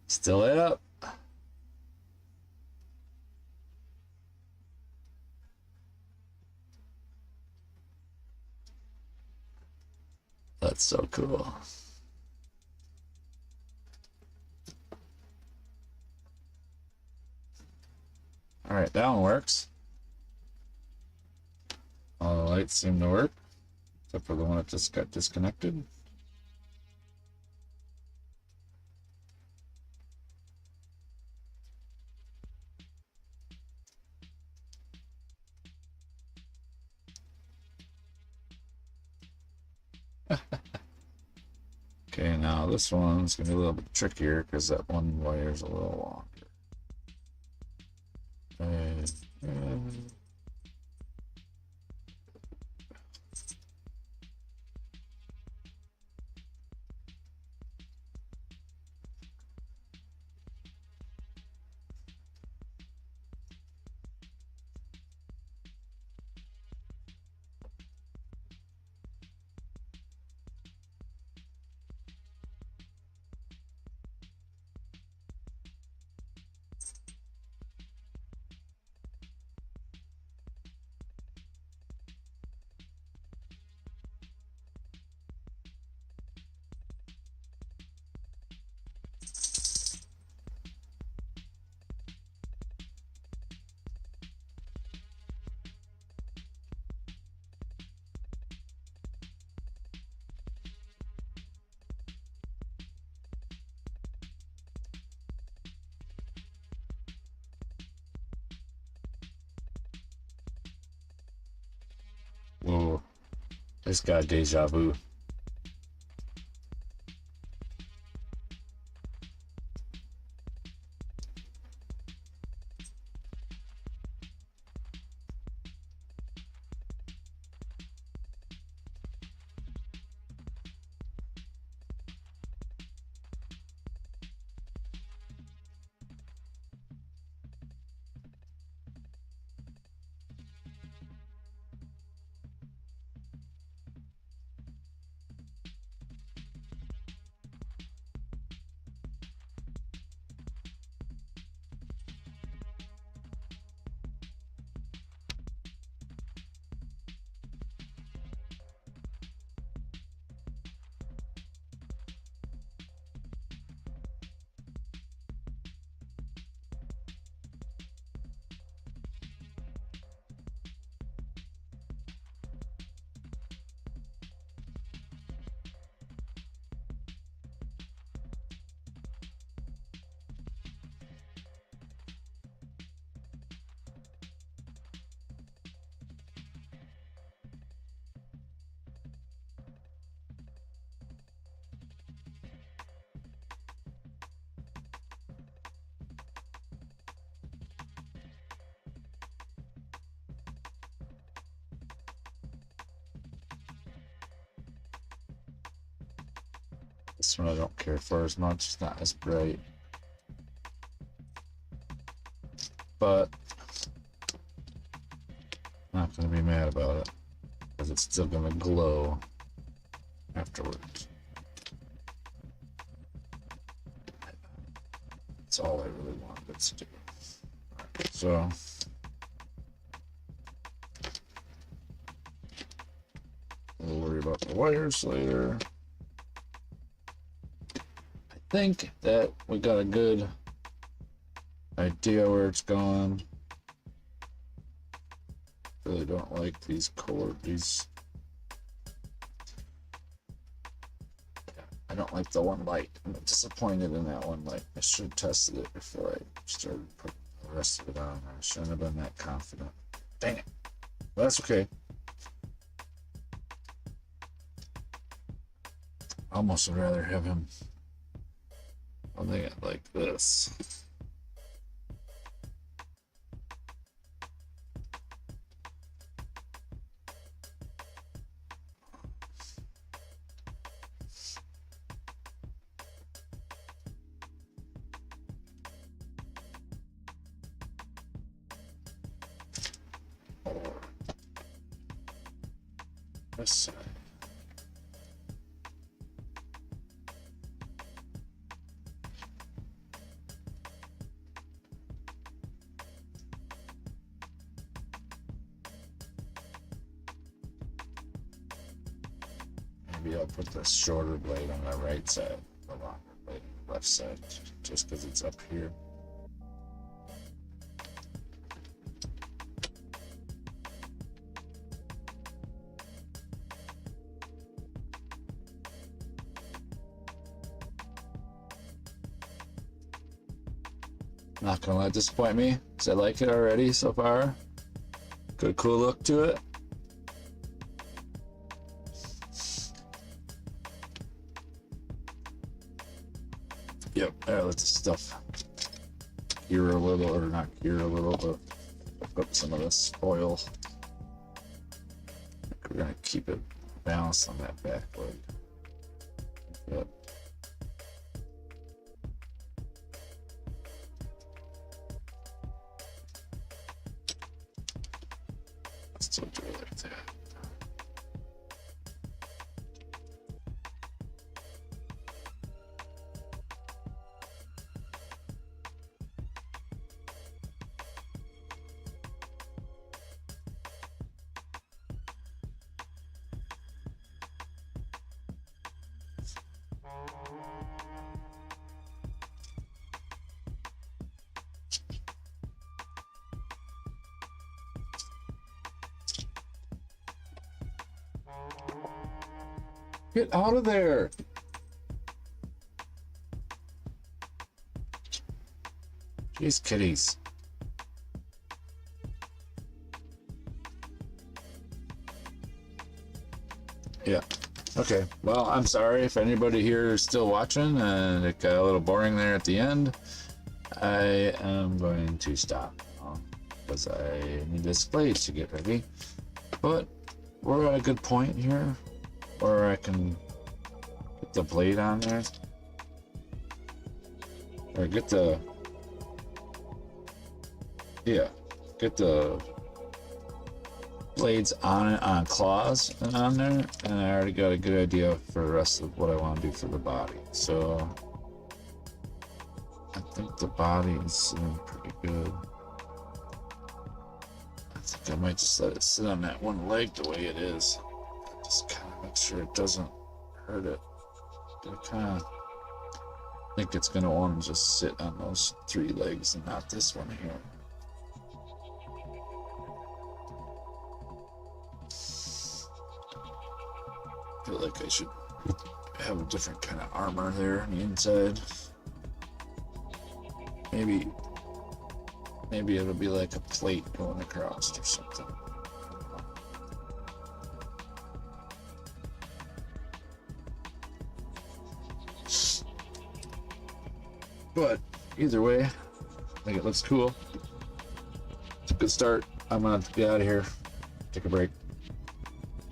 Speaker 2: Still lit up. That's so cool. All right, that one works. All the lights seem to work, except for the one that just got disconnected. Okay, now this one's gonna be a little bit trickier because that one wire's a little longer. And just got deja vu. This one I don't care for as much. It's not as bright. But not going to be mad about it because it's still going to glow afterwards. That's all I really wanted it to do. Right, so we'll worry about the wires later. I think that we got a good idea where it's going. Really don't like these these. I don't like the one light. I'm disappointed in that one light. I should have tested it before I started putting the rest of it on. I shouldn't have been that confident. Dang it. But that's okay. Almost would rather have him holding it like this. This side. Maybe I'll put the shorter blade on the right side, the longer blade on the left side, just because it's up here. Not gonna let it disappoint me, because I like it already so far. Good, cool look to it. Yep, let this stuff cure a little, or not cure a little, but put some of this oil. We're gonna keep it balanced on that back leg. Yep. Still do it like that. Get out of there! Jeez, kitties. Okay, well, I'm sorry if anybody here is still watching and it got a little boring there at the end. I am going to stop because I need this blade to get ready. But we're at a good point here where I can put the blade on there. Or get the blades on it, on claws and on there, and I already got a good idea for the rest of what I want to do for the body. So I think the body is sitting pretty good. I think I might just let it sit on that one leg the way it is. Just kind of make sure it doesn't hurt it. I kind of think it's going to want to just sit on those 3 legs and not this one here. I feel like I should have a different kind of armor there on the inside. Maybe it'll be like a plate going across or something. But either way, I think it looks cool. It's a good start. I'm gonna get out of here, take a break.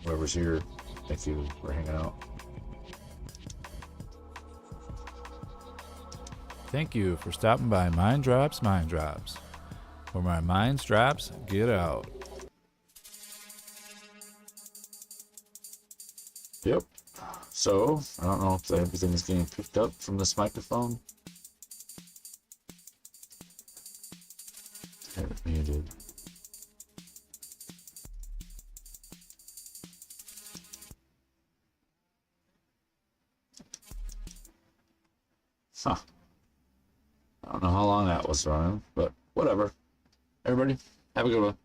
Speaker 2: Whoever's here, thank you for hanging out.
Speaker 1: Thank you for stopping by Mind Drops, where my mind drops get out.
Speaker 2: Yep. So, I don't know if everything is getting picked up from this microphone. I have it muted. Huh. I don't know how long that was running, but whatever. Everybody, have a good one.